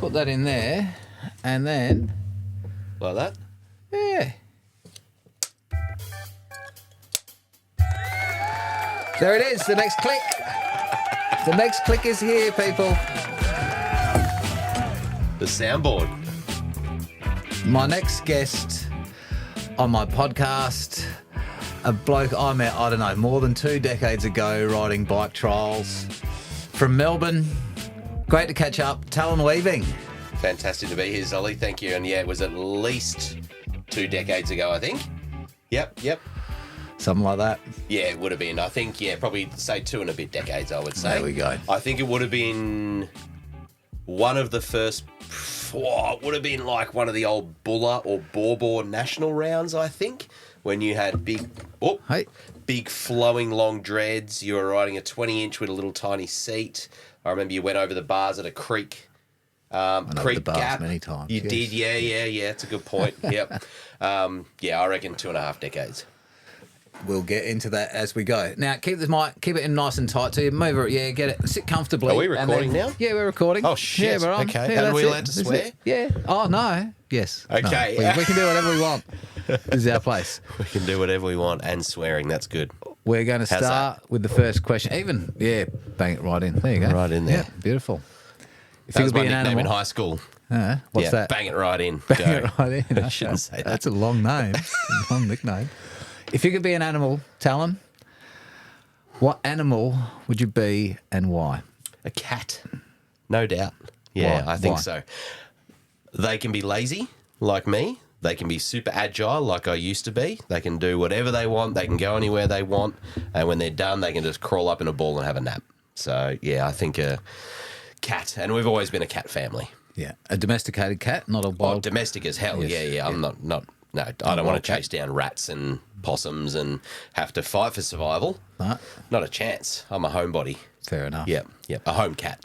put that in there, and then Like that? yeah. There it is. The next click. The next click is here, people. The soundboard. My next guest on my podcast, a bloke I met, I don't know, more than 2 decades ago, riding bike trials from Melbourne. Great to catch up. Talon Weaving. Fantastic to be here, Zolly. Thank you. And yeah, it was at least 2 decades ago, I think. Yep. Something like that. Yeah, it would have been. I think, probably say 2 and a bit decades, I would say. There we go. I think it would have been one of the first, it would have been like one of the old Buller or Borbor national rounds, I think, when you had big flowing long dreads. You were riding a 20-inch with a little tiny seat. I remember you went over the bars at a creek. Creek the bars Gap. many times. You did, yeah. It's a good point. Yep. I reckon 2.5 decades. We'll get into that as we go. Now, keep the mic, keep it in nice and tight to you. Move it, yeah, get it. Sit comfortably. Are we recording now? Yeah, we're recording. Oh, shit. Yeah, we're on. Okay. Yeah, Are we that's allowed to This is swear? it. Yeah. Oh, no. Yes. Okay. No. We can do whatever we want. This is our place. We can do whatever we want and swearing. That's good. We're going to start with the first question. Bang it right in. There you go. Right in there. Yeah, beautiful. If That you was could my be an nickname animal. in high school. What's that? Bang it right in. Bang Go. it right in. I shouldn't say that. That's a long name. Long nickname. If you could be an animal, Talon, what animal would you be and why? A cat. No doubt. Yeah, Why? I think Why? so. They can be lazy, like me. They can be super agile, like I used to be. They can do whatever they want. They can go anywhere they want. And when they're done, they can just crawl up in a ball and have a nap. So, yeah, I think a cat. And we've always been a cat family. Yeah, a domesticated cat, not a wild. Domestic as hell. Yes, Yeah. I'm not. No, I don't want to chase down rats and possums and have to fight for survival. No. Not a chance. I'm a homebody. Fair enough. Yep. A home cat.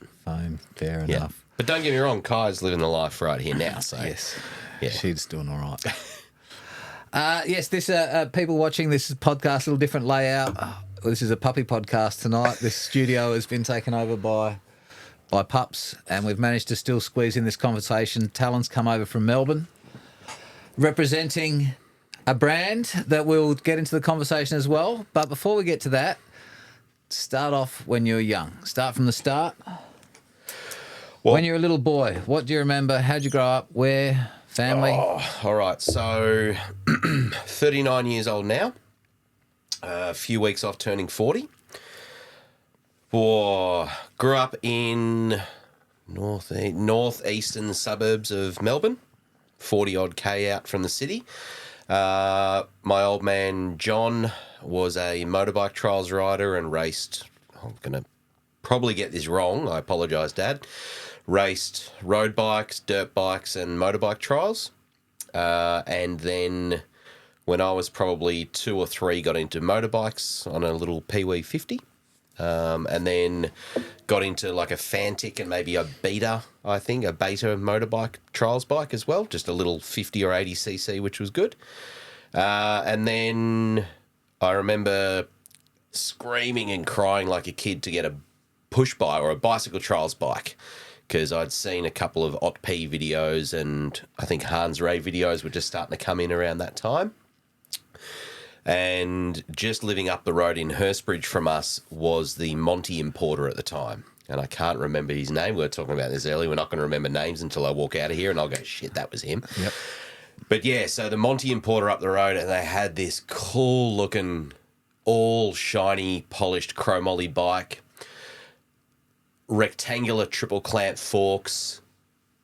Fair Yeah. enough. But don't get me wrong, Kai's living the life right here now. So Yes. Yeah. She's doing all right. Yes, this people watching this podcast, a little different layout. This is a puppy podcast tonight. This studio has been taken over by pups, and we've managed to still squeeze in this conversation. Talon's come over from Melbourne, representing a brand that we'll get into the conversation as well. But before we get to that, start off when you were young. Start from the start. Well, When you were a little boy, what do you remember? How'd you grow up? Where? Family? Oh, all right. So 39 years old now. A few weeks off turning 40. Grew up in northeastern suburbs of Melbourne, 40-odd K out from the city. My old man, John, was a motorbike trials rider and raced, I'm going to probably get this wrong, I apologise, Dad, raced road bikes, dirt bikes and motorbike trials. And then when I was probably 2 or 3, got into motorbikes on a little Pee-wee 50. And then got into like a Fantic and maybe a Beta, I think, a Beta motorbike trials bike as well, just a little 50 or 80cc, which was good. And then I remember screaming and crying like a kid to get a push bike or a bicycle trials bike, because I'd seen a couple of OTP videos and I think Hans Ray videos were just starting to come in around that time. And just living up the road in Hurstbridge from us was the Monty importer at the time. And I can't remember his name. We were talking about this earlier. We're not going to remember names until I walk out of here and I'll go, shit, that was him. Yep. But yeah, so the Monty importer up the road, and they had this cool looking, all shiny, polished chromoly bike, rectangular triple clamp forks,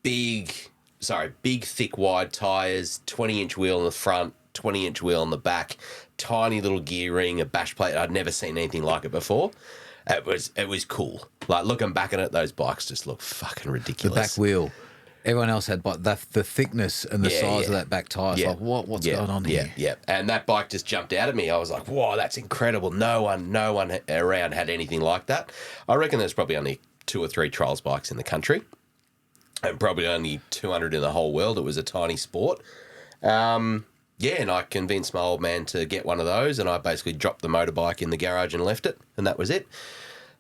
big, thick, wide tyres, 20-inch wheel in the front, 20-inch wheel on the back, tiny little gear ring, a bash plate. I'd never seen anything like it before. It was cool. Like, looking back at it, those bikes just look fucking ridiculous. The back wheel. Everyone else had the thickness and the size of that back tyre. It's like, what's going on here? Yeah. And that bike just jumped out at me. I was like, whoa, that's incredible. No one around had anything like that. I reckon there's probably only 2 or 3 trials bikes in the country, and probably only 200 in the whole world. It was a tiny sport. And I convinced my old man to get one of those, and I basically dropped the motorbike in the garage and left it, and that was it.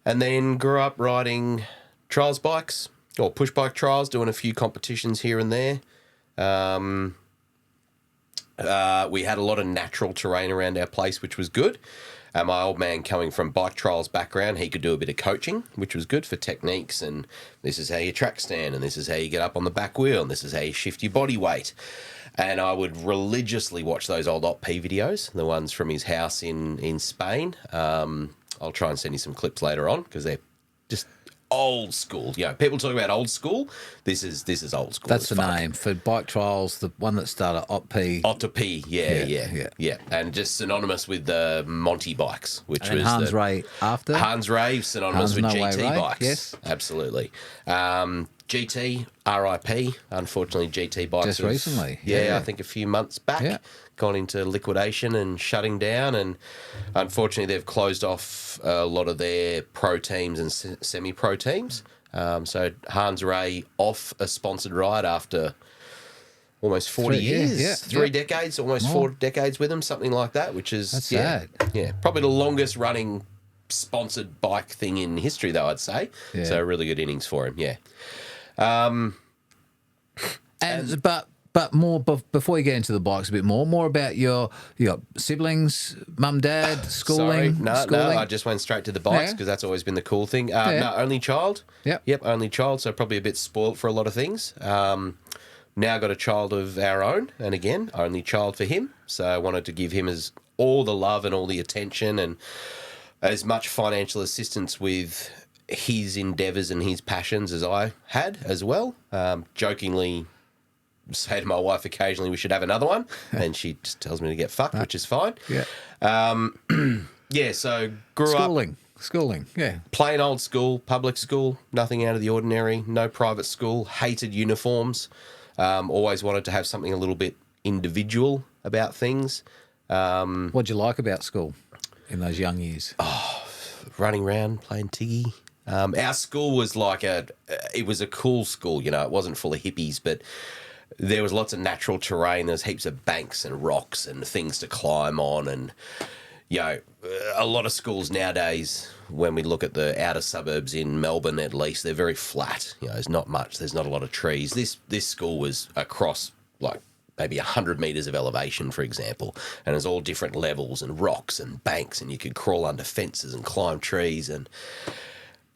And then grew up riding trials bikes, or push bike trials, doing a few competitions here and there. We had a lot of natural terrain around our place, which was good. My old man, coming from bike trials background, he could do a bit of coaching, which was good for techniques. And this is how you track stand, and this is how you get up on the back wheel, and this is how you shift your body weight. And I would religiously watch those old OP videos, the ones from his house in Spain. I'll try and send you some clips later on because they're just old school. You know, people talk about old school. This is old school. That's the name for bike trials. The one that started OP. OP, yeah. And just synonymous with the Monty bikes, which was Hans Ray after. Hans Ray, synonymous with GT bikes. Yes, absolutely. GT, RIP. Unfortunately, GT bikes just recently. Yeah, I think a few months back, gone into liquidation and shutting down, and unfortunately, they've closed off a lot of their pro teams and semi-pro teams. So Hans Ray off a sponsored ride after almost 40 years, 3 decades, almost 4 decades with them, something like that, which is sad. Yeah, probably the longest running sponsored bike thing in history, though, I'd say. Yeah. So really good innings for him, yeah. But more before you get into the bikes a bit more about your siblings, mum, dad, schooling. Sorry, no, I just went straight to the bikes because that's always been the cool thing. No, only child. Yep, only child. So probably a bit spoilt for a lot of things. Now got a child of our own, and again, only child for him. So I wanted to give him all the love and all the attention and as much financial assistance with his endeavours and his passions as I had as well. Jokingly say to my wife occasionally we should have another one, and she just tells me to get fucked, which is fine. Yeah. So grew up schooling, plain old school, public school, nothing out of the ordinary, no private school, hated uniforms, always wanted to have something a little bit individual about things. What'd you like about school in those young years? Running around, playing tiggy. Our school was it was a cool school, you know, it wasn't full of hippies, but there was lots of natural terrain. There's heaps of banks and rocks and things to climb on. And, you know, a lot of schools nowadays, when we look at the outer suburbs in Melbourne, at least, they're very flat. You know, there's not much. There's not a lot of trees. This school was across, maybe 100 metres of elevation, for example, and there's all different levels and rocks and banks, and you could crawl under fences and climb trees, and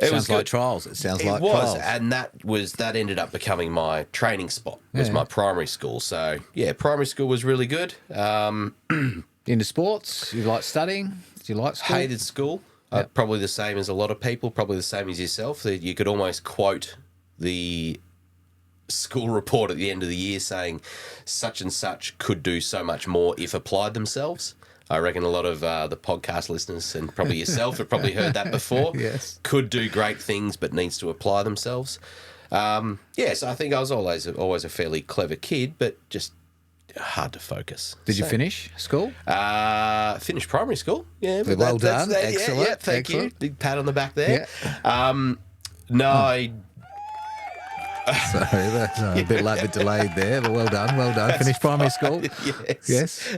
it sounds like trials. It sounds like trials. And that ended up becoming my training spot. Was my primary school. So yeah, primary school was really good. Into sports, you like studying? Do you like school? Hated school. Probably the same as a lot of people. Probably the same as yourself. That you could almost quote the school report at the end of the year saying such and such could do so much more if applied themselves. I reckon a lot of the podcast listeners and probably yourself have probably heard that before. Yes. Could do great things but needs to apply themselves. So I think I was always a fairly clever kid, but just hard to focus. Did you finish school? Finished primary school. Yeah. Well done. Excellent. Yeah, thank you. Big pat on the back there. Yeah. I... Sorry, that's a bit delayed there, but well done. Finished primary school. Yes.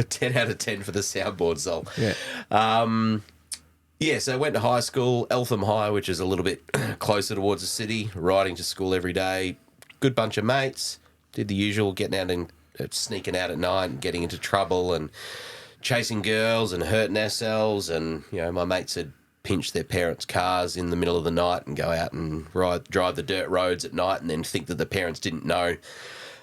10 out of 10 for the soundboard, Sol. Yeah. So I went to high school, Eltham High, which is a little bit closer towards the city, riding to school every day. Good bunch of mates. Did the usual, getting out and sneaking out at night and getting into trouble and chasing girls and hurting ourselves. And, you know, my mates had pinch their parents' cars in the middle of the night and go out and drive the dirt roads at night and then think that the parents didn't know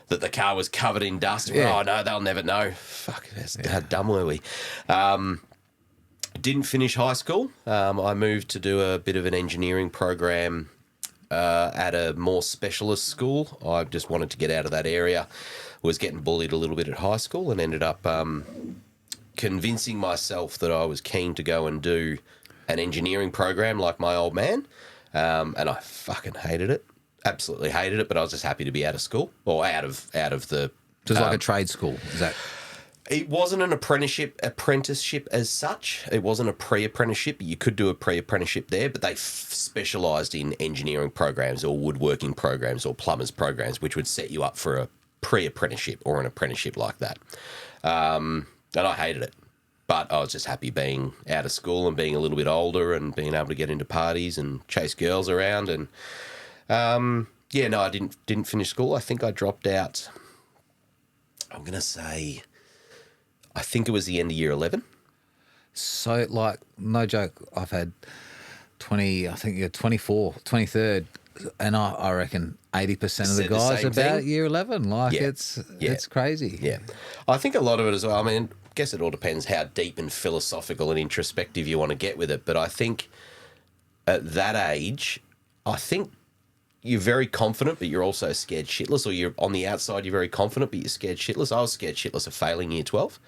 that the car was covered in dust. Yeah. Oh, no, they'll never know. Fuck, how dumb were we? Didn't finish high school. I moved to do a bit of an engineering program at a more specialist school. I just wanted to get out of that area. Was getting bullied a little bit at high school and ended up convincing myself that I was keen to go and do an engineering program like my old man, and I fucking hated it. Absolutely hated it, but I was just happy to be out of school or out of the. So it's like a trade school, is that? It wasn't an apprenticeship as such. It wasn't a pre-apprenticeship. You could do a pre-apprenticeship there, but they specialised in engineering programs or woodworking programs or plumbers programs, which would set you up for a pre-apprenticeship or an apprenticeship like that. And I hated it. But I was just happy being out of school and being a little bit older and being able to get into parties and chase girls around. And Yeah, no, I didn't finish school. I think I dropped out. I'm going to say, I think it was the end of year 11. So, like, no joke, I've had 20, I think you're 24, 23rd, and I reckon 80% of the Said the guys same about thing. year 11. Like, Yeah. it's crazy. Yeah. I think a lot of it as well. I mean, I guess it all depends how deep and philosophical and introspective you want to get with it. But I think at that age, I think you're very confident, but you're also scared shitless, or you're on the outside, you're very confident, but you're scared shitless. I was scared shitless of failing year 12,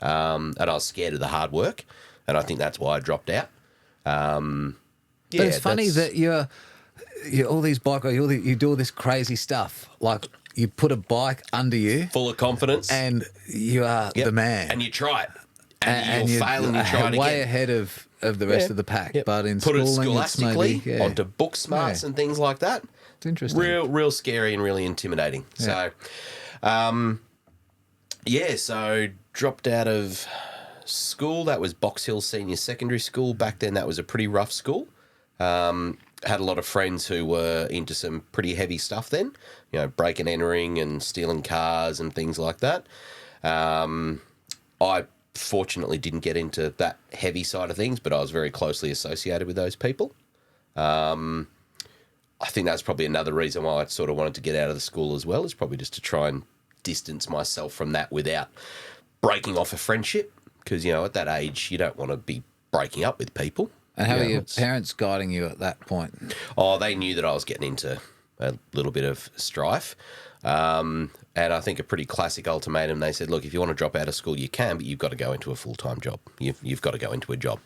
and I was scared of the hard work, and I think that's why I dropped out. But it's funny that you're all these bike riders, you do all this crazy stuff. Like, you put a bike under you, full of confidence, and you are the man. and you try it, and you'll fail, and you try it again. Way ahead of the rest of the pack. Yep. But in put it schooling, scholastically it's maybe, onto book smarts and things like that. It's interesting. Real scary and really intimidating. Yeah. So dropped out of school. That was Box Hill Senior Secondary School. Back then, that was a pretty rough school. Had a lot of friends who were into some pretty heavy stuff then, you know, break and entering and stealing cars and things like that. I fortunately didn't get into that heavy side of things, but I was very closely associated with those people. I think that's probably another reason why I sort of wanted to get out of the school as well, is probably just to try and distance myself from that without breaking off a friendship. Because, you know, at that age, you don't want to be breaking up with people. And how are your parents guiding you at that point? Oh, they knew that I was getting into a little bit of strife. And I think a pretty classic ultimatum, they said, look, if you want to drop out of school, you can, but you've got to go into a full-time job. You've got to go into a job.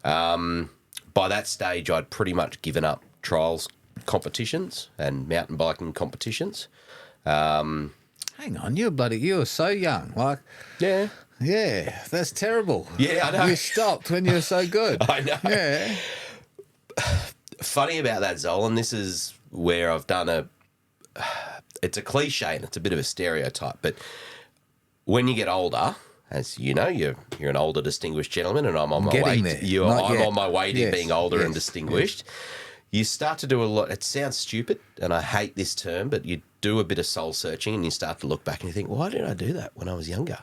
By that stage, I'd pretty much given up trials competitions and mountain biking competitions. Hang on, you were so young. Like, Yeah. yeah, that's terrible. Yeah, I know. You stopped when you were so good. I know. Yeah. Funny about that, Zol, and this is where I've done it's a cliche and it's a bit of a stereotype, but when you get older, as you know, you're an older distinguished gentleman, and I'm on my way. I'm on my way to being older and distinguished. Yes. You start to do a lot. It sounds stupid, and I hate this term, but you do a bit of soul searching, and you start to look back and you think, why did I do that when I was younger?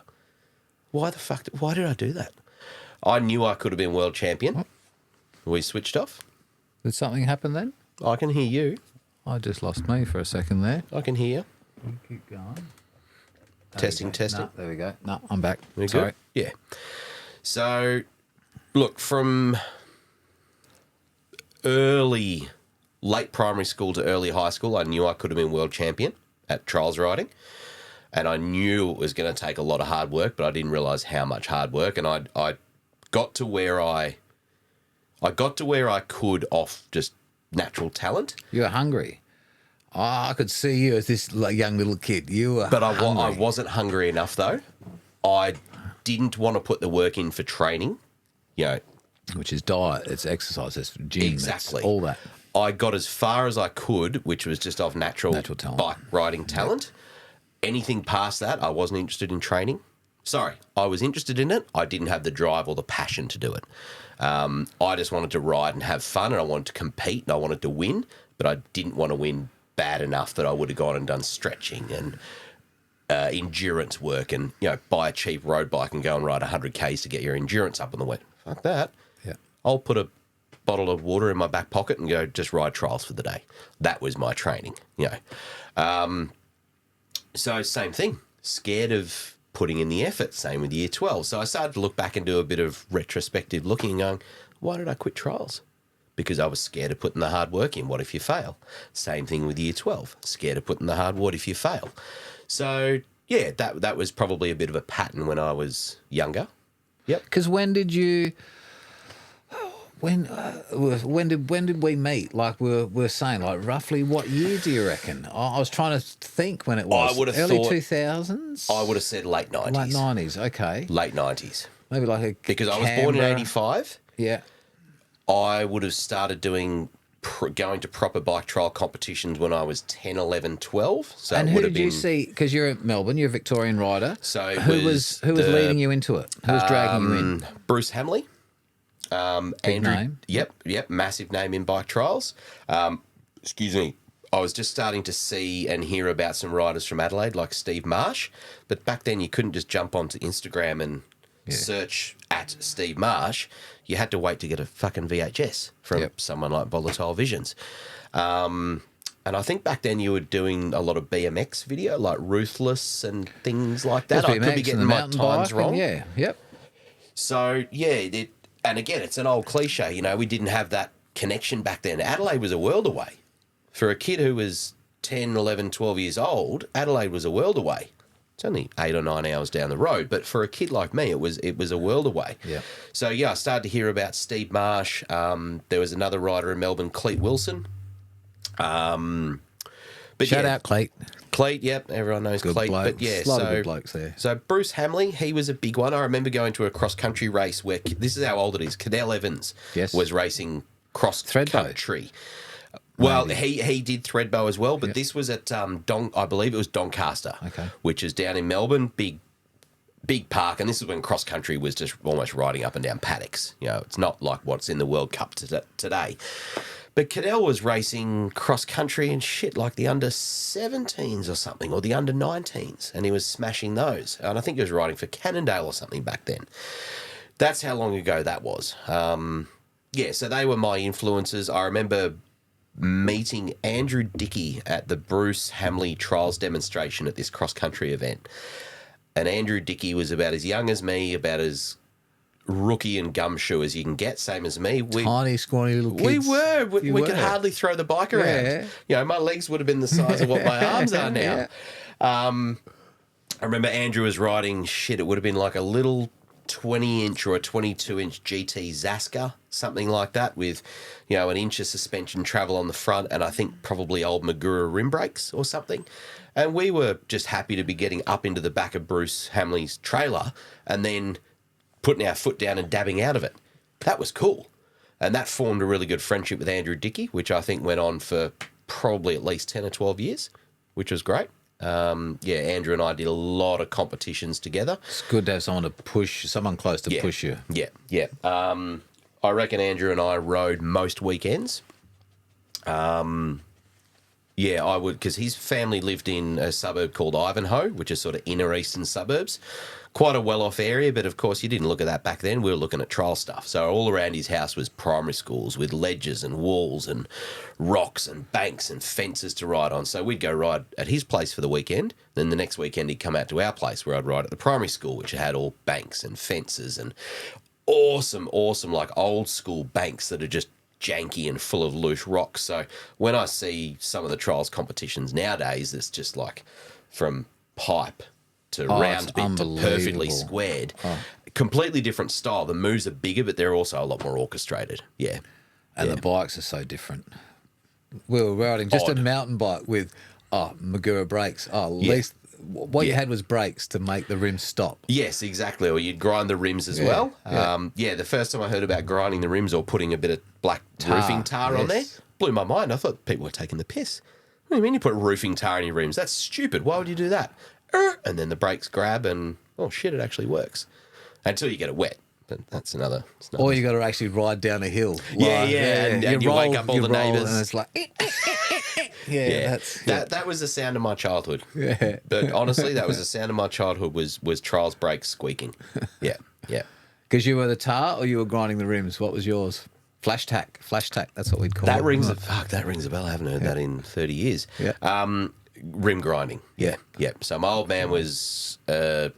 Why did I do that? I knew I could have been world champion. We switched off. Did something happen then? I can hear you. I just lost me for a second there. I can hear you. You keep going. Testing. No, there we go. No, I'm back. We Sorry. good? Yeah. So, look, from late primary school to early high school, I knew I could have been world champion at trials riding. And I knew it was going to take a lot of hard work, but I didn't realise how much hard work. And I got to where I could off just natural talent. You were hungry. Oh, I could see you as this young little kid. You were hungry. I wasn't hungry enough, though. I didn't want to put the work in for training, you know. Which is diet, it's exercise, it's gym, Exactly. It's all that. I got as far as I could, which was just off natural talent. Bike riding talent. Yep. Anything past that, I wasn't interested in training. Sorry, I was interested in it. I didn't have the drive or the passion to do it. I just wanted to ride and have fun, and I wanted to compete, and I wanted to win, but I didn't want to win bad enough that I would have gone and done stretching and endurance work and, you know, buy a cheap road bike and go and ride 100 Ks to get your endurance up on the wet. Fuck that. Yeah. I'll put a bottle of water in my back pocket and go just ride trials for the day. That was my training, you know. So same thing, scared of putting in the effort, same with year 12. So I started to look back and do a bit of retrospective looking and going, why did I quit trials? Because I was scared of putting the hard work in. What if you fail? Same thing with year 12, scared of putting the hard work if you fail. So, yeah, that was probably a bit of a pattern when I was younger. Yep. Because when did we meet? Like we're saying, like roughly what year do you reckon? I was trying to think when it was. I would have early thought 2000s. I would have said late 90s. Late 90s, okay. Late 90s. Maybe like because I was born in 85. Yeah. I would have started going to proper bike trial competitions when I was 10, 11, 12. So and who did you see? Because you're at Melbourne, you're a Victorian rider. So who was leading you into it? Who was dragging you in? Bruce Hamley. Big name. Yep, massive name in bike trials. excuse me, I was just starting to see and hear about some riders from Adelaide like Steve Marsh. But back then you couldn't just jump onto Instagram and search at Steve Marsh. You had to wait to get a fucking VHS from someone like Volatile Visions. And I think back then you were doing a lot of BMX video, like Ruthless and things like that. I could be getting my times wrong. So, and again, it's an old cliche. You know, we didn't have that connection back then. Adelaide was a world away. For a kid who was 10, 11, 12 years old, Adelaide was a world away. It's only 8 or 9 hours down the road. But for a kid like me, it was a world away. Yeah. So, I started to hear about Steve Marsh. There was another rider in Melbourne, Cleet Wilson. But Shout out Cleet. Cleet, yep, everyone knows Good Cleet. blokes. But yeah, a lot of good blokes there. So Bruce Hamley, he was a big one. I remember going to a cross country race where this is how old it is. Cadell Evans was racing cross country. Well, he did Thredbo as well, but this was at I believe it was Doncaster, which is down in Melbourne, big park, and this is when cross country was just almost riding up and down paddocks. You know, it's not like what's in the World Cup today. But Cadell was racing cross country and shit like the under 17s or something, or the under 19s, and he was smashing those. And I think he was riding for Cannondale or something back then. That's how long ago that was. So they were my influences. I remember meeting Andrew Dickey at the Bruce Hamley Trials demonstration at this cross country event. And Andrew Dickey was about as young as me, about as rookie and gumshoe as you can get, same as me. Tiny, scrawny little kids. We could hardly throw the bike around. Yeah. You know, my legs would have been the size of what my arms are now. I remember Andrew was riding, it would have been like a little 20-inch or a 22-inch GT Zaska, something like that, with, you know, an inch of suspension travel on the front and I think probably old Magura rim brakes or something. And we were just happy to be getting up into the back of Bruce Hamley's trailer and then putting our foot down and dabbing out of it. That was cool. And that formed a really good friendship with Andrew Dickey, which I think went on for probably at least 10 or 12 years, which was great. Andrew and I did a lot of competitions together. It's good to have someone close to push you. Yeah. I reckon Andrew and I rode most weekends. I would, because his family lived in a suburb called Ivanhoe, which is sort of inner eastern suburbs. Quite a well-off area, but of course you didn't look at that back then. We were looking at trial stuff. So all around his house was primary schools with ledges and walls and rocks and banks and fences to ride on. So we'd go ride at his place for the weekend. Then the next weekend he'd come out to our place where I'd ride at the primary school, which had all banks and fences and awesome, like old school banks that are just janky and full of loose rocks. So when I see some of the trials competitions nowadays, it's just like from pipe to round bit to perfectly squared. Completely different style. The moves are bigger, but they're also a lot more orchestrated. Yeah. And the bikes are so different. We were riding just a mountain bike with Magura brakes. At least what you had was brakes to make the rims stop. Yes, exactly. Or you'd grind the rims as well. The first time I heard about grinding the rims or putting a bit of black roofing tar on there, blew my mind. I thought people were taking the piss. What do you mean you put roofing tar in your rims? That's stupid. Why would you do that? And then the brakes grab and, it actually works. Until you get it wet. But that's another... Or you got to actually ride down a hill. And you wake up all the neighbours. And it's like... That was the sound of my childhood. Yeah. But honestly, that was the sound of my childhood was trials brakes squeaking. Yeah. Because you were the tar or you were grinding the rims? What was yours? Flash tack, that's what we'd call that it. That rings a bell. I haven't heard that in 30 years. Yeah. Rim grinding. Yeah. So my old man was a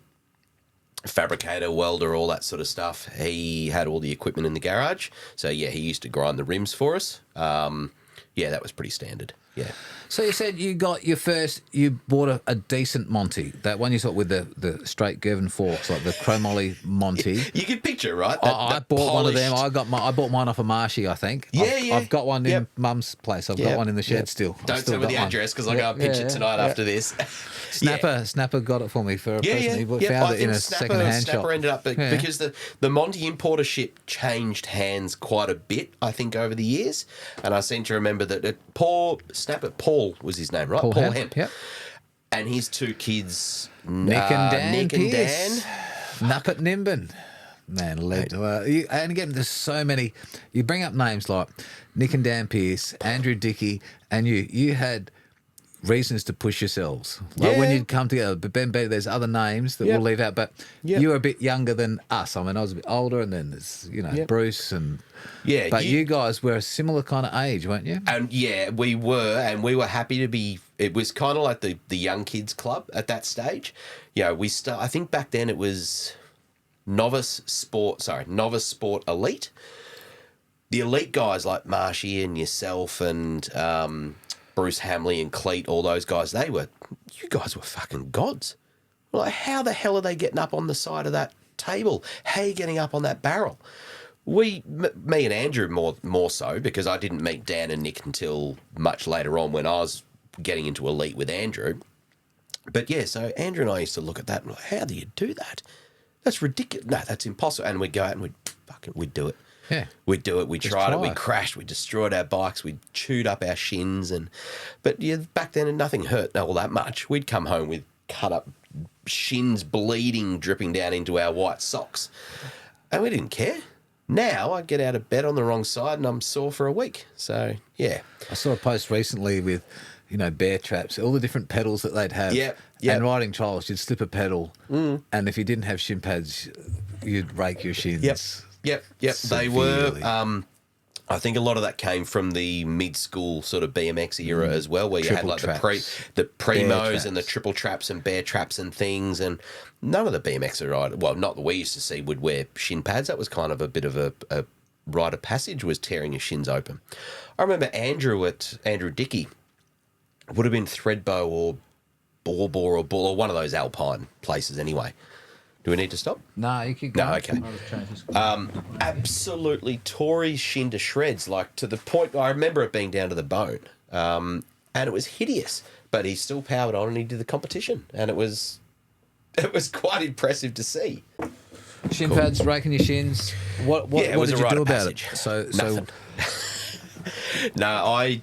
fabricator, welder, all that sort of stuff. He had all the equipment in the garage. So, he used to grind the rims for us. That was pretty standard. Yeah. So you said you bought a decent Monty, that one you saw with the straight Gervin forks, like the chromoly Monty. You can picture, right? I bought one of them. I bought mine off of Marshy, I think. I've got one in Mum's place. I've got one in the shed still. Don't tell me the address because I'll go and pinch it tonight after this. Snapper got it for me for a present. He found it in a second-hand shop. Snapper ended up because the Monty importership changed hands quite a bit, I think, over the years. And I seem to remember that Paul was his name, right? Paul Hemp. Yep. And his two kids, Nick and Dan. Nick and Dan. Nuppet Nimbin. Man, led. And again, there's so many. You bring up names like Nick and Dan Pearce, Andrew Dickey, and you. You had reasons to push yourselves. Like when you'd come together. But Ben, there's other names that we'll leave out. But you were a bit younger than us. I mean, I was a bit older, and then there's, Bruce and... Yeah. But you guys were a similar kind of age, weren't you? And we were happy to be... It was kind of like the young kids club at that stage. I think back then it was... Novice Sport Elite. The elite guys like Marshy and yourself and Bruce Hamley and Cleet, all those guys, you guys were fucking gods. Like, how the hell are they getting up on the side of that table? How are you getting up on that barrel? Me and Andrew more so, because I didn't meet Dan and Nick until much later on when I was getting into elite with Andrew. But so Andrew and I used to look at that and like, how do you do that? That's ridiculous. No, that's impossible. And we'd go out and we'd do it. Yeah. We'd do it. We tried it. We crashed. We destroyed our bikes. We chewed up our shins. But back then nothing hurt all that much. We'd come home with cut up shins, bleeding, dripping down into our white socks. And we didn't care. Now I get out of bed on the wrong side and I'm sore for a week. So, yeah. I saw a post recently with, bear traps, all the different pedals that they'd have. Yep. And riding trials, you'd slip a pedal, and if you didn't have shin pads, you'd rake your shins. Yep. They were. I think a lot of that came from the mid-school sort of BMX era as well, where you Triple had like traps, the primos and the traps. triple traps and bear traps and things, and none of the BMX riders, well, not that we used to see, would wear shin pads. That was kind of a bit of a rite of passage, was tearing your shins open. I remember Andrew Dickey would have been Threadbow or Bor or Bull or one of those alpine places anyway. Do we need to stop? No, you keep going. No, okay. Absolutely tore his shin to shreds, like to the point, I remember it being down to the bone. And it was hideous, but he still powered on and he did the competition. And it was quite impressive to see. Shin pads, raking your shins. What did you do about it? Nothing. No,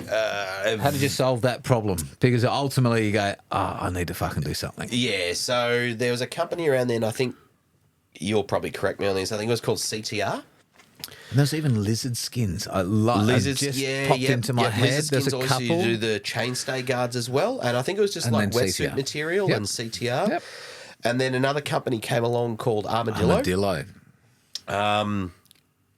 how did you solve that problem? Because ultimately you go, I need to fucking do something. Yeah, so there was a company around then, I think you'll probably correct me on this, I think it was called CTR. And there's even lizard skins. Lizards just popped into my head. Lizard There's skins a also couple. used to do the chainstay guards as well, and I think it was just And like then wetsuit CTR. material and CTR. Yep. And then another company came along called Armadillo.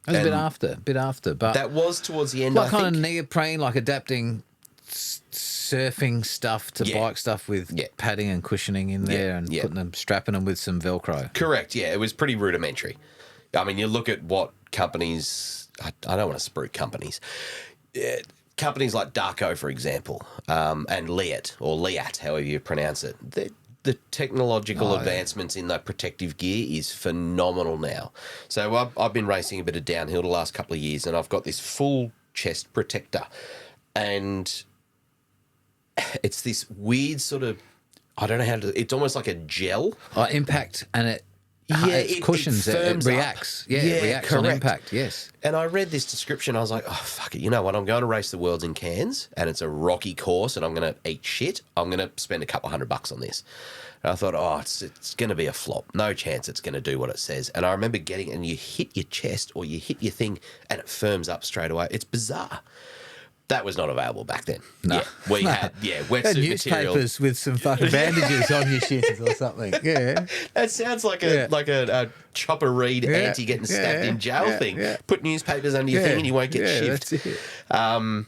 That was a bit after, but that was towards the end. like kind of neoprene, like adapting surfing stuff to bike stuff with padding and cushioning in there and strapping them with some Velcro. Correct. Yeah, it was pretty rudimentary. I mean, you look at what companies. I don't want to spruik companies. Companies like Darko, for example, and Leat, however you pronounce it. The technological advancements in the protective gear is phenomenal now. So I've been racing a bit of downhill the last couple of years, and I've got this full chest protector, and it's this weird sort of, I don't know how to. It's almost like a gel. Impact, and it cushions. It reacts. It reacts correct. on impact. Yes. And I read this description. I was like, oh, fuck it. You know what? I'm going to race the Worlds in Cairns, and it's a rocky course, and I'm going to eat shit. I'm going to spend a couple $100 on this. And I thought, it's going to be a flop. No chance it's going to do what it says. And I remember getting it, and you hit your chest or you hit your thing, and it firms up straight away. It's bizarre. That was not available back then. No. Yeah, we had wetsuit material. Newspapers with some fucking bandages on your shins or something. Yeah. That sounds like a Chopper Read anti getting stabbed in jail thing. Yeah. Put newspapers under your thing and you won't get shivved. That's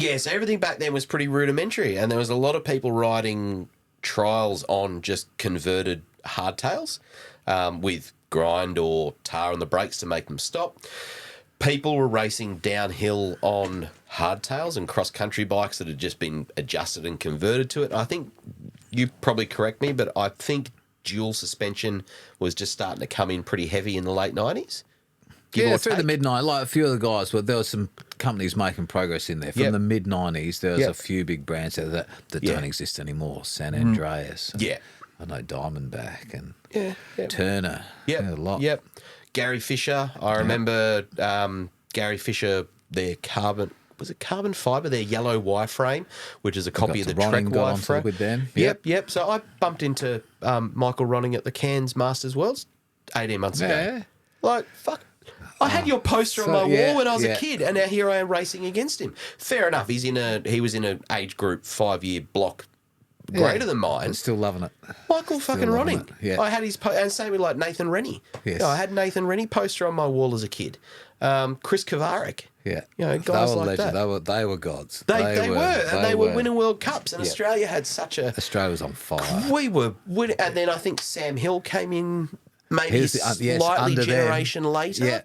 it. So everything back then was pretty rudimentary, and there was a lot of people riding trials on just converted hardtails with grind or tar on the brakes to make them stop. People were racing downhill on hardtails and cross-country bikes that had just been adjusted and converted to it. I think you probably correct me, but I think dual suspension was just starting to come in pretty heavy in the late 90s. Through the mid-90s, like a few of the guys, there were some companies making progress in there. From the mid-90s, there was a few big brands that don't exist anymore. San Andreas. I know Diamondback and Turner. Yeah, a lot. Yep. Gary Fisher. I remember Gary Fisher, their carbon fibre, their yellow wireframe, which is a copy of the Trek wireframe. With them. Yep. So I bumped into Michael Ronning at the Cairns Masters Worlds. 18 months ago. Yeah. Like, fuck. I had your poster on my wall when I was a kid, and now here I am racing against him. Fair enough. He was in an age group 5-year block greater than mine. Still loving it. Michael fucking Ronning. Yeah. I had his and same with like Nathan Rennie. Yes. I had Nathan Rennie poster on my wall as a kid. Chris Kavarik. Yeah. Guys they were like legends. that. They were gods. They were. And they were winning World Cups, and Australia had such a... Australia was on fire. We were winning. And then I think Sam Hill came in maybe slightly under generation later. Yeah.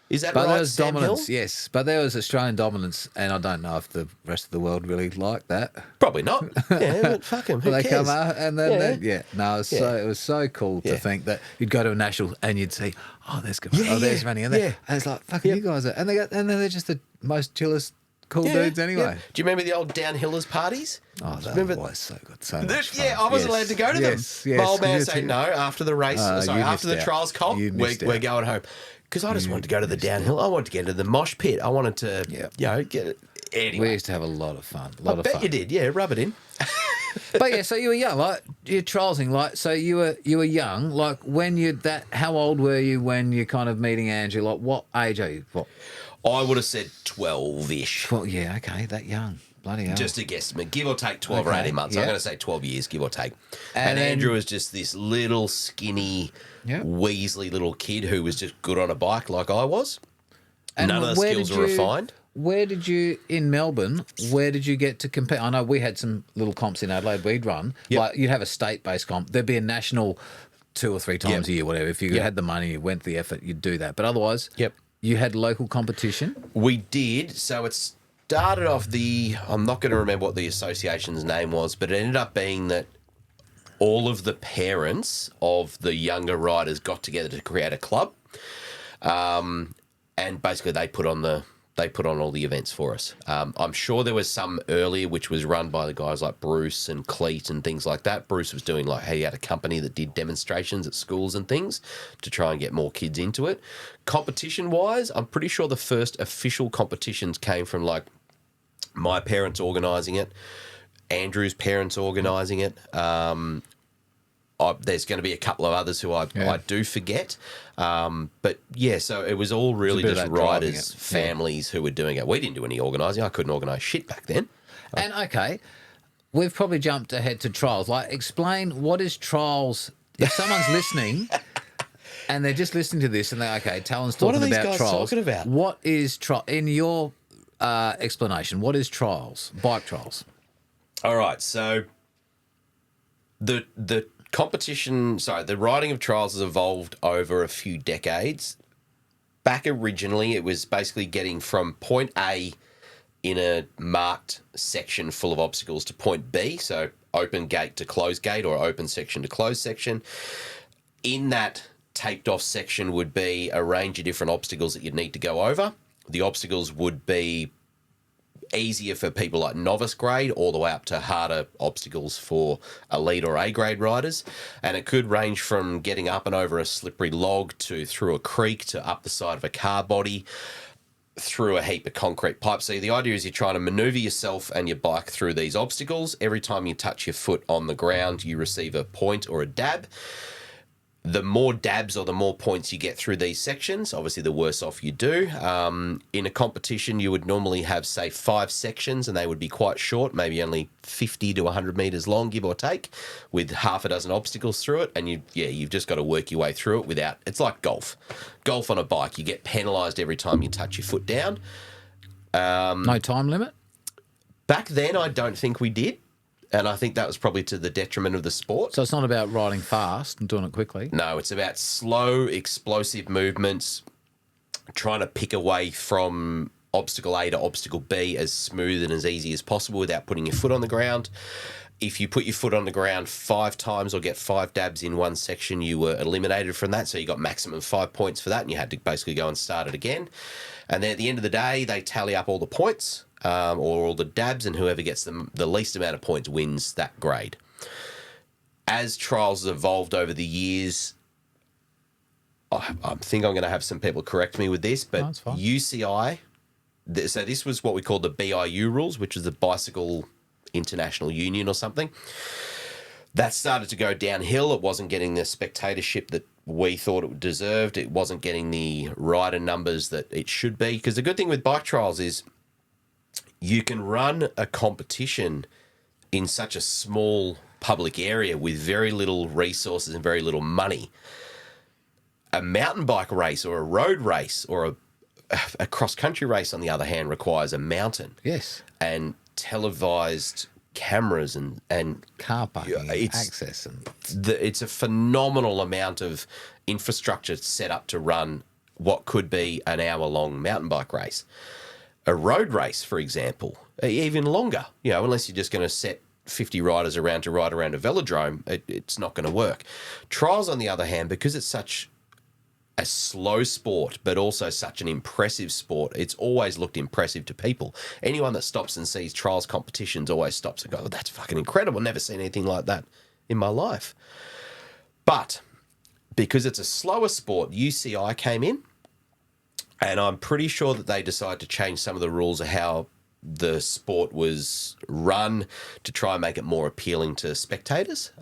Is that But right, there was Sam dominance, Hill? yes. But there was Australian dominance, and I don't know if the rest of the world really liked that. Probably not. Yeah, but fuck him. Who They cares? come out, and then no, it was so cool to think that you'd go to a national and you'd see, there's there's Rennie, and it's like fucking you guys are, and then they're just the most chillest, cool dudes anyway. Yeah. Do you remember the old downhillers parties? Oh, they were always so good, so much fun. Yeah, I wasn't allowed to go to them. Yes. My old man said no after the race. After the trials comp, we're going home. Because I just wanted to go to the downhill. I wanted to get into the mosh pit. I wanted to, get it. Anyway. We used to have a lot of fun. I bet you did. Yeah, rub it in. But yeah, so you were young, like you're trialsing, like so you were young, like when how old were you when you're kind of meeting Andrew? Like what age are you? What? I would have said 12-ish. Well, yeah, okay, that young. Bloody hell. Just a guesstimate, give or take 12 or 18 months. Yeah. I'm going to say 12 years, give or take. And Andrew was just this little skinny, weaselly little kid who was just good on a bike like I was. And none of the skills were refined. Where did you, in Melbourne, where did you get to compete? I know we had some little comps in Adelaide we'd run. Yep. Like you'd have a state-based comp. There'd be a national 2 or 3 times a year, whatever. If you had the money, you went the effort, you'd do that. But otherwise, you had local competition? We did. So it started off I'm not going to remember what the association's name was, but it ended up being that all of the parents of the younger riders got together to create a club. And basically they put on all the events for us. I'm sure there was some earlier which was run by the guys like Bruce and Cleet and things like that. Bruce was doing he had a company that did demonstrations at schools and things to try and get more kids into it. Competition-wise, I'm pretty sure the first official competitions came from my parents organising it, Andrew's parents organising it. There's going to be a couple of others who I do forget. But yeah, so it was all really just riders, families who were doing it. We didn't do any organising. I couldn't organise shit back then. And okay, we've probably jumped ahead to trials. Like, explain what is trials. If someone's listening and they're just listening to this and they're Talon's talking about trials. What are these guys talking about? What is trial in your explanation? What is trials? Bike trials. All right, so the the riding of trials has evolved over a few decades. Back originally, it was basically getting from point A in a marked section full of obstacles to point B, so open gate to closed gate or open section to closed section. In that taped off section would be a range of different obstacles that you'd need to go over. The obstacles would be easier for people like novice grade all the way up to harder obstacles for elite or A grade riders. And it could range from getting up and over a slippery log to through a creek to up the side of a car body through a heap of concrete pipe. So the idea is you're trying to maneuver yourself and your bike through these obstacles. Every time you touch your foot on the ground, you receive a point or a dab. The more dabs or the more points you get through these sections, obviously the worse off you do. In a competition, you would normally have, say, 5 sections, and they would be quite short, maybe only 50 to 100 metres long, give or take, with half a dozen obstacles through it. And you've just got to work your way through it without... It's like golf. Golf on a bike, you get penalised every time you touch your foot down. No time limit? Back then, I don't think we did. And I think that was probably to the detriment of the sport. So it's not about riding fast and doing it quickly? No, it's about slow, explosive movements, trying to pick away from obstacle A to obstacle B as smooth and as easy as possible without putting your foot on the ground. If you put your foot on the ground 5 times or get 5 dabs in one section, you were eliminated from that. So you got maximum 5 points for that, and you had to basically go and start it again. And then at the end of the day, they tally up all the points or all the dabs, and whoever gets the least amount of points wins that grade. As trials have evolved over the years, I think I'm going to have some people correct me with this, but UCI, so this was what we call the BIU rules, which is the Bicycle International Union or something. That started to go downhill. It wasn't getting the spectatorship that we thought it deserved. It wasn't getting the rider numbers that it should be. Because the good thing with bike trials is you can run a competition in such a small public area with very little resources and very little money. A mountain bike race or a road race or a cross-country race, on the other hand, requires a mountain. Yes. And televised cameras and car parking, access. It's a phenomenal amount of infrastructure set up to run what could be an hour-long mountain bike race. A road race, for example, even longer, unless you're just going to set 50 riders around to ride around a velodrome, it's not going to work. Trials, on the other hand, because it's such a slow sport, but also such an impressive sport, it's always looked impressive to people. Anyone that stops and sees trials competitions always stops and goes, oh, that's fucking incredible. Never seen anything like that in my life. But because it's a slower sport, UCI came in, and I'm pretty sure that they decided to change some of the rules of how the sport was run to try and make it more appealing to spectators.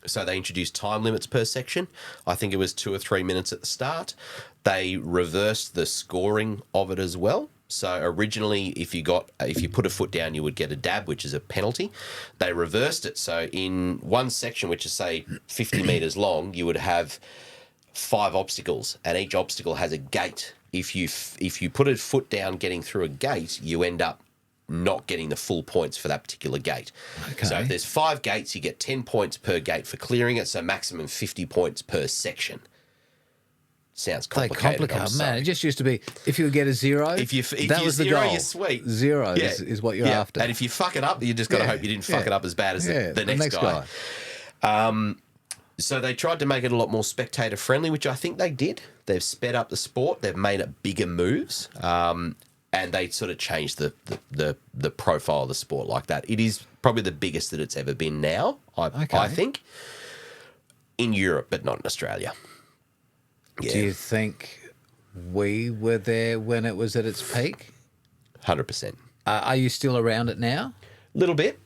So they introduced time limits per section. I think it was 2 or 3 minutes at the start. They reversed the scoring of it as well. So originally, if you put a foot down, you would get a dab, which is a penalty. They reversed it. So in one section, which is say 50 metres long, you would have 5 obstacles, and each obstacle has a gate. If you put a foot down getting through a gate, you end up not getting the full points for that particular gate. Okay. So if there's 5 gates, you get 10 points per gate for clearing it, so maximum 50 points per section. Sounds complicated. Man, it just used to be, if you would get a 0, if you was the zero, goal. you're sweet. 0 is what you're after. And if you fuck it up, you just got to hope you didn't fuck it up as bad as the next guy. So they tried to make it a lot more spectator friendly, which I think they did. They've sped up the sport. They've made it bigger moves. And they sort of changed the profile of the sport like that. It is probably the biggest that it's ever been now, I think, in Europe, but not in Australia. Yeah. Do you think we were there when it was at its peak? 100%. Are you still around it now? A little bit.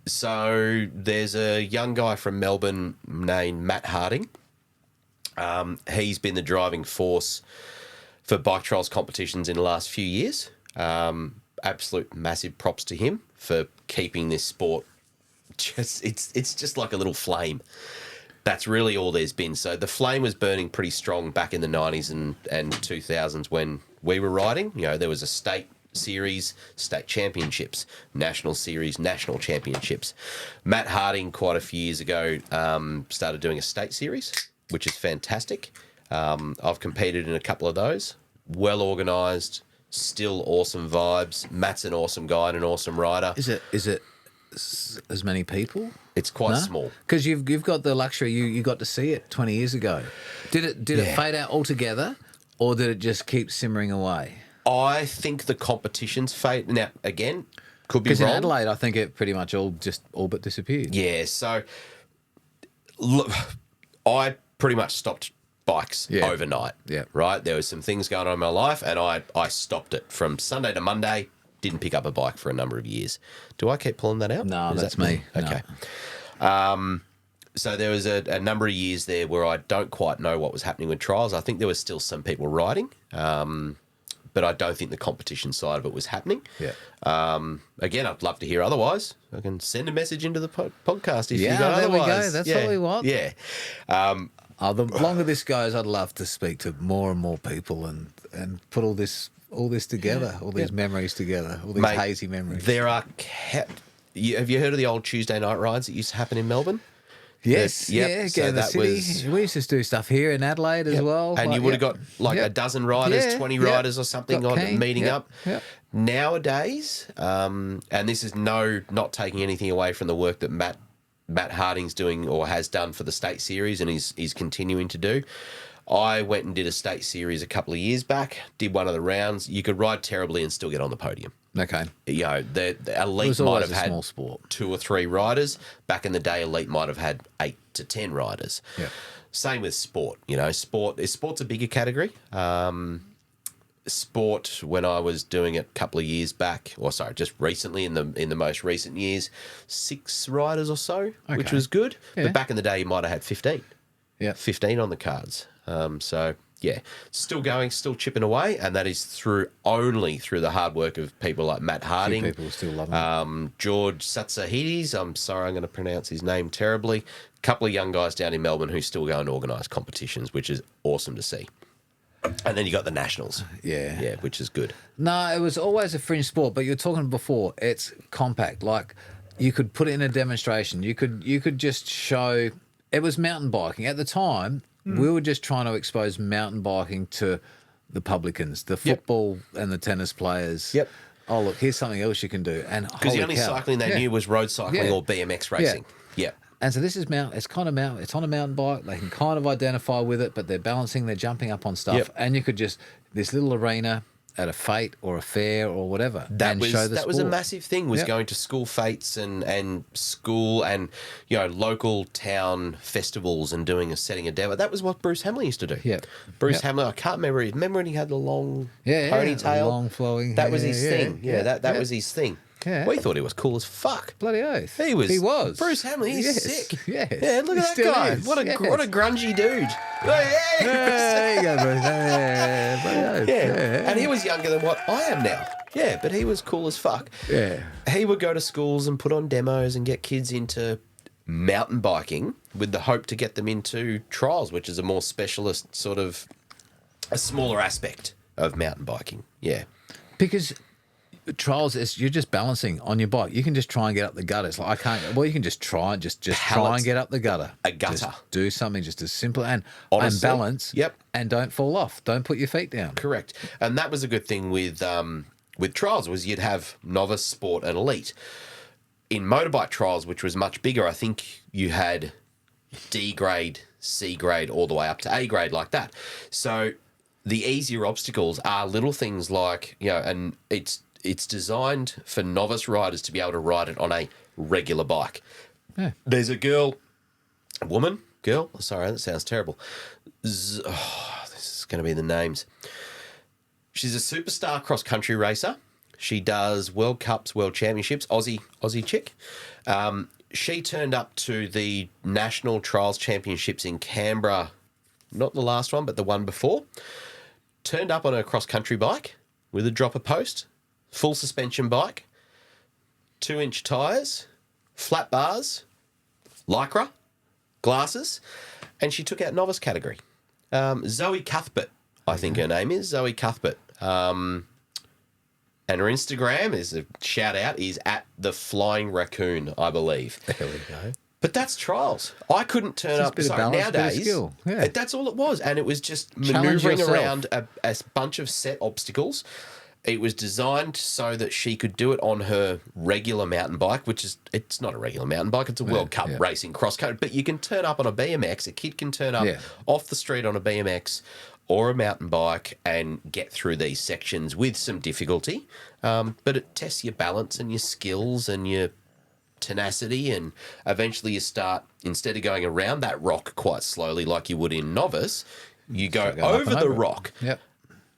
So there's a young guy from Melbourne named Matt Harding. He's been the driving force for bike trials competitions in the last few years. Absolute massive props to him for keeping this sport it's just like a little flame. That's really all there's been. So the flame was burning pretty strong back in the 90s and 2000s when we were riding. There was a state series, state championships, national series, national championships. Matt Harding, quite a few years ago, started doing a state series, which is fantastic. I've competed in a couple of those. Well organised, still awesome vibes. Matt's an awesome guy and an awesome rider. Is it as many people? It's quite small. Because you've got the luxury, you got to see it 20 years ago. Did it fade out altogether, or did it just keep simmering away? I think the competitions fade. Now, again, could be wrong. Because in Adelaide, I think it pretty much all but disappeared. Yeah, so look, I pretty much stopped bikes overnight. Yeah. Right? There was some things going on in my life, and I stopped it from Sunday to Monday. Didn't pick up a bike for a number of years. Do I keep pulling that out? No, that's me. Okay. No. So there was a number of years there where I don't quite know what was happening with trials. I think there was still some people riding, but I don't think the competition side of it was happening. Yeah. Again, I'd love to hear otherwise. I can send a message into the podcast if you go there otherwise. We go. That's what we want. Yeah. The longer this goes, I'd love to speak to more and more people and put all this together, all these memories together, all these hazy memories. There are... have you heard of the old Tuesday night rides that used to happen in Melbourne? Yes, So the city. We used to do stuff here in Adelaide as well. And you would have got a dozen riders, 20 riders or something meeting up. Yep. Nowadays, and this is not taking anything away from the work that Matt Harding's doing or has done for the state series and is continuing to do. I went and did a state series a couple of years back, did one of the rounds. You could ride terribly and still get on the podium. Okay. The elite might have had small sport. 2 or 3 riders. Back in the day, elite might have had 8 to 10 riders. Yeah. Same with sport. Sport's a bigger category. sport when I was doing it a couple of years back, or sorry, just recently in the most recent years, 6 riders or so, which was good. Yeah. But back in the day, you might have had 15. Yeah. 15 on the cards. So yeah, still going, still chipping away, and that is only through the hard work of people like Matt Harding. People still love him. George Satsahides, I'm sorry, I'm going to pronounce his name terribly. A couple of young guys down in Melbourne who still go and organise competitions, which is awesome to see. And then you got the nationals. Yeah, which is good. No, it was always a fringe sport, but you were talking before, it's compact. Like, you could put it in a demonstration. You could just show... It was mountain biking. At the time, we were just trying to expose mountain biking to the publicans, the football and the tennis players. Yep. Oh, look, here's something else you can do. And because the only cycling they knew was road cycling or BMX racing. Yeah. And so this is it's on a mountain bike. They can kind of identify with it, but they're balancing, they're jumping up on stuff. Yep. And you could just, this little arena at a fete or a fair or whatever, and show the that was a sport. massive thing, was going to school fetes and school and, you know, local town festivals and setting a demo. That was what Bruce Hamley used to do. Yeah. Bruce Hamley, I can't remember. Remember when he had the long ponytail? Long flowing That hair, was his thing. That was his thing. Yeah. We thought he was cool as fuck. Bloody oath. He was. Bruce Hamley, he's sick. Yes. Yeah, look at that Still guy. is. What a grungy dude. There you go, Bruce. Yeah. And he was younger than what I am now. Yeah, but he was cool as fuck. Yeah. He would go to schools and put on demos and get kids into mountain biking with the hope to get them into trials, which is a more specialist sort of, a smaller aspect of mountain biking. Yeah. Because trials is you're just balancing on your bike. You can just try and get up the gutter. It's like I can't. Well, you can just try and try and get up the gutter. A gutter. Just do something just as simple and Honestly, balance. Yep. And don't fall off. Don't put your feet down. Correct. And that was a good thing with trials, was you'd have novice, sport, and elite. In motorbike trials, which was much bigger, I think you had D grade, C grade, all the way up to A grade like that. So the easier obstacles are little things like, you know, and it's designed for novice riders to be able to ride it on a regular bike. Yeah. There's a woman, sorry, that sounds terrible. This is going to be the names. She's a superstar cross-country racer. She does World Cups, World Championships, Aussie chick. She turned up to the National Trials Championships in Canberra, not the last one, but the one before. Turned up on her cross-country bike with a dropper post, full suspension bike, 2-inch tyres, flat bars, lycra, glasses, and she took out novice category. Zoe Cuthbert, I think her name is, Zoe Cuthbert. And her Instagram is a shout out is at the Flying Raccoon, I believe. There we go. But that's trials. I couldn't turn up. Sorry, nowadays, that's all it was, and it was just manoeuvring around a bunch of set obstacles. It was designed so that she could do it on her regular mountain bike, it's not a regular mountain bike, it's a World Cup racing cross-country. But you can turn up on a BMX, a kid can turn up off the street on a BMX or a mountain bike and get through these sections with some difficulty. But it tests your balance and your skills and your tenacity, and eventually you start, instead of going around that rock quite slowly like you would in novice, you go over the rock. Yep.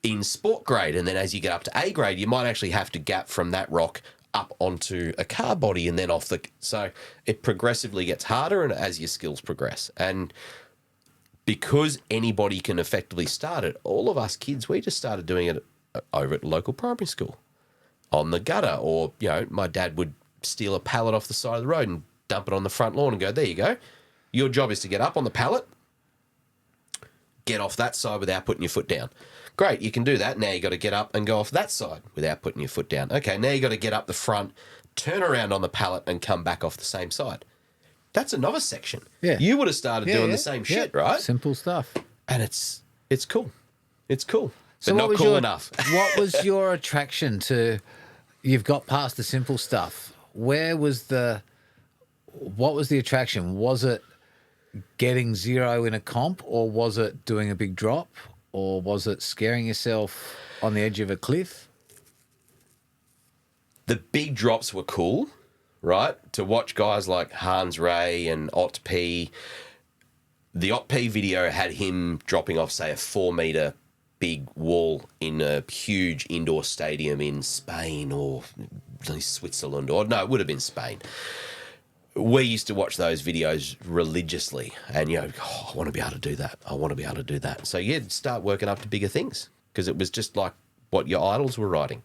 In sport grade, and then as you get up to A grade, you might actually have to gap from that rock up onto a car body and then off the... So it progressively gets harder and as your skills progress. And because anybody can effectively start it, all of us kids, we just started doing it over at local primary school on the gutter, or, you know, my dad would steal a pallet off the side of the road and dump it on the front lawn and go, there you go. Your job is to get up on the pallet, get off that side without putting your foot down. Great, you can do that. Now you got to get up and go off that side without putting your foot down. Okay, now you got to get up the front, turn around on the pallet and come back off the same side. That's a novice section. Yeah. You would have started doing the same shit, right? Simple stuff. And it's cool. It's cool. So but not cool enough. What was your attraction to... You've got past the simple stuff. What was the attraction? Was it getting zero in a comp, or was it doing a big drop, or was it scaring yourself on the edge of a cliff? The big drops were cool, right? To watch guys like Hans Ray and Ott P. The Ott P video had him dropping off, say, a 4 meter big wall in a huge indoor stadium in Spain or Switzerland, or no, it would have been Spain. We used to watch those videos religiously, and I want to be able to do that. I want to be able to do that. So you'd start working up to bigger things because it was just like what your idols were riding.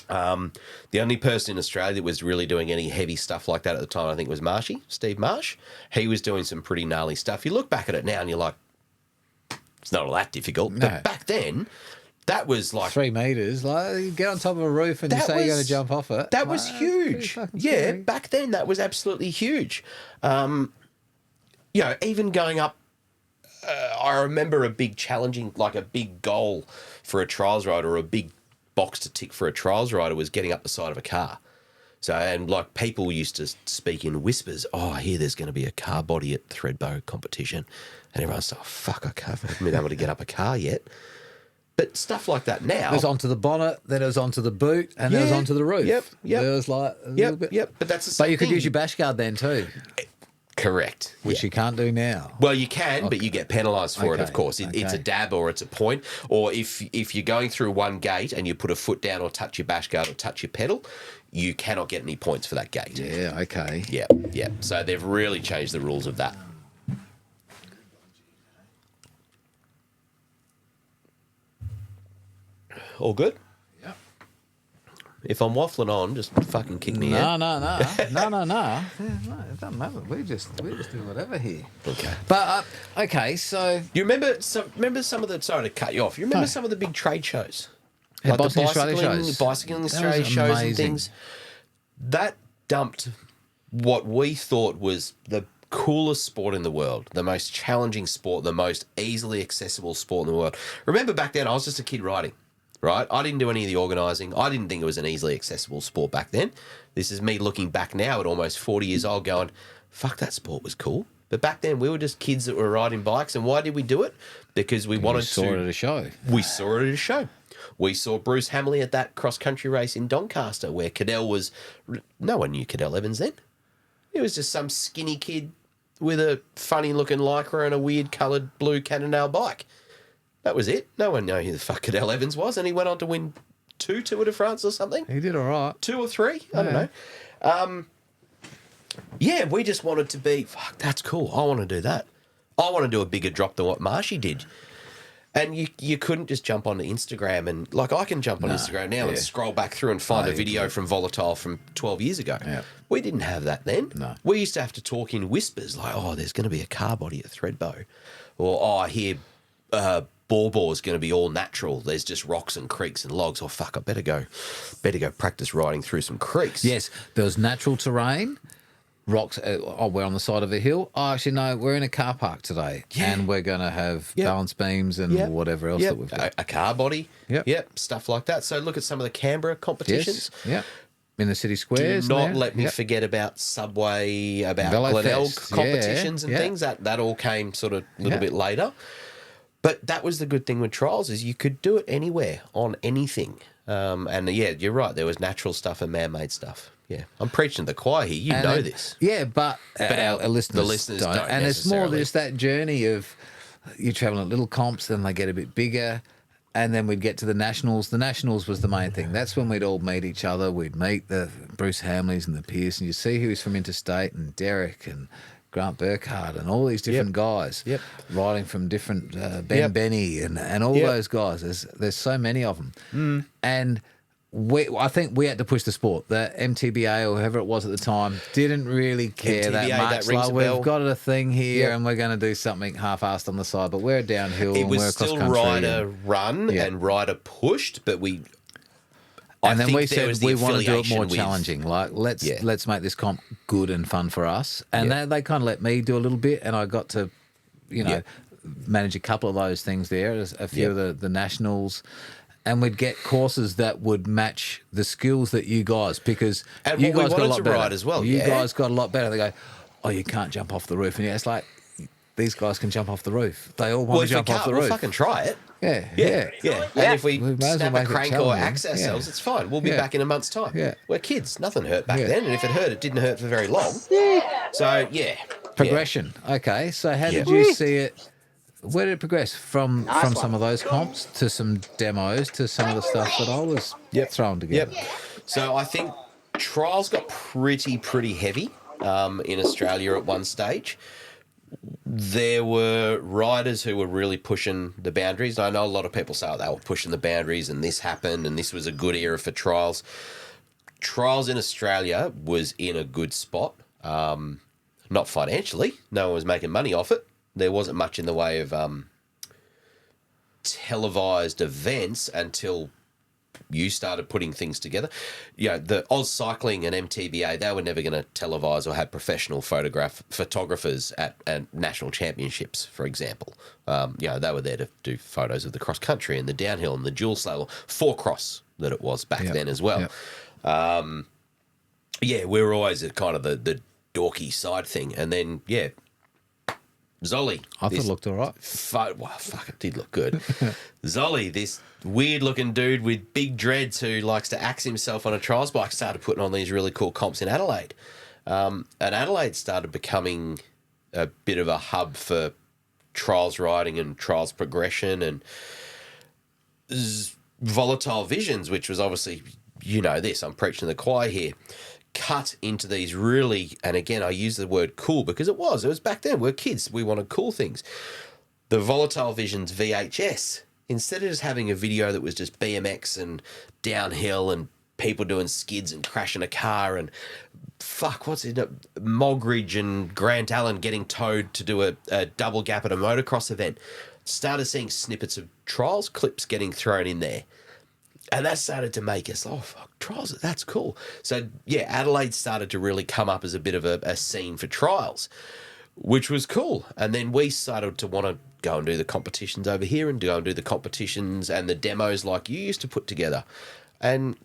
The only person in Australia that was really doing any heavy stuff like that at the time, I think, was Steve Marsh. He was doing some pretty gnarly stuff. You look back at it now and you're like, it's not all that difficult. No. But back then, that was like 3 meters. Like, you get on top of a roof and you say you're going to jump off it. That was huge. Yeah, back then that was absolutely huge. Even going up, I remember a big challenging, like a big goal for a trials rider, or a big box to tick for a trials rider, was getting up the side of a car. So, and like people used to speak in whispers, I hear there's going to be a car body at Thredbo competition. And everyone's like, fuck, I haven't been able to get up a car yet. But stuff like that now. It was onto the bonnet, then it was onto the boot, and then it was onto the roof. Yep. There was like a little bit. Yep. But that's the same But you could thing. use your bash guard then too. Correct. Which you can't do now. Well, you can, but you get penalised for it, of course. Okay. It's a dab or it's a point. Or if you're going through one gate and you put a foot down or touch your bash guard or touch your pedal, you cannot get any points for that gate. Yeah, okay. Yeah. So they've really changed the rules of that. All good? Yeah. If I'm waffling on, just fucking kick me out. No. Yeah, no, it doesn't matter. We just do whatever here. Okay. But okay, so You remember some of the, sorry to cut you off, you remember some of the big trade shows? Yeah, Like the Bicycling Australia shows. Bicycling That Australia was shows and amazing. things. That dumped what we thought was the coolest sport in the world, the most challenging sport, the most easily accessible sport in the world. Remember back then, I was just a kid riding, right? I didn't do any of the organising. I didn't think it was an easily accessible sport back then. This is me looking back now at almost 40 years old going, fuck, that sport was cool. But back then, we were just kids that were riding bikes. And why did we do it? Because we wanted to... saw it at a show. We saw it at a show. We saw Bruce Hamley at that cross-country race in Doncaster where Cadell was... No one knew Cadell Evans then. He was just some skinny kid with a funny-looking Lycra and a weird-coloured blue Cannondale bike. That was it. No one knew who the fuck Cadell Evans was, and he went on to win 2 Tour de France or something. He did all right. 2 or 3? I don't know. We just wanted to be, fuck, that's cool. I want to do that. I want to do a bigger drop than what Marshy did. And you couldn't just jump onto Instagram and, like, I can jump on Instagram now and scroll back through and find a video from Volatile from 12 years ago. Yeah. We didn't have that then. No. We used to have to talk in whispers, like, there's going to be a car body at Thredbo. Or, I hear Bore's going to be all natural. There's just rocks and creeks and logs. Oh, fuck, I better go practice riding through some creeks. Yes, there was natural terrain. Rocks. We're on the side of a hill. Oh, actually, no, we're in a car park today, and we're going to have balance beams and whatever else that we've got. A car body. Yep. Stuff like that. So look at some of the Canberra competitions. Yes. Yeah. In the city Do squares. not let me forget about Subway, about Velo Glenelg Fest. competitions and Yeah. things. That all came sort of a little bit later. But that was the good thing with trials, is you could do it anywhere on anything. You're right. There was natural stuff and man-made stuff. Yeah, I'm preaching to the choir here. You know this. Yeah, but our listeners, the listeners don't And it's more necessarily. just that journey of you traveling at little comps, then they get a bit bigger, and then we'd get to the Nationals. The Nationals was the main thing. That's when we'd all meet each other. We'd meet the Bruce Hamleys and the Pierce, and you see who was from Interstate and Derek and Grant Burkhardt and all these different guys riding from different Ben Benny and all those guys. There's so many of them. And I think we had to push the sport. The MTBA or whoever it was at the time didn't really care that MTBA, much. that rings a bell. We've got a thing here and we're going to do something half-assed on the side, but we're downhill It and we're was across still country. rider run and rider pushed, but we... And then think we there said was the we want to do it affiliation more with- challenging. Like let's make this comp good and fun for us. And they kind of let me do a little bit, and I got to, manage a couple of those things there. A few of the nationals, and we'd get courses that would match the skills that you guys, because And you what we guys got a wanted lot to better. ride as well, You yeah. guys got a lot better. They go, oh, you can't jump off the roof, and it's like these guys can jump off the roof. They all want to if we jump off can't, the we'll roof. fucking try it. Yeah. And if we We may as well snap a make it crank or challenging. axe ourselves, Yeah. it's fine. We'll be Yeah. back in a month's time. Yeah. We're kids. Nothing hurt back Yeah. then. And if it hurt, it didn't hurt for very long. So, Progression. Okay, so how did you see it where did it progress from some of those comps to some demos to some of the stuff that I was throwing together? Yep. So I think trials got pretty heavy in Australia at one stage. There were riders who were really pushing the boundaries. I know a lot of people say they were pushing the boundaries and this happened and this was a good era for trials. Trials in Australia was in a good spot. Not financially. No one was making money off it. There wasn't much in the way of televised events until you started putting things together. You know, the Oz Cycling and MTBA, they were never going to televise or have professional photographers at national championships, for example. They were there to do photos of the cross country and the downhill and the dual sleigh, or four cross that it was back then as well. We were always at kind of the dorky side thing. And then, Zolly. I thought it looked all right. It did look good. Zolly, this weird-looking dude with big dreads who likes to axe himself on a trials bike, started putting on these really cool comps in Adelaide. And Adelaide started becoming a bit of a hub for trials riding and trials progression and Volatile Visions, which was obviously, I'm preaching to the choir here, cut into these really, and again, I use the word cool because it was back then. We're kids. We wanted cool things. The Volatile Visions VHS, instead of just having a video that was just BMX and downhill and people doing skids and crashing a car and Mogridge and Grant Allen getting towed to do a double gap at a motocross event, started seeing snippets of trials clips getting thrown in there. And that started to make us, trials, that's cool. So, Adelaide started to really come up as a bit of a scene for trials, which was cool. And then we started to want to go and do the competitions over here and go and do the competitions and the demos like you used to put together. And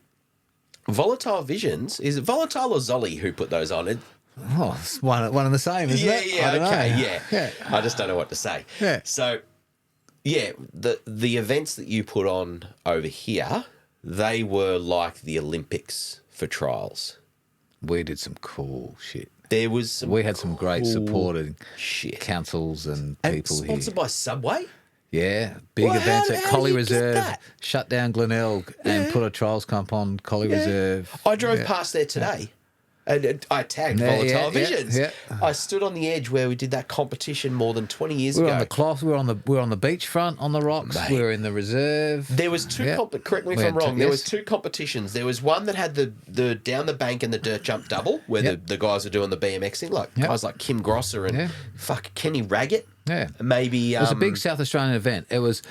Volatile Visions, is it Volatile or Zolly who put those on? It's one and the same, isn't it? Yeah. I just don't know what to say. Yeah. So, the events that you put on over here, they were like the Olympics for trials. We did some cool shit. We had some great supporting councils and people sponsored here. Sponsored by Subway? Yeah, big events at Collie Reserve, shut down Glenelg and put a trials comp on Collie Reserve. I drove past there today. And I tagged Volatile Visions. Yeah. I stood on the edge where we did that competition more than 20 years ago. We were on the cloth. We were on the beachfront on the rocks. Mate. We were in the reserve. There was two. Correct me if I'm wrong. There was two competitions. There was one that had the down the bank and the dirt jump double, where the guys are doing the BMXing, guys like Kim Grosser and Kenny Raggett. Yeah, maybe it was a big South Australian event. It was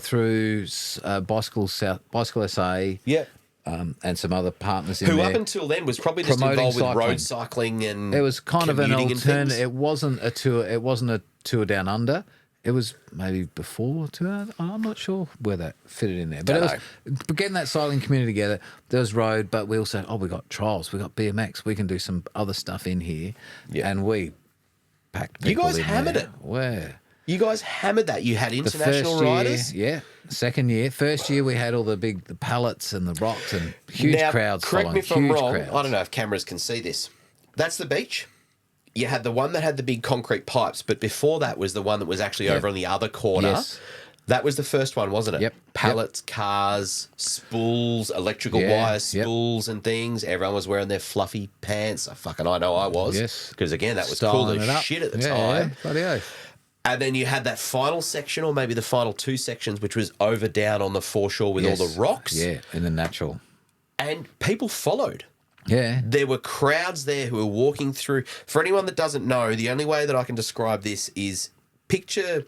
through Bicycle SA. Yeah. And some other partners in who there. Up until then was probably just involved with road cycling and it was kind of an alternative. It wasn't a tour down under. It was maybe before tour. I'm not sure where that fitted in there. But it was getting that cycling community together. There was road, but we also we got trials, we got BMX, we can do some other stuff in here. Yeah. And we packed people. You guys hammered there. it. Where? You guys hammered that. You had international riders. Yeah. Second year. First year we had all the pallets and the rocks and huge crowds correct following. Me if I'm wrong. Crowds. I don't know if cameras can see this. That's the beach. You had the one that had the big concrete pipes, but before that was the one that was actually over on the other corner. Yes. That was the first one, wasn't it? Yep. Pallets, cars, spools, electrical wire spools and things. Everyone was wearing their fluffy pants. I know I was. Yes. Because, again, that was cool as shit at the time. Yeah, bloody oath. And then you had that final section, or maybe the final two sections, which was over down on the foreshore with all the rocks. Yeah, in the natural. And people followed. Yeah. There were crowds there who were walking through. For anyone that doesn't know, the only way that I can describe this is picture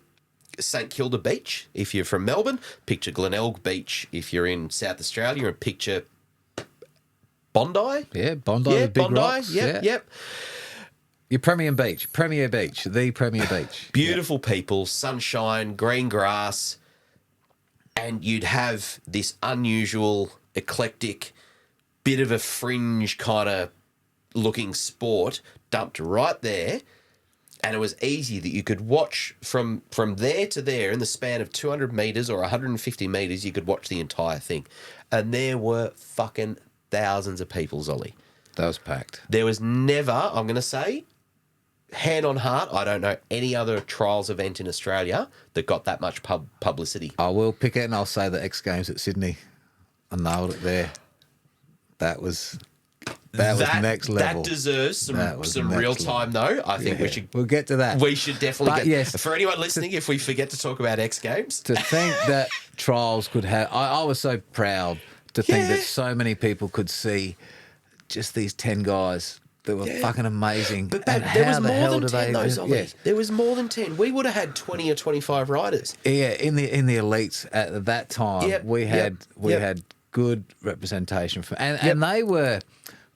St Kilda Beach if you're from Melbourne, picture Glenelg Beach if you're in South Australia, and picture Bondi. Yeah, Bondi with big rocks. Yep. Your Premier Beach, the Premier Beach. Beautiful people, sunshine, green grass, and you'd have this unusual, eclectic, bit of a fringe kind of looking sport dumped right there, and it was easy that you could watch from there to there in the span of 200 metres or 150 metres, you could watch the entire thing. And there were fucking thousands of people, Zolly. That was packed. There was never, I'm going to say, hand on heart, I don't know any other trials event in Australia that got that much publicity. I will pick it and I'll say the X Games at Sydney. I nailed it there. That was next level. That deserves some real time, though. I think we'll get to that. We should definitely But yes, for anyone listening, if we forget to talk about X Games. To think that trials could have... I was so proud to think that so many people could see just these 10 guys that were fucking amazing. But and there was how the more hell than do 10, they... though, Zolly. There was more than 10. We would have had 20 or 25 riders. Yeah, in the elites at that time, we had good representation for, and they were.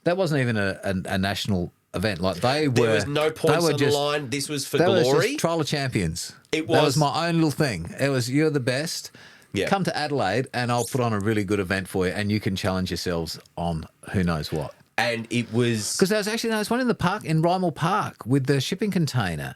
That wasn't even a national event. Like they were. There was no points on the line. This was for glory. Was just trial of champions. It was. That was my own little thing. It was you're the best. Yeah. Come to Adelaide, and I'll put on a really good event for you, and you can challenge yourselves on who knows what. And it was because there was one in the park in Rymel Park with the shipping container.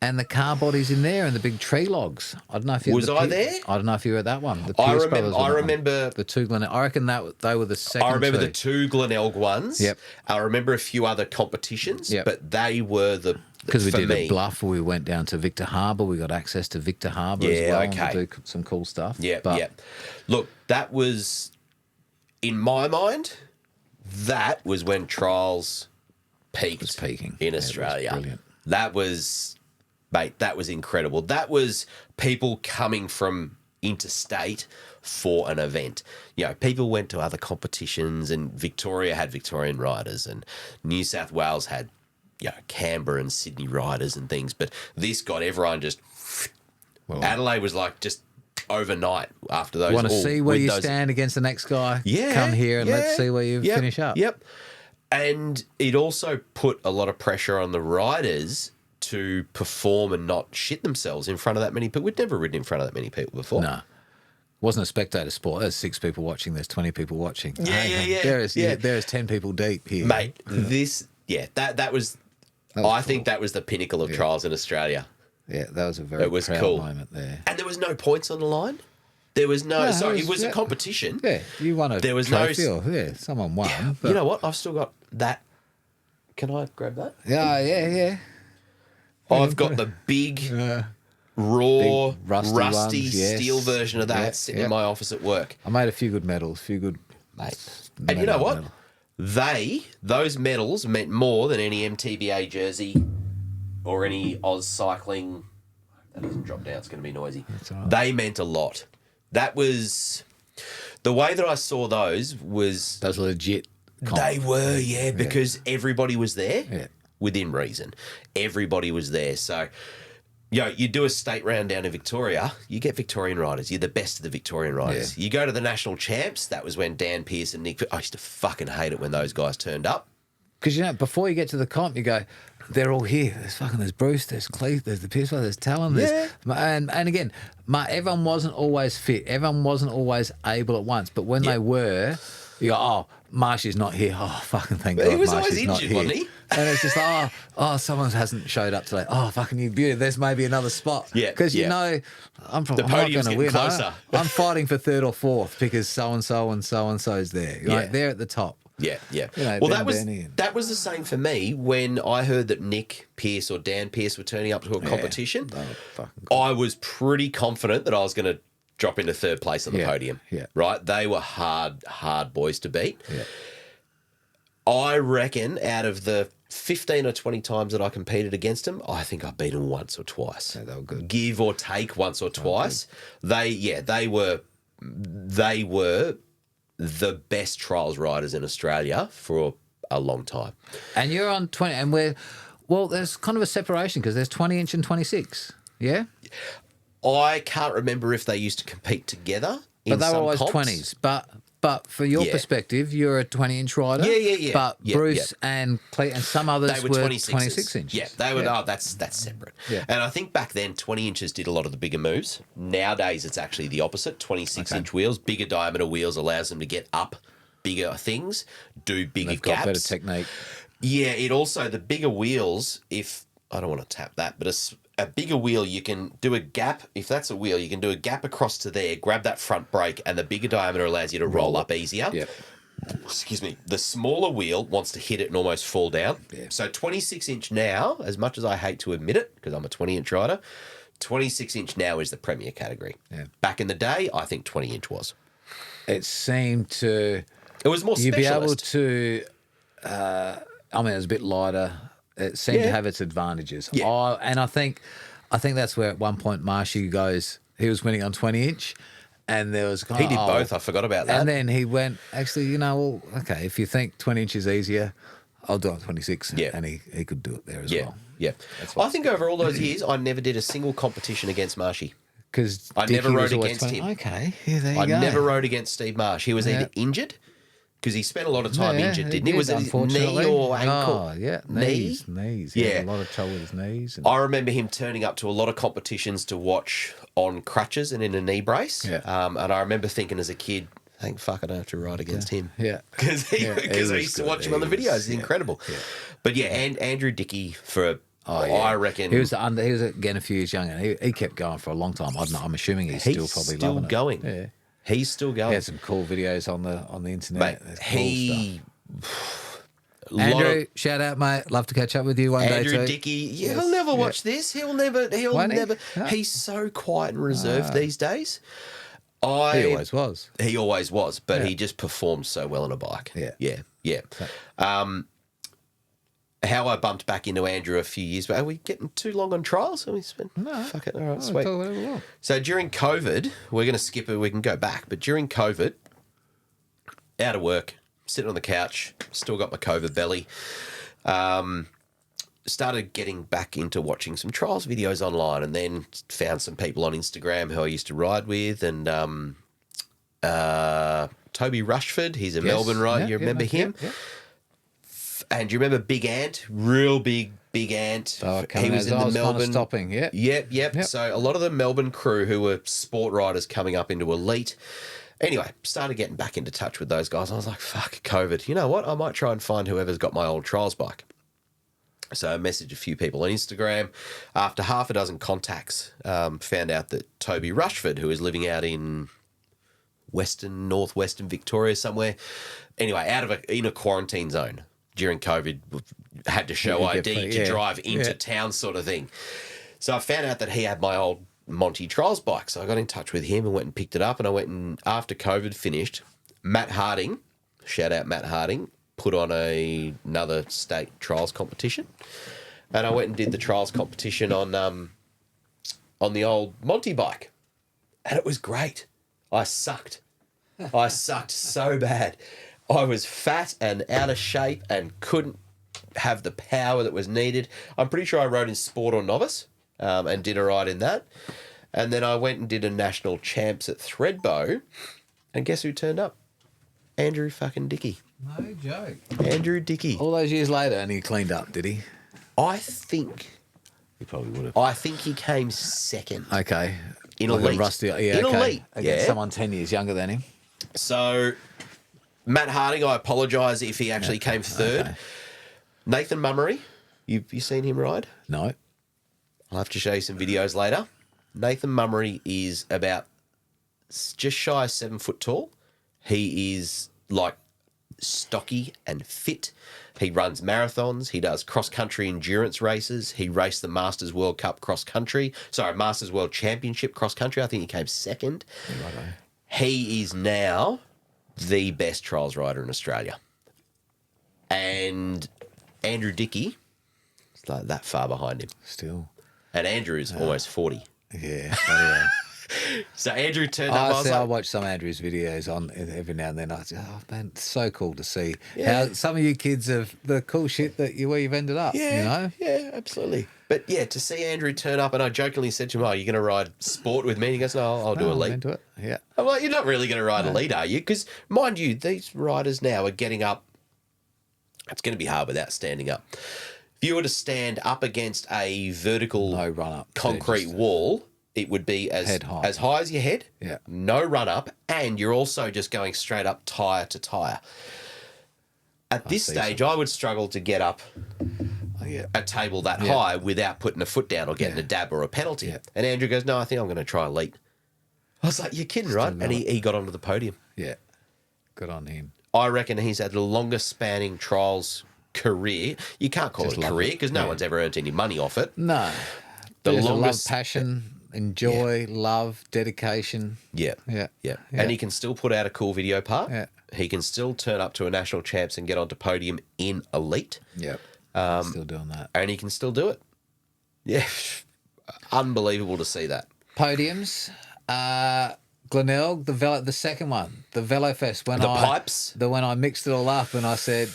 And the car bodies in there and the big tree logs. I don't know if you was I there. I don't know if you were at that one. The I Pierce remember. I remember the two Glenelg. I reckon that they were the second. I remember the two Glenelg ones. Yep. I remember a few other competitions. Yep. But they were the because we did me. a bluff where we went down to Victor Harbour. We got access to Victor Harbour as well. Okay. To do some cool stuff. Yeah. But yeah. Look, that was in my mind. That was when trials peaked. In Australia. It was brilliant. That was. Mate, that was incredible. That was people coming from interstate for an event. You know, people went to other competitions and Victoria had Victorian riders and New South Wales had, you know, Canberra and Sydney riders and things. But this got everyone just... Adelaide was like just overnight after those. Want to see where you stand against the next guy? Yeah. Come here and let's see where you finish up. Yep. And it also put a lot of pressure on the riders to perform and not shit themselves in front of that many people. We'd never ridden in front of that many people before. No. Wasn't a spectator sport. There's 6 people watching. There's 20 people watching. Yeah. There is 10 people deep here. Mate, that was I think that was the pinnacle of trials in Australia. Yeah, that was a very proud cool moment there. And there was no points on the line. There was no... it was a competition. Yeah, you won a trophy. Someone won. But... You know what? I've still got that. Can I grab that? Yeah. I've got the big, raw, big rusty steel version of that sitting in my office at work. I made a few good medals, Mate. And you know what? Those medals meant more than any MTBA jersey or any Oz cycling. That doesn't drop down, it's going to be noisy. That's all right. They meant a lot. That was... The way that I saw those was... Those were legit. They were, because everybody was there. Yeah. Within reason. Everybody was there. So, you do a state round down in Victoria, you get Victorian riders. You're the best of the Victorian riders. Yeah. You go to the national champs, that was when Dan Pearce and Nick... I used to fucking hate it when those guys turned up. Because, before you get to the comp, you go, they're all here. There's Bruce, there's Cleith, there's the Pearce, there's Talon. And again, everyone wasn't always fit. Everyone wasn't always able at once. But when they were, you go, Marshy's not here. Oh, fucking thank God. He was Marshy's always not injured, here. wasn't he? And it's just someone hasn't showed up today. Oh, fucking you beauty. There's maybe another spot. Yeah. Because I'm not going to win. Closer. I'm fighting for 3rd or 4th because so-and-so and so-and-so's there. They're at the top. Yeah. Well, that was the same for me when I heard that Nick Pearce or Dan Pearce were turning up to a competition. I was pretty confident that I was going to drop into 3rd place on the podium. Yeah. Right? They were hard boys to beat. Yeah. I reckon out of the 15 or 20 times that I competed against them, I think I beat them once or twice. Yeah, they were good. Give or take once or twice. They were the best trials riders in Australia for a long time. And you're on 20, and there's kind of a separation because there's 20-inch and 26. Yeah? I can't remember if they used to compete together. But they were always 20s. But for your perspective, you're a 20-inch rider. Yeah. But Bruce and Cleet and some others they were 26 inches. Yeah, they were. Oh, that's separate. Yeah. And I think back then 20 inches did a lot of the bigger moves. Nowadays it's actually the opposite. 26-inch wheels, bigger diameter wheels allows them to get up bigger things, do bigger They've gaps. got better technique. Yeah, it also the bigger wheels. If I don't want to tap that, but a bigger wheel, you can do a gap. If that's a wheel, you can do a gap across to there, grab that front brake, and the bigger diameter allows you to roll up easier. Yep. excuse me, the smaller wheel wants to hit it and almost fall down. Yeah. So 26-inch now, as much as I hate to admit it, because I'm a 20-inch rider, 26-inch now is the premier category. Yeah. Back in the day, I think 20-inch was. It seemed to... It was more You'd be able specialist. to... it was a bit lighter. It seemed to have its advantages. Yeah. And I think that's where at one point Marshy goes, he was winning on 20-inch, and there was... He did both. I forgot about that. And then he went, actually, okay, if you think 20-inch is easier, I'll do it on 26. Yeah. And he could do it there as well. Yeah. I think over all those years, I never did a single competition against Marshy. Because I never rode against him. Okay, yeah, there you I go. never rode against Steve Marsh. He was either injured, because he spent a lot of time injured, didn't he? Was it his knee or ankle? Oh, yeah, Knee? knees. Yeah. He had a lot of trouble with his knees. I remember him turning up to a lot of competitions to watch on crutches and in a knee brace. Yeah. And I remember thinking as a kid, thank fuck I don't have to ride against him. Yeah. Because I used to watch him on the videos. He's incredible. Yeah. But yeah, and Andrew Dickey I reckon he was again a few years younger. He kept going for a long time. I don't know. I'm assuming he's still probably loving it. going. Yeah. He's still going. He had some cool videos on the internet. Mate, There's cool stuff. Andrew, shout out, mate. Love to catch up with you one day Andrew too. Dickey, he'll never watch this. He'll never. Won't he? No. He's so quiet and reserved these days. He always was. He always was, but he just performed so well on a bike. Yeah. How I bumped back into Andrew a few years back. Are we getting too long on trials? Are we spent? No. Fuck it. All right, Oh, sweet. talk whatever we want. So during COVID, we're going to skip it. We can go back, but during COVID, out of work, sitting on the couch, still got my COVID belly. Started getting back into watching some trials videos online, and then found some people on Instagram who I used to ride with, and Toby Rushford. He's a Melbourne rider. You remember him? Yeah. And do you remember Big Ant? Real big Ant. He was in the Melbourne. Stopping, yeah. Yep. So a lot of the Melbourne crew who were sport riders coming up into elite. Anyway, started getting back into touch with those guys. I was like, fuck, COVID. You know what? I might try and find whoever's got my old trials bike. So I messaged a few people on Instagram. After half a dozen contacts, found out that Toby Rushford, who is living out in northwestern Victoria somewhere, anyway, in a quarantine zone during COVID, had to show ID to drive into town sort of thing. So I found out that he had my old Monty Trials bike. So I got in touch with him and went and picked it up. And I went and, after COVID finished, Matt Harding, shout out Matt Harding, put on another state trials competition. And I went and did the trials competition on the old Monty bike. And it was great. I sucked. I sucked so bad. I was fat and out of shape and couldn't have the power that was needed. I'm pretty sure I rode in Sport or Novice and did a ride in that. And then I went and did a national champs at Threadbow. And guess who turned up? Andrew fucking Dickey. No joke. Andrew Dickey. All those years later, and he cleaned up, did he? I think He probably would have. I think he came second. Okay. In Like elite. a rusty, In okay. elite, Against yeah. someone 10 years younger than him. So, Matt Harding, I apologise if he actually came third. Okay. Nathan Mummery, you seen him ride? No. I'll have to show you some videos later. Nathan Mummery is about just shy of 7 foot tall. He is like stocky and fit. He runs marathons. He does cross-country endurance races. He raced the Masters World Cup cross-country. Sorry, Masters World Championship cross-country. I think he came second. Yeah, righto. He is now the best trials rider in Australia. And Andrew Dickey is like that far behind him. Still. And Andrew is almost 40. Yeah. Anyway. So Andrew turned up. I watch some Andrew's videos on every now and then. I say, oh man, it's so cool to see how some of you kids have the cool shit where you've ended up. Yeah, you know? yeah, absolutely. But yeah, to see Andrew turn up, and I jokingly said to him, "Oh, you're going to ride sport with me?" And he goes, "No, I'll do I'm elite." into it. Yeah. I'm like, "You're not really going to ride elite, are you?" Because mind you, these riders now are getting up. It's going to be hard without standing up. If you were to stand up against a vertical No run up. concrete wall, it would be as Head high. as high as your head. Yeah. No run up, and you're also just going straight up tyre to tyre. At this stage, I would struggle to get up a table that high without putting a foot down or getting a dab or a penalty. Yeah. And Andrew goes, "No, I think I'm going to try elite." I was like, "You're kidding, right?" And he got onto the podium. Yeah. Good on him. I reckon he's had the longest spanning trials career. You can't call Just it a love career it. because no one's ever earned any money off it. No. The There's longest- love, passion, enjoy, love, dedication. Yeah. Yeah. Yeah. Yeah. And he can still put out a cool video part. Yeah. He can still turn up to a national champs and get onto podium in elite. Yep. Still doing that. And he can still do it. Yeah. Unbelievable to see that. Podiums. Glenelg, the second one, the Velofest. When The pipes? When I mixed it all up and I said,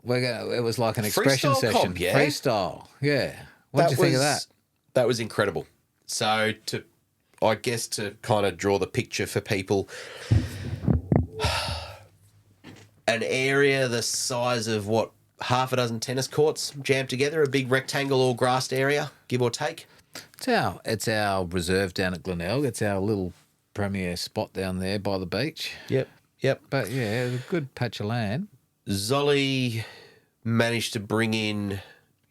it was like an expression Freestyle session. comp, yeah? Freestyle. Yeah. What did you think of that? That was incredible. So I guess to kind of draw the picture for people, an area the size of what, half a dozen tennis courts jammed together, a big rectangle or grassed area, give or take. It's our reserve down at Glenelg. It's our little premier spot down there by the beach. Yep. But yeah, it was a good patch of land. Zolly managed to bring in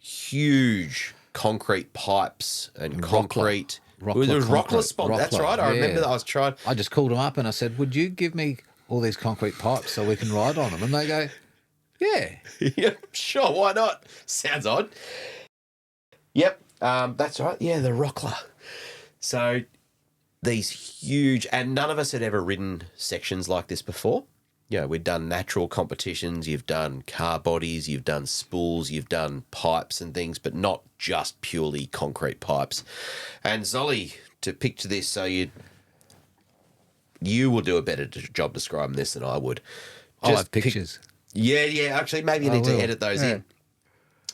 huge concrete pipes and concrete. It was a Rockler spot. That's right. I remember that. I was trying. I just called them up and I said, "Would you give me all these concrete pipes so we can ride on them?" And they go, "Yeah." Yeah, sure. Why not? Sounds odd. Yep. That's right. Yeah, the Rockler. So these huge, and none of us had ever ridden sections like this before. You know, we'd done natural competitions, you've done car bodies, you've done spools, you've done pipes and things, but not just purely concrete pipes. And Zolly, to picture this, so you will do a better job describing this than I would. I'll have pictures. Yeah. Actually, maybe you need to edit those in.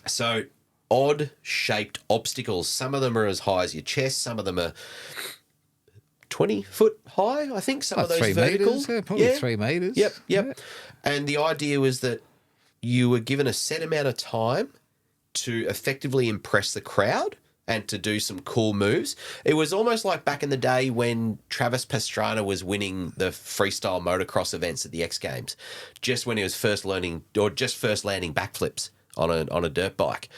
So, odd-shaped obstacles. Some of them are as high as your chest. Some of them are 20 foot high, I think. Some of those 3 vertical. meters, probably 3 meters. Yep. Yeah. And the idea was that you were given a set amount of time to effectively impress the crowd and to do some cool moves. It was almost like back in the day when Travis Pastrana was winning the freestyle motocross events at the X Games, just when he was first landing backflips on a dirt bike.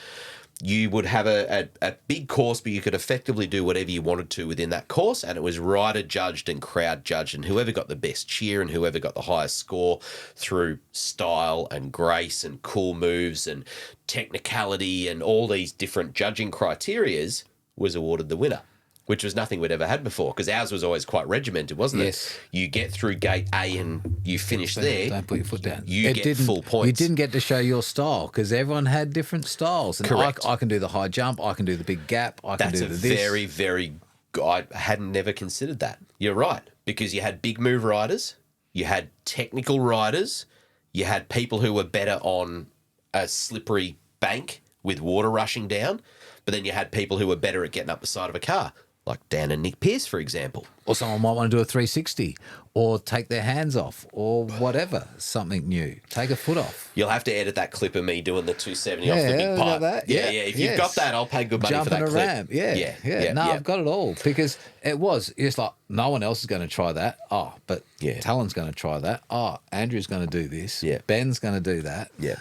You would have a big course, but you could effectively do whatever you wanted to within that course, and it was rider judged and crowd judged, and whoever got the best cheer and whoever got the highest score through style and grace and cool moves and technicality and all these different judging criterias was awarded the winner, which was nothing we'd ever had before, because ours was always quite regimented, wasn't it? Yes. You get through gate A and you finish there. Don't put your foot down. You get full points. You didn't get to show your style because everyone had different styles. And Correct. I can do the high jump. I can do the big gap. I can That's do a the this. very, very. I hadn't never considered that. You're right, because you had big move riders, you had technical riders, you had people who were better on a slippery bank with water rushing down, but then you had people who were better at getting up the side of a car, like Dan and Nick Pearce, for example. Or someone might want to do a 360 or take their hands off or whatever, something new. Take a foot off. You'll have to edit that clip of me doing the 270 off the Yeah, big we pipe. got that. Yeah. Yeah, If you've got that, I'll pay good money for Jumping that a clip. ramp. Yeah. No, yeah. I've got it all because it's like no one else is going to try that. Oh, but Talon's going to try that. Oh, Andrew's going to do this. Yeah. Ben's going to do that. Yeah.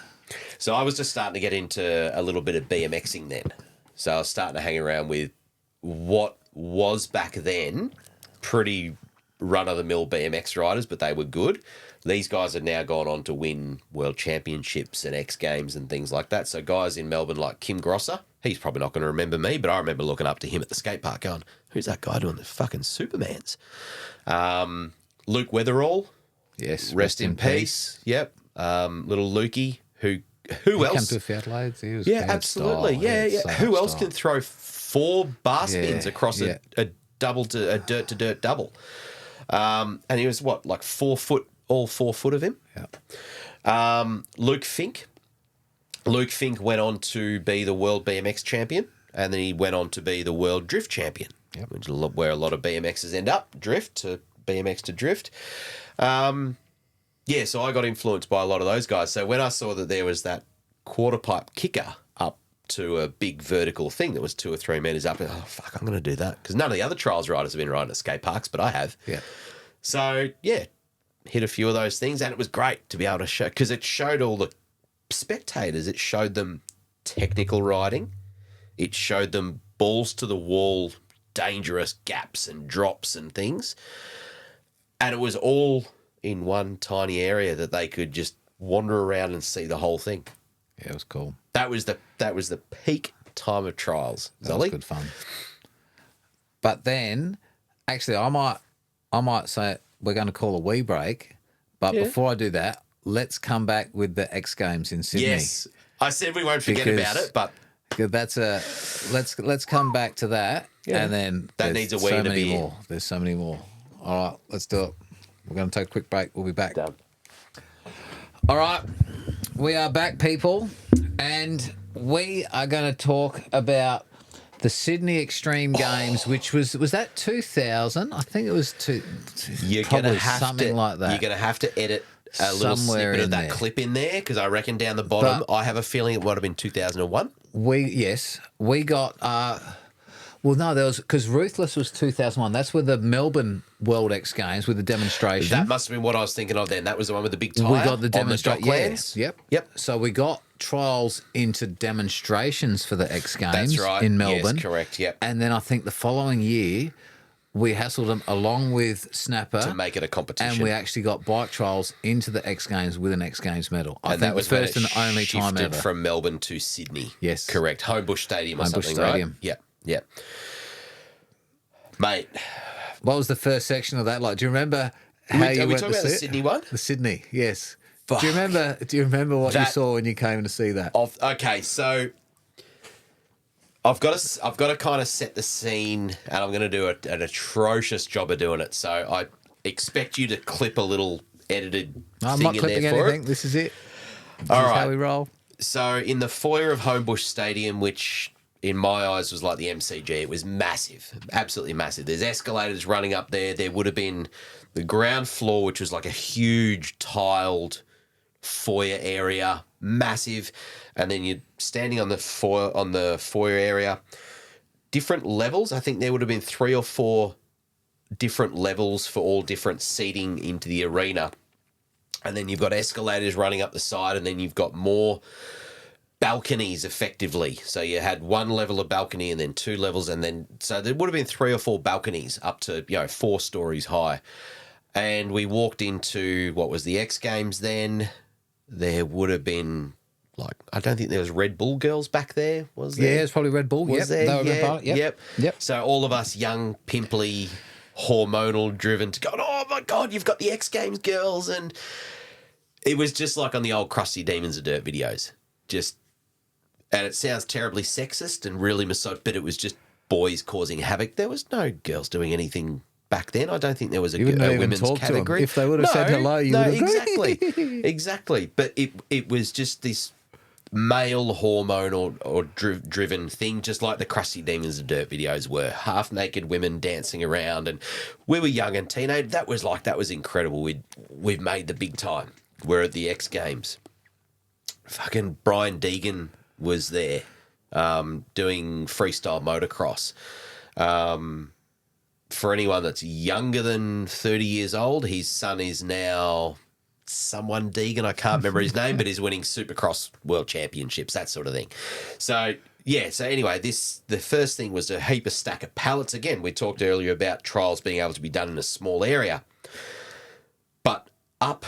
So I was just starting to get into a little bit of BMXing then. So I was starting to hang around with what was back then pretty run-of-the-mill BMX riders, but they were good. These guys have now gone on to win world championships and X Games and things like that. So guys in Melbourne like Kim Grosser, he's probably not going to remember me, but I remember looking up to him at the skate park going, who's that guy doing the fucking Supermans? Luke Weatherall. Yes. Rest in peace. Yep. Little Lukey, who He else? came to a Fiat Lades. He was Absolutely. Who else can throw 4 bar spins across a dirt to dirt double? And he was like 4 foot, all 4 foot of him. Yeah. Luke Fink. Luke Fink went on to be the world BMX champion, and then he went on to be the world drift champion, which is where a lot of BMXs end up, drift to BMX to drift. So I got influenced by a lot of those guys. So when I saw that there was that quarter pipe kicker up to a big vertical thing that was 2 or 3 meters up, I'm going to do that. Because none of the other trials riders have been riding at skate parks, but I have. Yeah. So, hit a few of those things, and it was great to be able to show, because it showed all the spectators, it showed them technical riding, it showed them balls to the wall, dangerous gaps and drops and things, and it was all in one tiny area that they could just wander around and see the whole thing. Yeah, it was cool. That was the peak time of trials. That was good fun. But then, actually, I might say we're going to call a wee break. But before I do that, let's come back with the X Games in Sydney. Yes, I said we won't forget about it, but that's let's come back to that, and then that needs a wee and a beer. More. There's so many more. All right, let's do it. We're going to take a quick break. We'll be back. Done. All right, we are back, people, and we are going to talk about the Sydney Extreme Games, which was that 2000? I think it was probably something like that. You're going to have to edit a little Somewhere snippet of in that there. clip in there because I reckon down the bottom, I have a feeling it might have been 2001. We got well, no, there was because Ruthless was 2001. That's with the Melbourne World X Games with the demonstration. That must have been what I was thinking of then. That was the one with the big tyre. We got the demonstration. Yeah. Yep. So we got trials into demonstrations for the X Games That's right. in Melbourne. Yes, correct. Yep. And then I think the following year, we hassled them along with Snapper To make it a competition. and we actually got bike trials into the X Games with an X Games medal. I And think that was the first when and it only time shifted ever. from Melbourne to Sydney. Yes. Correct. Homebush Stadium or Homebush something, Stadium. right? Yep. Yep. Mate. What was the first section of that like? Do you remember how Are you we went talking to about see the it? Sydney one? The Sydney, yes. Fuck. Do you remember what you That- saw when you came to see that? Okay, so I've got to kind of set the scene, and I'm going to do an atrocious job of doing it. So I expect you to clip a little edited I'm thing not in clipping there for anything. it. This is it. This All is right. how we roll. So in the foyer of Homebush Stadium, which in my eyes was like the MCG, it was massive, absolutely massive. There's escalators running up there. There would have been the ground floor, which was like a huge tiled foyer area, massive, and then you're standing on the foyer area. Different levels. I think there would have been 3 or 4 different levels for all different seating into the arena. And then you've got escalators running up the side, and then you've got more balconies effectively. So you had one level of balcony and then 2 levels, and then so there would have been 3 or 4 balconies up to 4 stories high. And we walked into what was the X Games then. There would have been I don't think there was Red Bull girls back there, was there? Yeah, it's probably Red Bull. Was Yep. there? They were a big part. Yep. So all of us young, pimply, hormonal driven to go, oh my God, you've got the X Games girls. And it was just like on the old Krusty Demons of Dirt videos. And it sounds terribly sexist and really but it was just boys causing havoc. There was no girls doing anything back then. I don't think there was a women's category. If they would have said hello, you would have exactly. Exactly. But it was just this male hormone or driven thing, just like the Krusty Demons of Dirt videos were. Half naked women dancing around, and we were young and teenage. That was incredible. We've made the big time. We're at the X Games. Fucking Brian Deegan was there doing freestyle motocross. For anyone that's younger than 30 years old, his son is now someone Deegan. I can't remember his name, but he's winning Supercross World Championships, that sort of thing. So, yeah. So anyway, the first thing was a heap of stack of pallets. Again, we talked earlier about trials being able to be done in a small area. But up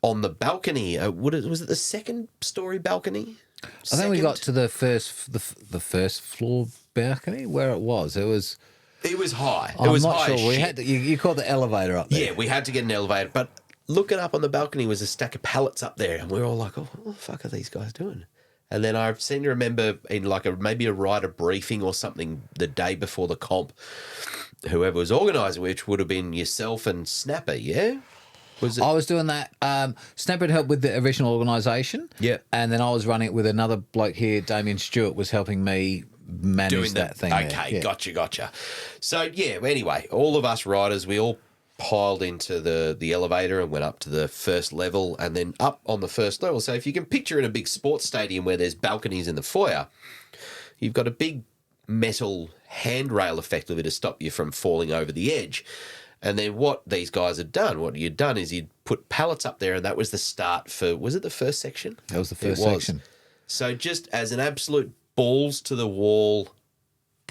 on the balcony, was it the second story balcony? I think we got to the first floor balcony where it was. It was high. I'm it was not high sure. as We shit. had to, you called the elevator up there. Yeah, we had to get an elevator. But looking up on the balcony was a stack of pallets up there, and we were all like, "Oh, what the fuck are these guys doing?" And then I seem to remember in maybe a rider briefing or something the day before the comp, whoever was organising, which would have been yourself and Snapper, yeah. I was doing that. Snapper had helped with the original organisation. Yeah. And then I was running it with another bloke here, Damien Stewart, was helping me manage that thing. Okay, there. gotcha. So, yeah, anyway, all of us riders, we all piled into the elevator and went up to the first level and then up on the first level. So if you can picture in a big sports stadium where there's balconies in the foyer, you've got a big metal handrail effectively to stop you from falling over the edge. And then what these guys had done, what you'd done is you'd put pallets up there, and that was the start for, was it the first section? That was the first section. So just as an absolute balls to the wall,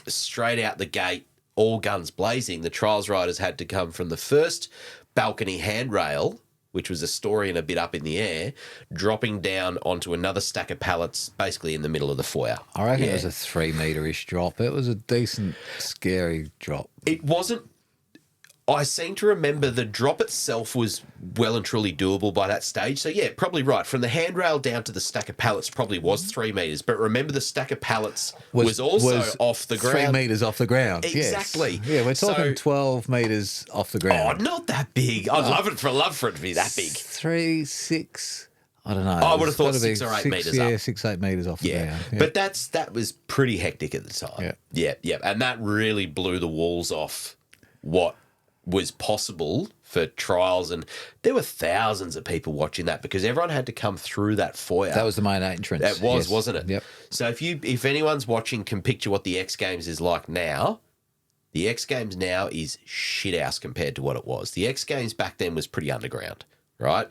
straight out the gate, all guns blazing, the trials riders had to come from the first balcony handrail which was a story and a bit up in the air, dropping down onto another stack of pallets basically in the middle of the foyer. I reckon it was a 3 metre-ish drop. It was a decent, scary drop. It wasn't. I seem to remember the drop itself was well and truly doable by that stage. So, yeah, probably right. From the handrail down to the stack of pallets probably was 3 metres. But remember, the stack of pallets was also off the ground. 3 metres off the ground. Exactly. Yes. Yeah, we're talking 12 metres off the ground. Oh, not that big. I'd love for it to be that big. 3, 6... I don't know. I would have thought 6 or 8 metres up. Yeah, 6, 8 metres off the ground. Yeah. But that was pretty hectic at the time. Yeah. And that really blew the walls off what was possible for trials, and there were thousands of people watching that because everyone had to come through that foyer. That was the main entrance. That was, wasn't it? Yep. So if anyone's watching can picture what the X Games is like now, the X Games now is shithouse compared to what it was. The X Games back then was pretty underground, right?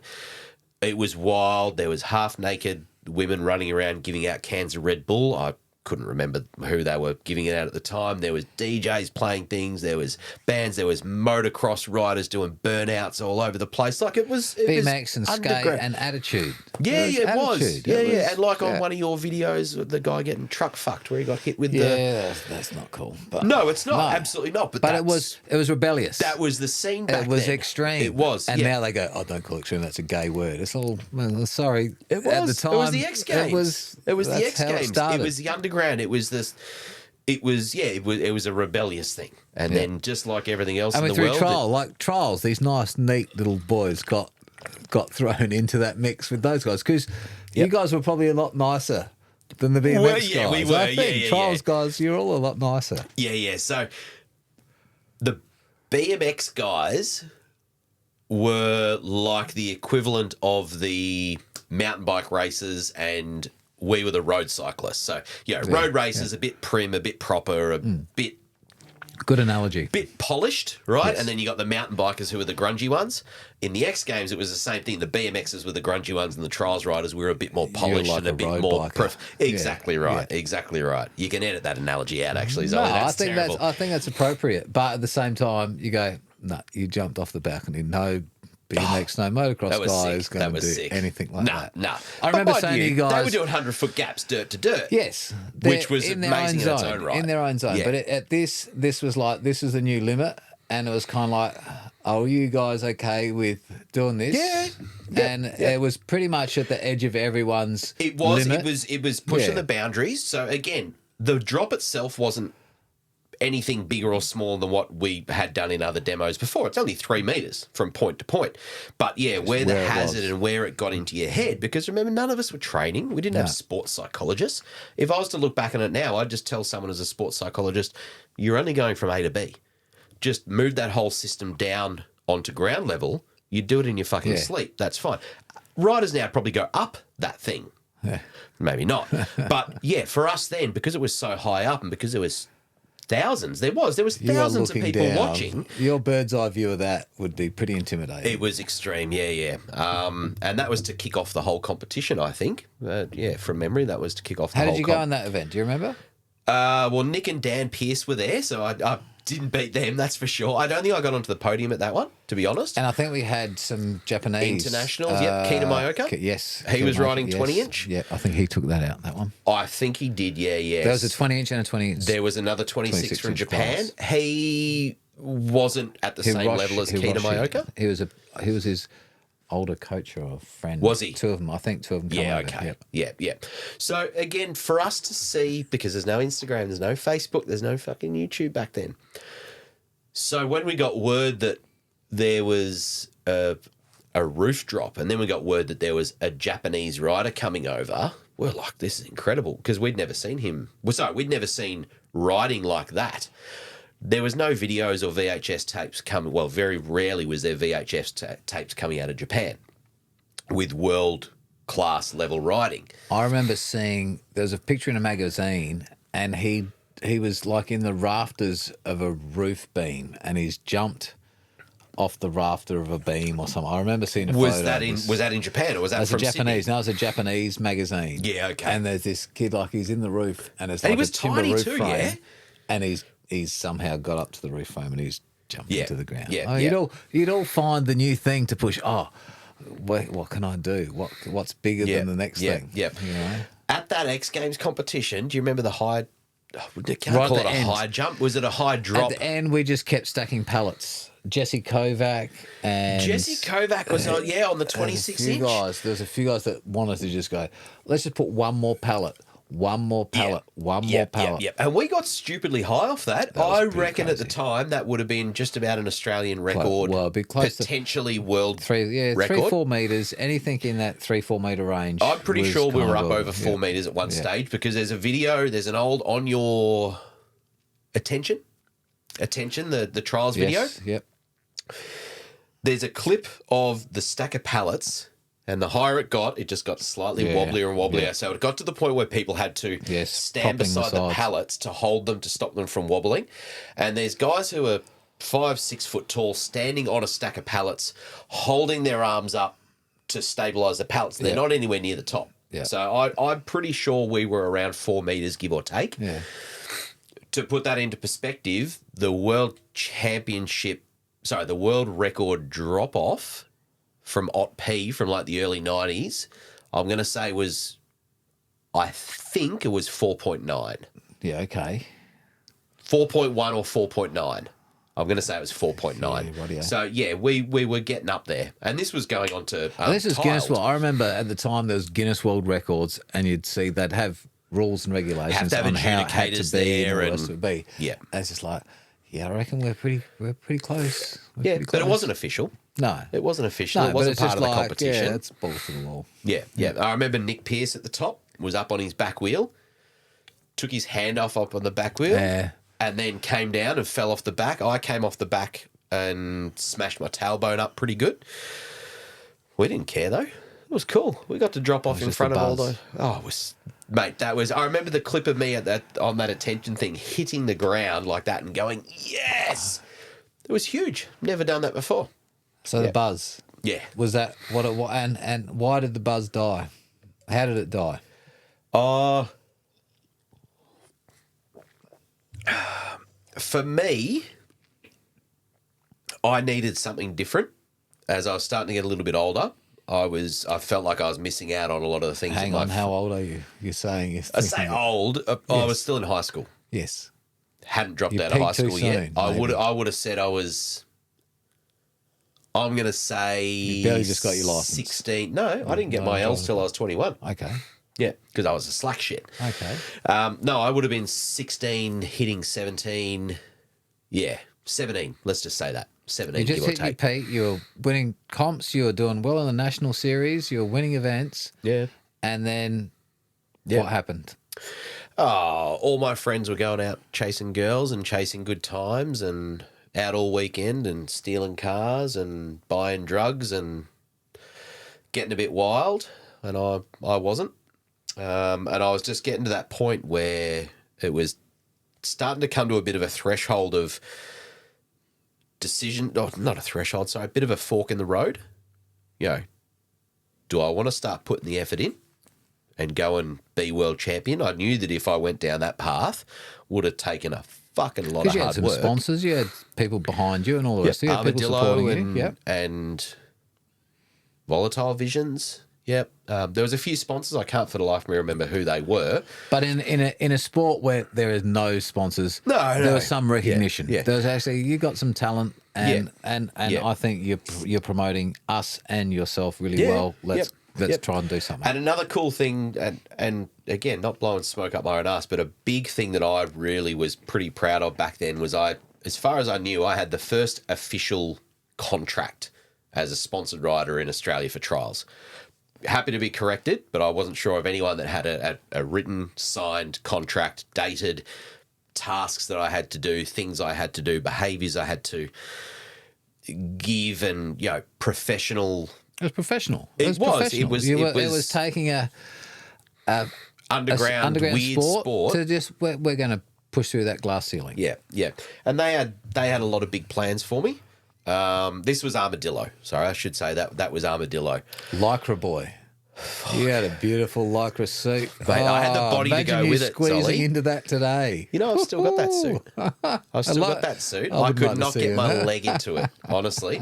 It was wild. There was half-naked women running around giving out cans of Red Bull. I couldn't remember who they were giving it out at the time. There was DJs playing things. There was bands. There was motocross riders doing burnouts all over the place. Like it was BMX and skate and attitude. Yeah, it was. Yeah. And like on yeah. one of your videos, the guy getting truck fucked where he got hit with that's not cool. But no, it's not. Absolutely not. But it was rebellious. That was the scene back then. It was extreme. It was. And now they go, don't call it extreme. That's a gay word. It's all, sorry. It was. At the time, it was the X Games. It was the X Games. It was the underground. It was this. It was a rebellious thing, and then just like everything else in the world, trials, these nice, neat little boys got thrown into that mix with those guys because you guys were probably a lot nicer than the BMX guys. We were. I think trials guys, you're all a lot nicer. Yeah. So the BMX guys were like the equivalent of the mountain bike races, and we were the road cyclists. So, road races, a bit prim, a bit proper, a bit... Good analogy. Bit polished, right? Yes. And then you got the mountain bikers who were the grungy ones. In the X Games, it was the same thing. The BMXers were the grungy ones, and the trials riders were a bit more polished and a bit more... Exactly right. Yeah. Exactly right. You can edit that analogy out, actually, No, Zoe. I think that's appropriate. But at the same time, you go, you jumped off the balcony. No BMX, no motocross guy is going to do anything like that. No. I remember saying to you guys... They were doing 100-foot gaps, dirt to dirt. Yes. Which was amazing in its own right. In their own zone. Yeah. But this was like, this is the new limit. And it was kind of like, are you guys okay with doing this? Yeah. And it was pretty much at the edge of everyone's limit. It was pushing the Yeah. boundaries. So, again, the drop itself wasn't anything bigger or smaller than what we had done in other demos before. It's only 3 meters from point to point. But where the hazard and where it got into your head, because remember, none of us were training. We didn't have sports psychologists. If I was to look back on it now, I'd just tell someone as a sports psychologist, you're only going from A to B. Just move that whole system down onto ground level. You do it in your fucking sleep. That's fine. Riders now probably go up that thing. Yeah. Maybe not. But for us then, because it was so high up and because there was thousands. There was thousands of people watching. Your bird's eye view of that would be pretty intimidating. It was extreme, yeah. And that was to kick off the whole competition, I think. From memory, that was to kick off the whole How did you go on that event? Do you remember? Well, Nick and Dan Pearce were there, so I didn't beat them, that's for sure. I don't think I got onto the podium at that one, to be honest. And I think we had some Japanese... Internationals, Kita Maoka. Yes. He was riding 20-inch. Yeah, I think he took that out, that one. I think he did, yeah. There was a 20-inch and a 20-inch. There was another 26 from Japan. Class. He wasn't at the same level as Kita Maoka. He was his older coach or a friend. Was he? Two of them. I think two of them. Yeah, okay. Yep. Yeah. So, again, for us to see, because there's no Instagram, there's no Facebook, there's no fucking YouTube back then. So when we got word that there was a roof drop, and then we got word that there was a Japanese rider coming over, we're like, this is incredible, because we'd never seen him. We'd never seen riding like that. There was no videos or VHS tapes coming. Well, very rarely was there VHS tapes coming out of Japan with world-class level riding. I remember seeing, there was a picture in a magazine, and he was like in the rafters of a roof beam, and he's jumped off the rafter of a beam or something. I remember seeing a photo. Was that in Japan, or was that from Japanese? Sydney? No, it was a Japanese magazine. Yeah, okay. And there's this kid, like he's in the roof, and it's like he was a timber tiny roof too, frame, yeah? and he's somehow got up to the roof frame and he's jumped into the ground. Yeah. You'd all find the new thing to push. Oh, what can I do? What's bigger than the next thing? Yeah. You know? At that X Games competition, do you remember the high? I can't Right call at it the a end. high jump. Was it a high drop? At the end, we just kept stacking pallets. Jesse Kovac and Jesse Kovac was on the 26 inch. There's a few guys that wanted to just go, let's just put one more pallet, one more pallet. Yep. And we got stupidly high off that. was I pretty reckon at the crazy. time that would have been just about an Australian record. Well, it'd be close to potentially world 3, record. 4 meters, anything in that 3-4 meter range. I'm pretty was sure we kind were of up a- over 4 meters at one stage because there's a video, there's an old on your attention, the trials video. Yes, yep. There's a clip of the stack of pallets, and the higher it got, it just got slightly wobblier and wobblier. Yeah. So it got to the point where people had to stand popping the beside the sides. pallets to hold them to stop them from wobbling. And there's guys who are 5-6 foot tall standing on a stack of pallets, holding their arms up to stabilise the pallets. They're not anywhere near the top. Yeah. So I'm pretty sure we were around 4 meters, give or take. Yeah. To put that into perspective, the world record drop off from OT P from like the early 90s, I'm going to say I think it was 4.9. Yeah, okay. 4.1 or 4.9. I'm going to say it was 4.9. Yeah, rightio. So, yeah, we were getting up there. And this was going on to This is tiled. Guinness World. I remember at the time there was Guinness World Records, and you'd see they'd have rules and regulations have on how it had to adjudicators be there and all the and- rest of it be. Yeah. And it's just like, I reckon we're pretty close. We're Yeah, pretty but it close. wasn't official. No. It wasn't official. No, It but wasn't it's part just of the like, competition. yeah, it's balls to the wall. Yeah. I remember Nick Pearce at the top was up on his back wheel, took his hand off up on the back wheel, Yeah. and then came down and fell off the back. I came off the back and smashed my tailbone up pretty good. We didn't care though. It was cool. We got to drop off in just front the of all buzz. the. Oh, it was mate. That was. I remember the clip of me on that attention thing hitting the ground like that and going yes. It was huge. Never done that before. So the buzz, Yeah. was that what it was? And why did the buzz die? How did it die? For me, I needed something different. As I was starting to get a little bit older, I felt like I was missing out on a lot of the things. Hang in on, my how old are you? You're saying you're I say thinking- old. I was still in high school. Yes. Hadn't dropped You out of high peaked too school yet. soon, I maybe. would have said I was. I'm going to say You barely just got your licence. 16. No, I didn't get my L's till I was 21. Okay. Yeah, because I was a slack shit. Okay. No, I would have been 16, hitting 17. Yeah, 17. Let's just say that. 17, You just give or hit your take. peak. You were winning comps. You were doing well in the national series. You were winning events. Yeah. And then Yeah. what happened? Oh, all my friends were going out chasing girls and chasing good times and out all weekend and stealing cars and buying drugs and getting a bit wild. And I wasn't. And I was just getting to that point where it was starting to come to a bit of a threshold of decision. Oh, not a threshold, sorry, a bit of a fork in the road. Do I want to start putting the effort in and go and be world champion? I knew that if I went down that path, would have taken a fucking lot of Because you had hard some work. sponsors. You had people behind you and all the rest of you. You had people Armadillo supporting and, you. Yep. and Volatile Visions. Yep. There was a few sponsors. I can't for the life of me remember who they were. But in a sport where there is no sponsors, No, there no. was some recognition. Yeah. There's actually you got some talent, and Yeah. I think you're promoting us and yourself really Yeah. well. Let's Yep. try and do something. And another cool thing, and again, not blowing smoke up my own ass, but a big thing that I really was pretty proud of back then was as far as I knew, I had the first official contract as a sponsored rider in Australia for trials. Happy to be corrected, but I wasn't sure of anyone that had a written, signed contract, dated, tasks that I had to do, things I had to do, behaviours I had to give, and professional. It was professional. It was. Professional. It was- It it was was taking a Underground weird sport. to just we're going to push through that glass ceiling. Yeah, and they had a lot of big plans for me. This was Armadillo. Sorry, I should say that was Armadillo. Lycra boy. You had a beautiful Lycra suit. Mate, I had the body to imagine go you with it, squeezing Solly. into that today. I've still got that suit. I've still got that suit. I I would could like to not see get you my in that. leg into it, honestly.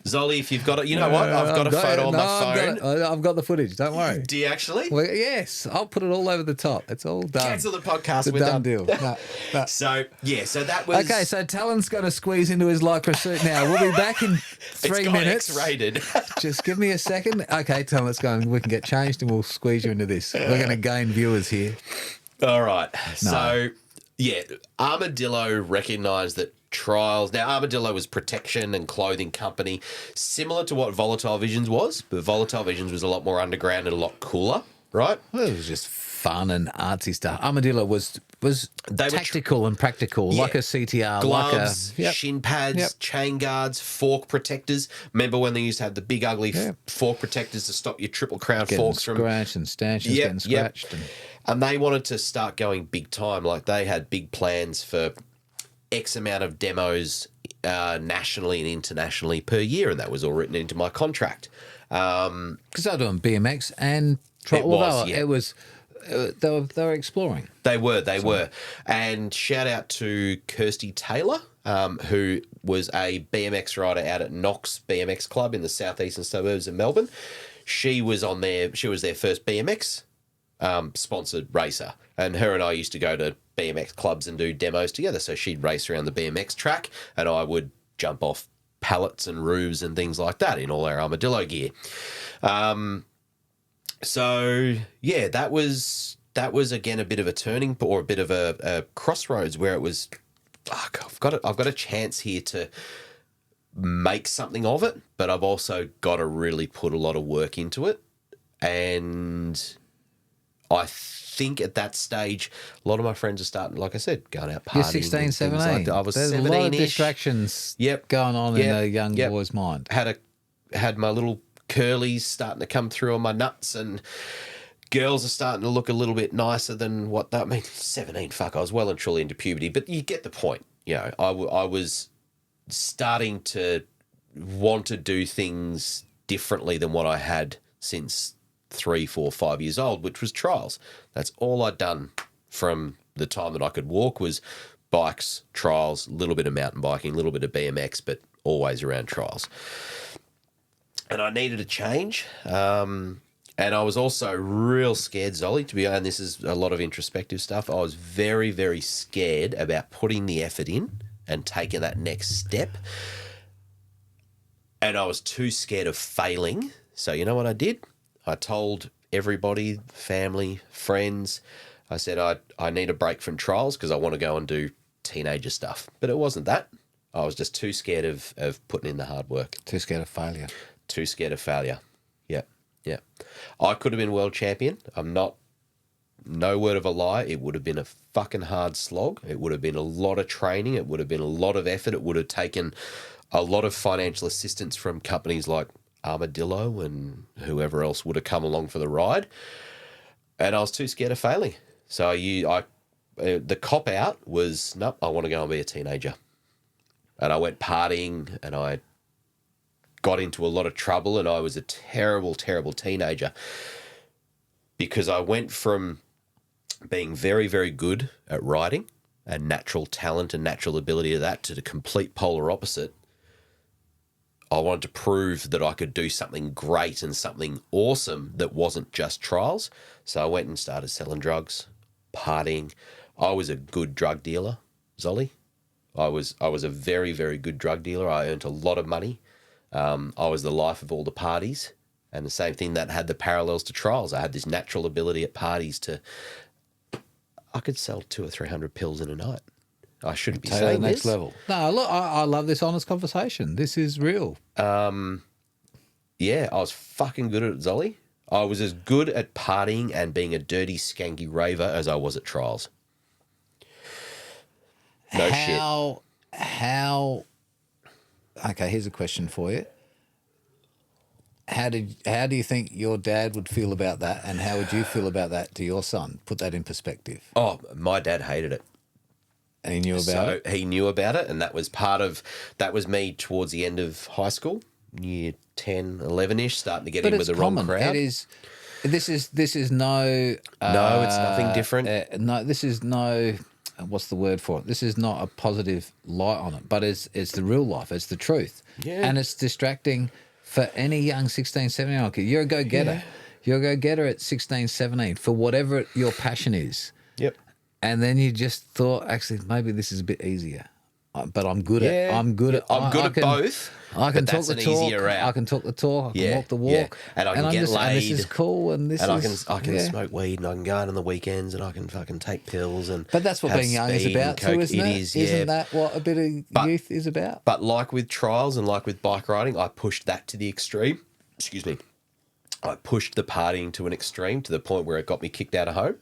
Zolly, if you've got it, you know what? I've got a photo on my phone. I've got the footage. Don't worry. Do you actually? Well, yes, I'll put it all over the top. It's all done. Cancel the podcast. It's a done deal. No. So that was Okay, so Talon's going to squeeze into his lycra suit now. We'll be back in 3 minutes. X-rated. Just give me a second. Okay, Talon, let's go and we can get changed and we'll squeeze you into this. We're going to gain viewers here. All right. No. So, yeah, Armadillo recognised that trials. Now, Armadillo was protection and clothing company, similar to what Volatile Visions was, but Volatile Visions was a lot more underground and a lot cooler, right? Well, it was just fun and artsy stuff. Armadillo was tactical and practical, like a CTR, gloves, like shin pads, chain guards, fork protectors. Remember when they used to have the big ugly fork protectors to stop your triple crown forks from scratch and stanchions getting scratched, and they wanted to start going big time. Like they had big plans for X amount of demos nationally and internationally per year, and that was all written into my contract. Because they were doing BMX and it was they were exploring. They were. And shout out to Kirsty Taylor, who was a BMX rider out at Knox BMX Club in the southeastern suburbs of Melbourne. She was their first BMX sponsored racer, and her and I used to go to BMX clubs and do demos together. So she'd race around the BMX track and I would jump off pallets and roofs and things like that in all our Armadillo gear. So yeah, that was again a bit of a turning or a bit of a crossroads where it was, I've got a chance here to make something of it, but I've also got to really put a lot of work into it. And I think at that stage, a lot of my friends are starting, like I said, going out partying. You're 16, 17. Like I was There's 17-ish. a lot of distractions going on in a young boy's mind. Had my little curlies starting to come through on my nuts, and girls are starting to look a little bit nicer than what that means. 17, fuck, I was well and truly into puberty, but you get the point. You know, I was starting to want to do things differently than what I had since 3, 4, 5 years old, which was trials. That's all I'd done from the time that I could walk was bikes, trials, a little bit of mountain biking, a little bit of BMX, but always around trials. And I needed a change. And I was also real scared, Zolly, to be honest, and this is a lot of introspective stuff. I was very, very scared about putting the effort in and taking that next step. And I was too scared of failing. So you know what I did? I told everybody, family, friends, I said I need a break from trials because I want to go and do teenager stuff. But it wasn't that. I was just too scared of putting in the hard work. Too scared of failure. Too scared of failure. Yeah. I could have been world champion. I'm not, no word of a lie. It would have been a fucking hard slog. It would have been a lot of training. It would have been a lot of effort. It would have taken a lot of financial assistance from companies like Armadillo and whoever else would have come along for the ride. And I was too scared of failing. So the cop out was, nope, I want to go and be a teenager. And I went partying and I got into a lot of trouble, and I was a terrible, terrible teenager because I went from being very, very good at riding and natural talent and natural ability of that to the complete polar opposite. I wanted to prove that I could do something great and something awesome that wasn't just trials. So I went and started selling drugs, partying. I was a good drug dealer, Zolly. I was a very, very good drug dealer. I earned a lot of money. I was the life of all the parties, and the same thing that had the parallels to trials. I had this natural ability at parties I could sell 200 or 300 pills in a night. I shouldn't be saying the next this. level. No, look, I love this honest conversation. This is real. Yeah, I was fucking good at it, Zolly. I was as good at partying and being a dirty, skanky raver as I was at trials. No shit. Okay, here's a question for you. How do you think your dad would feel about that, and how would you feel about that to your son? Put that in perspective. Oh, my dad hated it. And he knew about it? So he knew about it, and that was me towards the end of high school, year 10, 11-ish, starting to get in with the wrong crowd. It is. This is no... no, it's nothing different. No, this is no... what's the word for it? This is not a positive light on it, but it's the real life. It's the truth. Yeah. And it's distracting for any young 16, 17-year-old kid. You're a go-getter. Yeah. You're a go-getter at 16, 17 for whatever your passion is. Yep. And then you just thought, actually, maybe this is a bit easier. But I'm good at both. I can but talk that's the an talk. easier route. I can talk the talk. I can walk the walk. Yeah. And I can get laid. And this is cool. And this is I can smoke weed and I can go out on the weekends and I can fucking take pills and. But that's what have being young is speed about and too, coke. isn't it? It is, Isn't that what a bit of youth is about? But like with trials and like with bike riding, I pushed that to the extreme. Excuse me. I pushed the partying to an extreme to the point where it got me kicked out of home.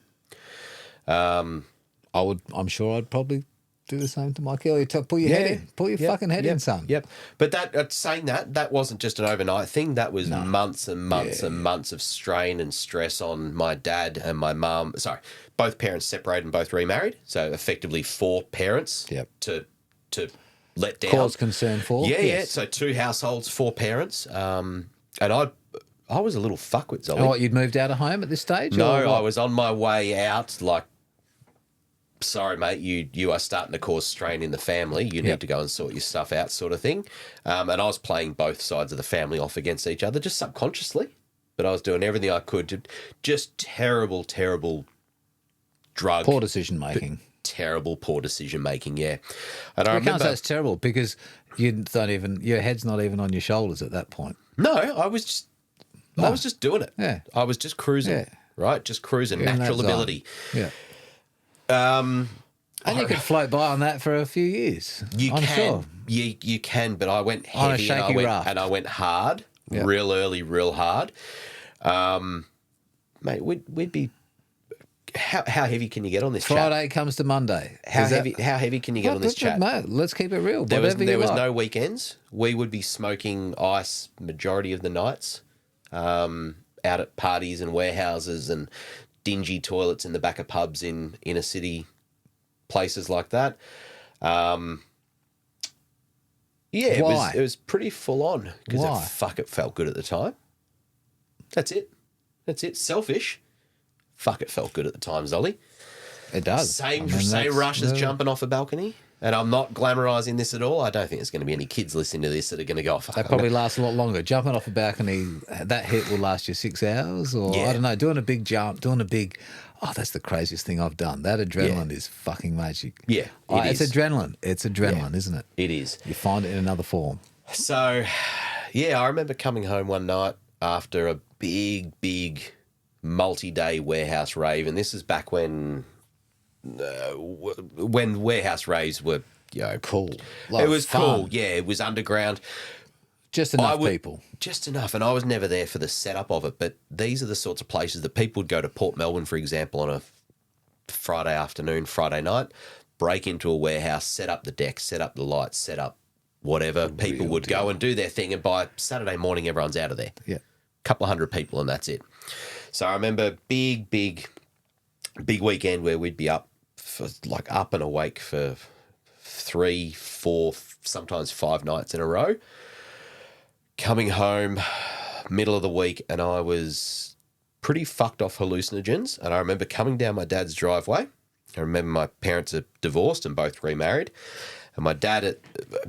I'm sure I'd probably do the same to my kid. Pull your head in. Pull your fucking head in, son. Yep. But saying that wasn't just an overnight thing. That was months and months and months of strain and stress on my dad and my mum. Sorry, both parents separated and both remarried. So effectively 4 parents to let down. Cause concern for. Yeah. So 2 households, 4 parents. And I was a little fuckwit, Zolly. Oh, what, you'd moved out of home at this stage? No, or what? I was on my way out, like, sorry, mate, you are starting to cause strain in the family. You need to go and sort your stuff out, sort of thing. And I was playing both sides of the family off against each other, just subconsciously. But I was doing everything I could to just terrible drug. Poor decision making. Terrible, poor decision making, yeah. And I can't remember. say it's terrible because your head's not even on your shoulders at that point. No, I was just doing it. Yeah. I was just cruising, right? Just cruising, In that natural zone. ability. Yeah. And you could float by on that for a few years. I'm sure. You can, but I went On a heavy shaky raft. and I went hard, real early, real hard. Mate, we'd be. How heavy can you get on this Friday comes to Monday. chat? How heavy can you get on this chat? Mate, let's keep it real. There was like. no weekends. We would be smoking ice majority of the nights, out at parties and warehouses and dingy toilets in the back of pubs in inner city places like that. Why? It was pretty full on because Why? it felt good at the time. That's it. Selfish. Fuck, it felt good at the time, Zolly. It does. Same rush as jumping off a balcony. And I'm not glamorising this at all. I don't think there's going to be any kids listening to this that are going to go, fuck. That probably lasts a lot longer. Jumping off a balcony, that hit will last you 6 hours, or I don't know, doing a big jump, that's the craziest thing I've done. That adrenaline is fucking magic. Yeah, it's adrenaline. It's adrenaline, isn't it? It is. You find it in another form. So, I remember coming home one night after a big multi-day warehouse rave, and this is back when warehouse raves were, cool. It was fun. cool. Yeah, it was underground. Just enough people. Just enough. And I was never there for the setup of it, but these are the sorts of places that people would go to Port Melbourne, for example, on a Friday afternoon, Friday night, break into a warehouse, set up the deck, set up the lights, set up whatever. People would go and do their thing, and by Saturday morning, everyone's out of there. Yeah. Couple of hundred people, and that's it. So I remember big weekend where we'd be up and awake for 3, 4, sometimes 5 nights in a row. Coming home middle of the week, and I was pretty fucked off hallucinogens. And I remember coming down my dad's driveway. I remember my parents are divorced and both remarried. And my dad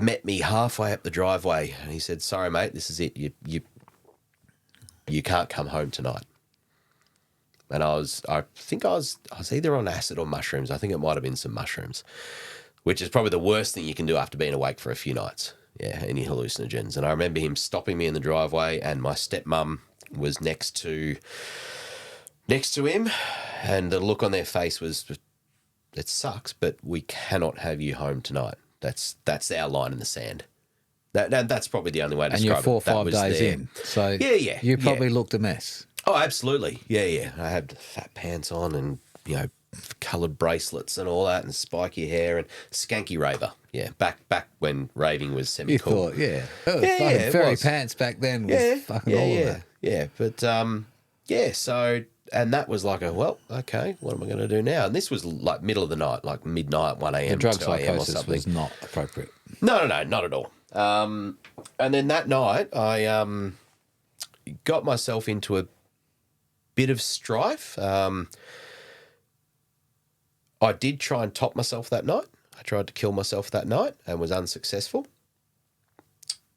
met me halfway up the driveway, and he said, "Sorry, mate, this is it. You can't come home tonight." And I think I was either on acid or mushrooms. I think it might have been some mushrooms, which is probably the worst thing you can do after being awake for a few nights. Yeah, any hallucinogens. And I remember him stopping me in the driveway, and my stepmum was next to him, and the look on their face was, "It sucks, but we cannot have you home tonight." That's our line in the sand. That's probably the only way to describe it. And you're 4 or 5 days in. So you probably looked a mess. Oh, absolutely. Yeah. I had fat pants on and, coloured bracelets and all that, and spiky hair and skanky raver. Yeah, back when raving was semi-cool. You thought, furry pants back then was fucking all of that. Yeah, but, so, and that was like okay, what am I going to do now? And this was like middle of the night, like midnight, 1 a.m. The drug 2 a.m. or psychosis something. was not appropriate. No, not at all. And then that night, I got myself into a bit of strife. I did try and top myself that night. I tried to kill myself that night and was unsuccessful.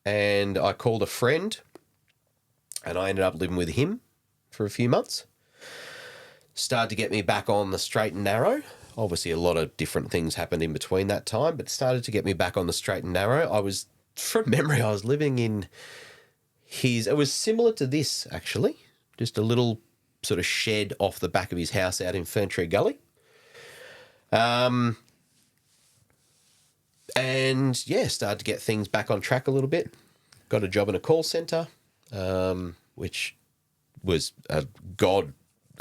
And I called a friend and I ended up living with him for a few months. Started to get me back on the straight and narrow. Obviously, a lot of different things happened in between that time, but started to get me back on the straight and narrow. From memory, I was living in it was similar to this, actually. Just a little sort of shed off the back of his house out in Ferntree Gully. And yeah, started to get things back on track a little bit. Got a job in a call centre, which was a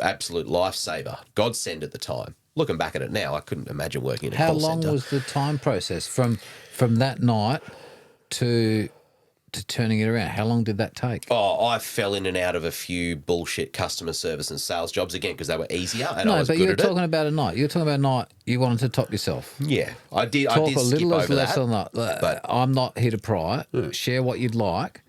absolute lifesaver, godsend at the time. Looking back at it now, I couldn't imagine working in a call centre. How long was the time process from that night to turning it around? How long did that take? Oh, I fell in and out of a few bullshit customer service and sales jobs again because they were easier and I was good at it. No, but you're talking about a night. You're talking about a night you wanted to top yourself. Yeah, I did. Talk I did a little skip over less that, on that. But I'm not here to pry. Share what you'd like.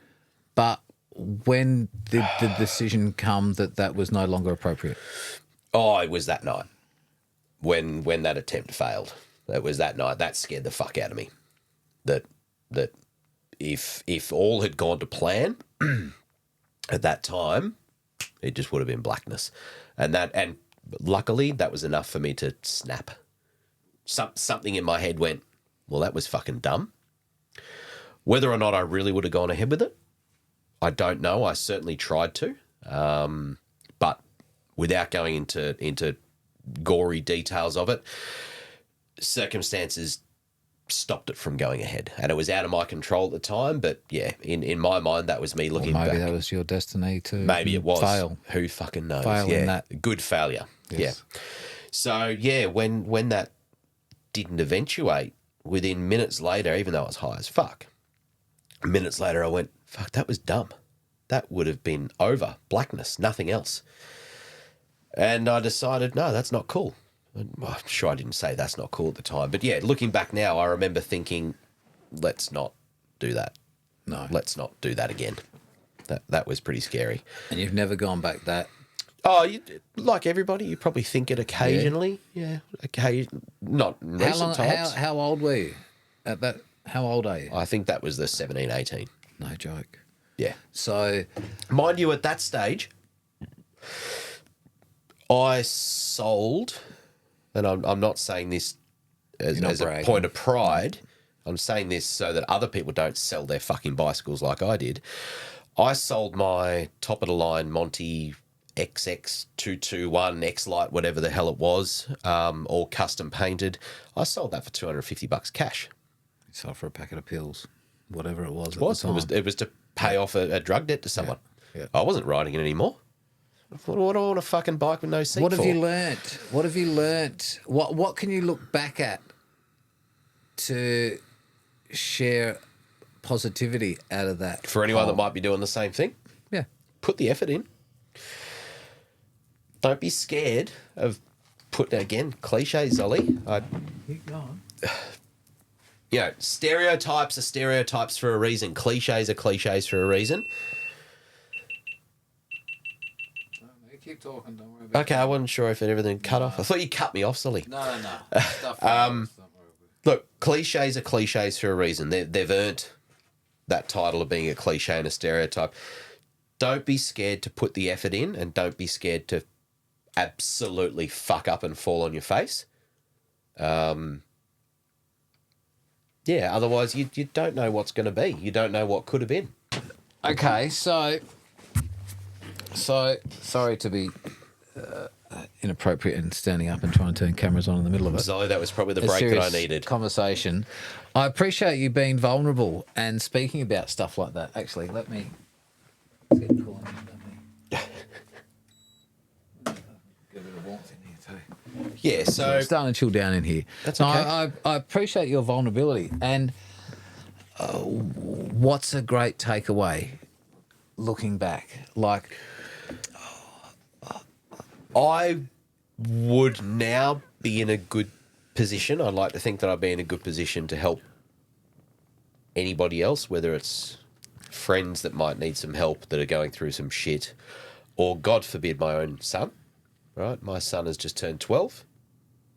But when did the decision come that was no longer appropriate? Oh, it was that night when that attempt failed. It was that night. That scared the fuck out of me. That if all had gone to plan at that time, it just would have been blackness. And luckily that was enough for me to snap. Something in my head went, well, that was fucking dumb. Whether or not I really would have gone ahead with it, I don't know. I certainly tried to. But without going into gory details of it, circumstances stopped it from going ahead, and it was out of my control at the time. But yeah, in my mind, that was me looking back. Maybe that was your destiny to maybe it was fail. Who fucking knows? Fail in that. Good failure. Yes. Yeah. So yeah, when that didn't eventuate, within minutes later, even though I was high as fuck, minutes later I went, fuck, that was dumb. That would have been over. Blackness, nothing else. And I decided, no, that's not cool. I'm sure I didn't say that's not cool at the time. But yeah, looking back now, I remember thinking, let's not do that. No. Let's not do that again. That was pretty scary. And you've never gone back that? Oh, like everybody, you probably think it occasionally. Yeah, not in recent times. How old were you at that? How old are you? I think that was the 17, 18. No joke. Yeah. So, mind you, at that stage, I sold, and I'm not saying this as a point of pride. I'm saying this so that other people don't sell their fucking bicycles like I did. I sold my top-of-the-line Monty XX221 X-Lite, whatever the hell it was, all custom painted. I sold that for $250 cash. You sold for a packet of pills, whatever it was at the time. It was to pay off a drug debt to someone. Yeah. I wasn't riding it anymore. What do I want a fucking bike with no seat What for? have you learnt? What have you learnt? What can you look back at to share positivity out of that? For anyone that might be doing the same thing? Yeah. Put the effort in. Don't be scared of cliches, Ollie. Keep going. You know, stereotypes are stereotypes for a reason. Cliches are cliches for a reason. Keep talking, don't worry about Okay, I wasn't sure if everything cut off. I thought you cut me off, Sully. No. Stuff don't worry about. Look, cliches are cliches for a reason. They've earned that title of being a cliche and a stereotype. Don't be scared to put the effort in, and don't be scared to absolutely fuck up and fall on your face. Yeah, otherwise you don't know what's going to be. You don't know what could have been. Okay, so sorry to be inappropriate and standing up and trying to turn cameras on in the middle of it. Zoe, that was probably the break that I needed. Conversation. I appreciate you being vulnerable and speaking about stuff like that. Actually, let's get cool. Get a bit of warmth in here too. Yeah, so It's starting to chill down in here. That's okay. I appreciate your vulnerability. And what's a great takeaway looking back? Like, I would now be in a good position. I'd like to think that I'd be in a good position to help anybody else, whether it's friends that might need some help that are going through some shit, or God forbid, my own son, right? My son has just turned 12.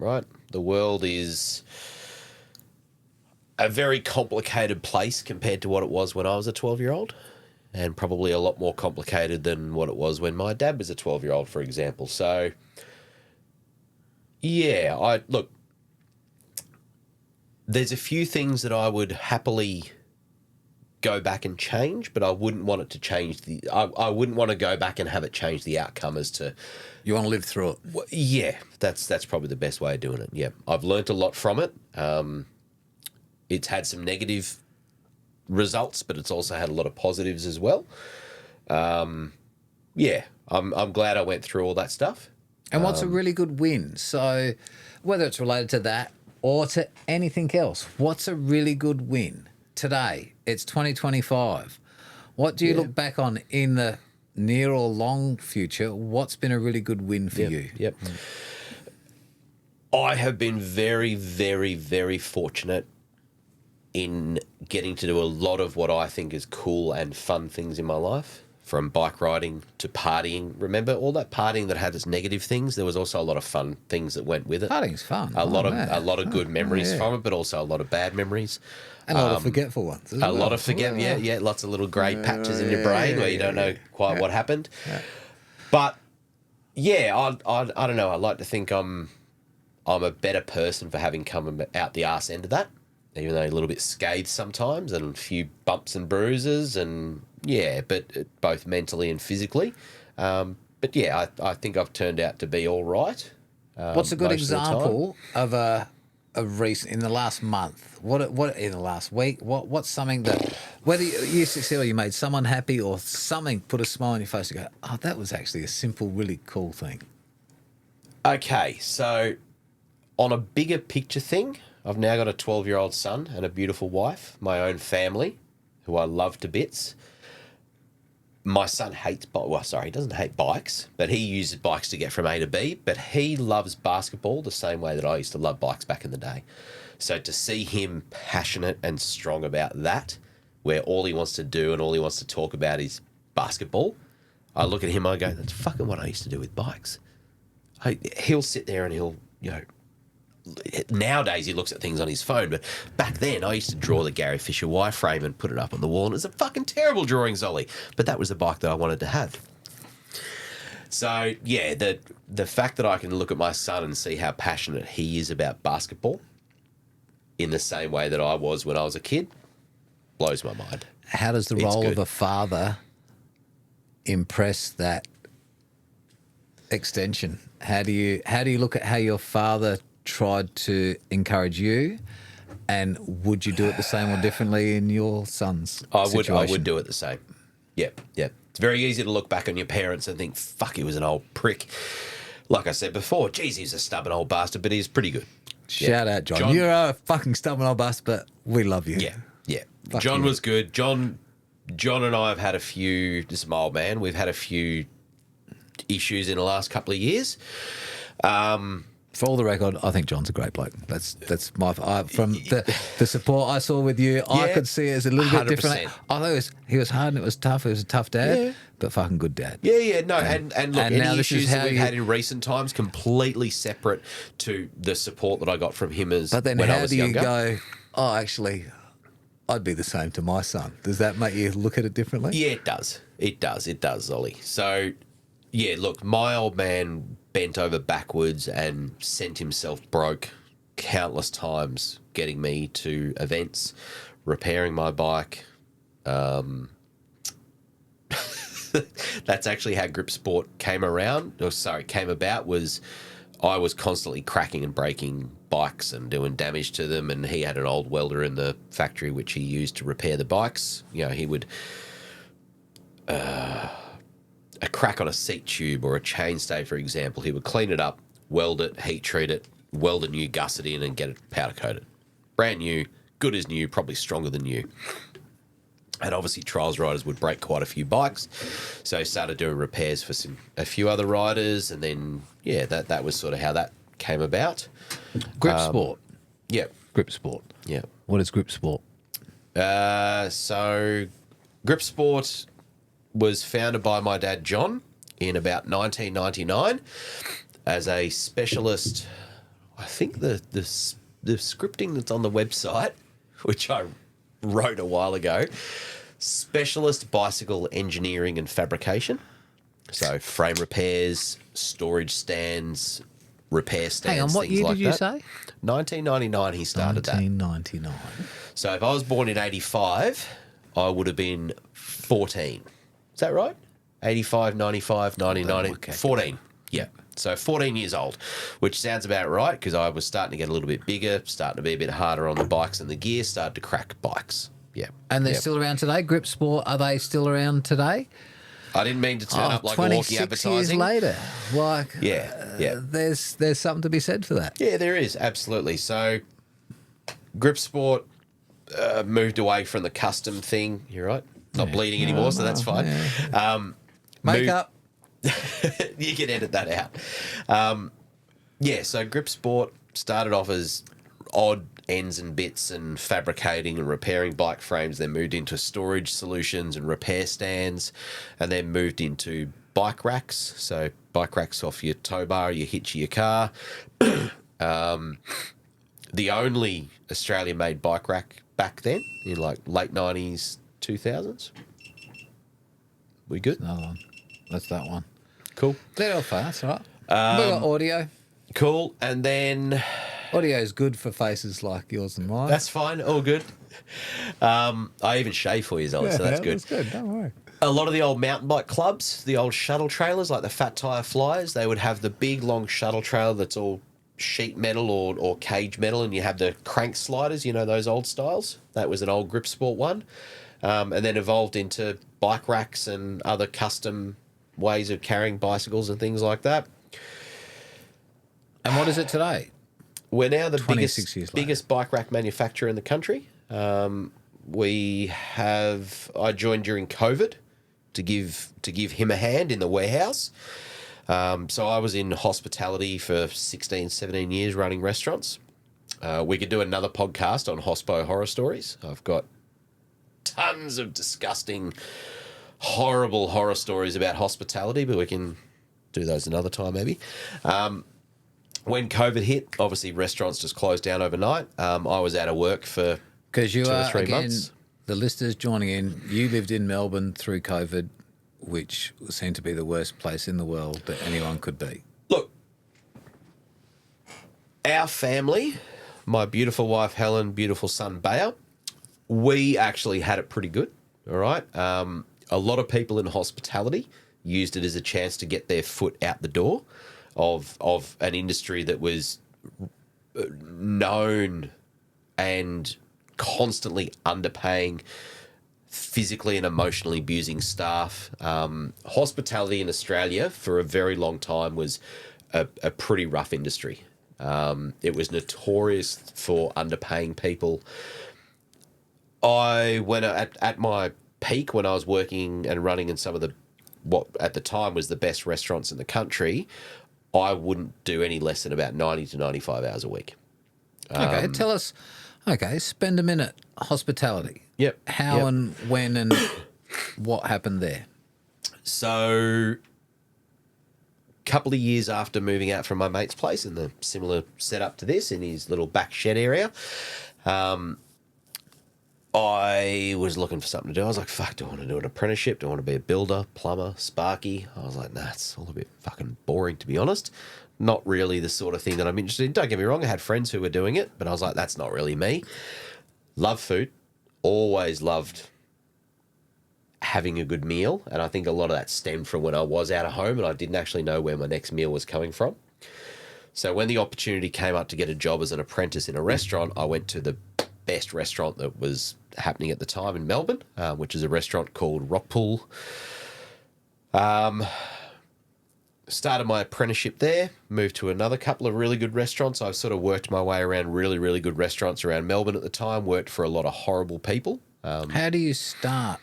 right? The world is a very complicated place compared to what it was when I was a 12-year-old, and probably a lot more complicated than what it was when my dad was a 12-year-old, for example. So, yeah, there's a few things that I would happily go back and change, but I wouldn't want it to change I wouldn't want to go back and have it change the outcome as to... You want to live through it. Well, yeah, that's probably the best way of doing it. Yeah, I've learnt a lot from it. It's had some negative results, but it's also had a lot of positives as well. Yeah, I'm glad I went through all that stuff. And what's a really good win? So whether it's related to that or to anything else, what's a really good win today? It's 2025. What do you look back on in the near or long future? What's been a really good win for you? Yep. I have been very, very, very fortunate in getting to do a lot of what I think is cool and fun things in my life, from bike riding to partying. Remember all that partying that had its negative things? There was also a lot of fun things that went with it. Partying's fun. A lot of good memories from it, but also a lot of bad memories. And a lot of forgetful ones. A lot of lots of little grey patches in your brain where you don't know quite what happened. Yeah. But yeah, I don't know. I like to think I'm a better person for having come out the arse end of that, even though a little bit scathed sometimes and a few bumps and bruises and but both mentally and physically. But yeah, I think I've turned out to be all right. What's a good example of a recent in the last month? What in the last week? What's something that whether you succeed or you made someone happy or something put a smile on your face and go, oh, that was actually a simple, really cool thing. Okay, so on a bigger picture thing, I've now got a 12-year-old son and a beautiful wife, my own family, who I love to bits. My son hates he doesn't hate bikes, but he uses bikes to get from A to B, but he loves basketball the same way that I used to love bikes back in the day. So to see him passionate and strong about that, where all he wants to do and all he wants to talk about is basketball, I look at him, I go, that's fucking what I used to do with bikes. He'll sit there and he'll, nowadays he looks at things on his phone, but back then I used to draw the Gary Fisher wireframe and put it up on the wall, and it's a fucking terrible drawing, Zolly, but that was the bike that I wanted to have. So yeah, the fact that I can look at my son and see how passionate he is about basketball in the same way that I was when I was a kid blows my mind. How does the role of a father impress that extension? How do you look at how your father tried to encourage you, and would you do it the same or differently in your son's situation? I would do it the same. Yep. It's very easy to look back on your parents and think, fuck, he was an old prick. Like I said before, geez, he's a stubborn old bastard, but he's pretty good. Shout out, John. You're a fucking stubborn old bastard, but we love you. Yeah. John was good. John and I have had a few, this is my old man, we've had a few issues in the last couple of years. For all the record, I think John's a great bloke. That's my from the support I saw with you. I could see it as a little 100%. bit different. I thought he was hard and it was tough. He was a tough dad, but fucking good dad. No, and look, and any issues that we've had in recent times completely separate to the support that I got from him as. But then when I how was do you younger. go? Oh, actually, I'd be the same to my son. Does that make you look at it differently? Yeah, it does. It does, Ollie. So, yeah, look, my old man bent over backwards and sent himself broke countless times getting me to events, repairing my bike. That's actually how grip sport came about, was I was constantly cracking and breaking bikes and doing damage to them, and he had an old welder in the factory which he used to repair the bikes. He would a crack on a seat tube or a chainstay, for example, he would clean it up, weld it, heat treat it, weld a new gusset in and get it powder coated. Brand new, good as new, probably stronger than new. And obviously trials riders would break quite a few bikes. So he started doing repairs for a few other riders, and then, that was sort of how that came about. Grip sport. Yeah. Grip sport. Yeah. What is grip sport? So grip sport was founded by my dad, John, in about 1999 as a specialist. I think the scripting that's on the website, which I wrote a while ago, specialist bicycle engineering and fabrication. So frame repairs, storage stands, repair stands. Hang on, what things year like did you that. say? 1999 he started 1999. that. So if I was born in 85, I would have been 14. Is that right? 85, 95, 90, 90, Okay. 14. Yeah. So 14 years old, which sounds about right because I was starting to get a little bit bigger, starting to be a bit harder on the bikes and the gear, started to crack bikes. Yeah. And they're Yep. still around today? Grip Sport, are they still around today? I didn't mean to turn up like a walking 26 years advertising. later. Like, Yeah. there's something to be said for that. Yeah, there is, absolutely. So Grip Sport moved away from the custom thing. You're right. Not bleeding anymore, so that's fine. Makeup. You can edit that out. So Grip Sport started off as odd ends and bits and fabricating and repairing bike frames, then moved into storage solutions and repair stands, and then moved into bike racks. So bike racks off your tow bar, your hitch of your car. The only Australian-made bike rack back then in like late 90s, 2000s. We good? Another one. That's that one. Cool. They're all fast, right? We got audio. Cool. And then Audio is good for faces like yours and mine. that's fine. All good. I even shave for you, Zoe, so that's good. That's good. Don't worry. A lot of the old mountain bike clubs, the old shuttle trailers, like the Fat Tire Flyers, they would have the big, long shuttle trailer that's all sheet metal or cage metal, and you have the crank sliders, you know, those old styles. That was an old Grip Sport one. And then evolved into bike racks and other custom ways of carrying bicycles and things like that. And what is it today? We're now the 26 years later. biggest bike rack manufacturer in the country. I joined during COVID to give him a hand in the warehouse. So I was in hospitality for 16, 17 years running restaurants. We could do another podcast on hospo horror stories. I've got tons of disgusting, horrible horror stories about hospitality, but we can do those another time maybe. When COVID hit, obviously restaurants just closed down overnight. I was out of work for Because you 2 or are, 3 again, months. the listeners joining in, you lived in Melbourne through COVID, which seemed to be the worst place in the world that anyone could be. Look, our family, my beautiful wife Helen, beautiful son Bayer, we actually had it pretty good, all right? A lot of people in hospitality used it as a chance to get their foot out the door of an industry that was known and constantly underpaying, physically and emotionally abusing staff. Hospitality in Australia for a very long time was a pretty rough industry. It was notorious for underpaying people. When at my peak, when I was working and running in some of what at the time was the best restaurants in the country, I wouldn't do any less than about 90 to 95 hours a week. Okay, tell us, spend a minute, hospitality. Yep. How yep. and when and what happened there? So, couple of years after moving out from my mate's place in the similar setup to this, in his little back shed area, I was looking for something to do. I was like, fuck, do I want to do an apprenticeship? Do I want to be a builder, plumber, sparky? I was like, nah, it's all a bit fucking boring, to be honest. Not really the sort of thing that I'm interested in. Don't get me wrong, I had friends who were doing it, but I was like, that's not really me. Love food. Always loved having a good meal, and I think a lot of that stemmed from when I was out of home and I didn't actually know where my next meal was coming from. So when the opportunity came up to get a job as an apprentice in a restaurant, I went to the best restaurant that was happening at the time in Melbourne, which is a restaurant called Rockpool. Started my apprenticeship there, moved to another couple of really good restaurants. I've sort of worked my way around really, really good restaurants around Melbourne at the time, worked for a lot of horrible people. How do you start?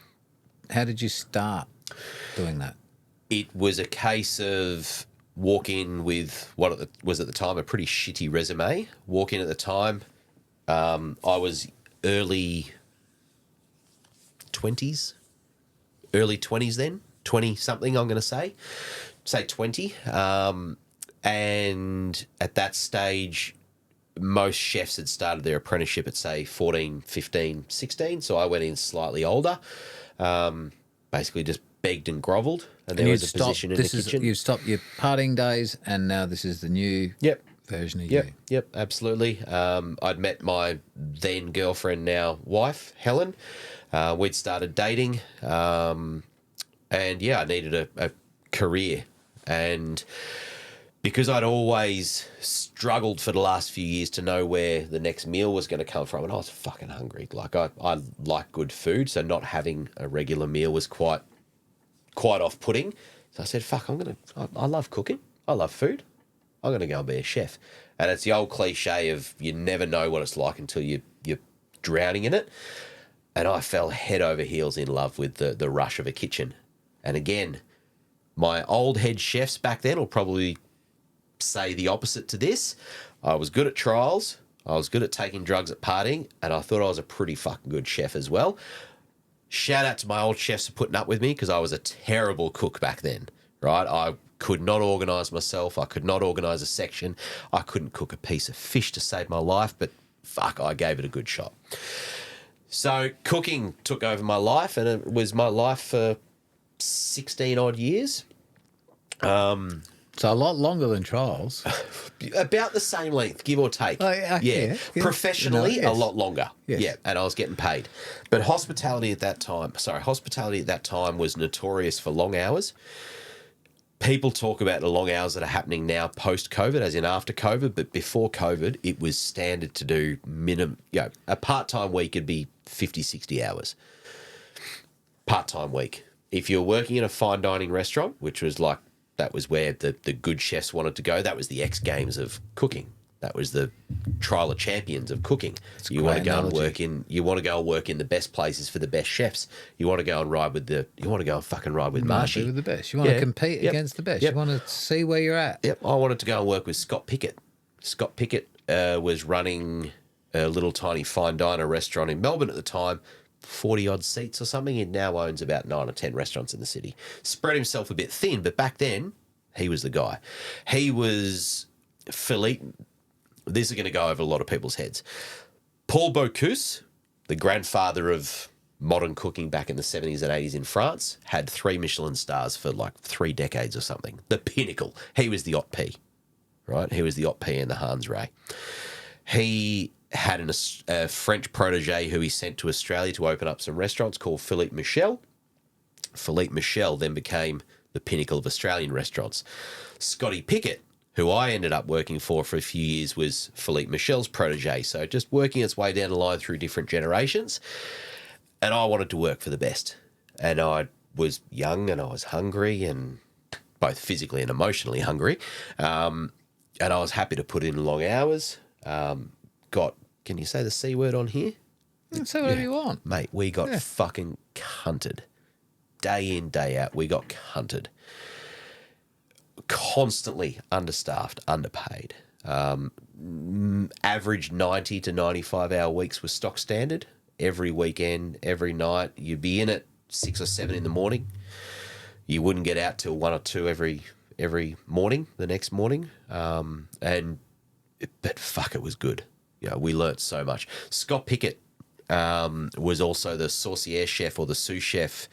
How did you start doing that? It was a case of walk in with what was at the time a pretty shitty resume. Walk in at the time. I was early 20s then, 20-something I'm going to say 20. And at that stage, most chefs had started their apprenticeship at, say, 14, 15, 16. So I went in slightly older, basically just begged and grovelled. And there was a position in the kitchen. You've stopped your partying days, and now this is the new version of you. Yep, absolutely. I'd met my then girlfriend, now wife, Helen. We'd started dating. And, I needed a career. And because I'd always struggled for the last few years to know where the next meal was going to come from, and I was fucking hungry. Like, I like good food, so not having a regular meal was quite off-putting. So I said, fuck, I love cooking. I love food. I'm going to go and be a chef. And it's the old cliche of you never know what it's like until you're drowning in it. And I fell head over heels in love with the rush of a kitchen. And again, my old head chefs back then will probably say the opposite to this. I was good at trials. I was good at taking drugs at partying. And I thought I was a pretty fucking good chef as well. Shout out to my old chefs for putting up with me, because I was a terrible cook back then, right? I could not organise myself. I could not organise a section. I couldn't cook a piece of fish to save my life, but fuck, I gave it a good shot. So cooking took over my life, and it was my life for 16 odd years. So a lot longer than trials. About the same length, give or take. Oh, yeah. Professionally, yes. A lot longer. Yes. Yeah, and I was getting paid. But hospitality at that time was notorious for long hours. People talk about the long hours that are happening now post-COVID, as in after COVID, but before COVID, it was standard to do a part-time week would be 50, 60 hours. Part-time week. If you're working in a fine dining restaurant, which was like, that was where the good chefs wanted to go. That was the X Games of cooking. That was the Trial of Champions of cooking. You want to go and work in the best places for the best chefs. You want to go and fucking ride with Marshy. With the best. You want to compete against the best. You want to see where you're at. Yep. I wanted to go and work with Scott Pickett. Scott Pickett was running a little tiny fine diner restaurant in Melbourne at the time. 40 odd seats or something. He now owns about 9 or 10 restaurants in the city. Spread himself a bit thin, but back then he was the guy. He was Philippe. This is going to go over a lot of people's heads. Paul Bocuse, the grandfather of modern cooking back in the 70s and 80s in France, had 3 Michelin stars for like 3 decades or something. The pinnacle. He was the Haute P, right? He was the Haute P in the Hans Ray. He had a French protege who he sent to Australia to open up some restaurants called Philippe Michel. Philippe Michel then became the pinnacle of Australian restaurants. Scotty Pickett, who I ended up working for a few years, was Philippe Michel's protege. So just working its way down the line through different generations. And I wanted to work for the best. And I was young and I was hungry, and both physically and emotionally hungry. And I was happy to put in long hours. Can you say the C word on here? Say whatever you want. Mate, we got fucking cunted. Day in, day out, we got cunted. Constantly understaffed, underpaid. Average 90 to 95 hour weeks was stock standard. Every weekend, every night, you'd be in at 6 or 7 in the morning. You wouldn't get out till 1 or 2 every morning, the next morning. But fuck, it was good. We learnt so much. Scott Pickett was also the saucier chef or the sous chef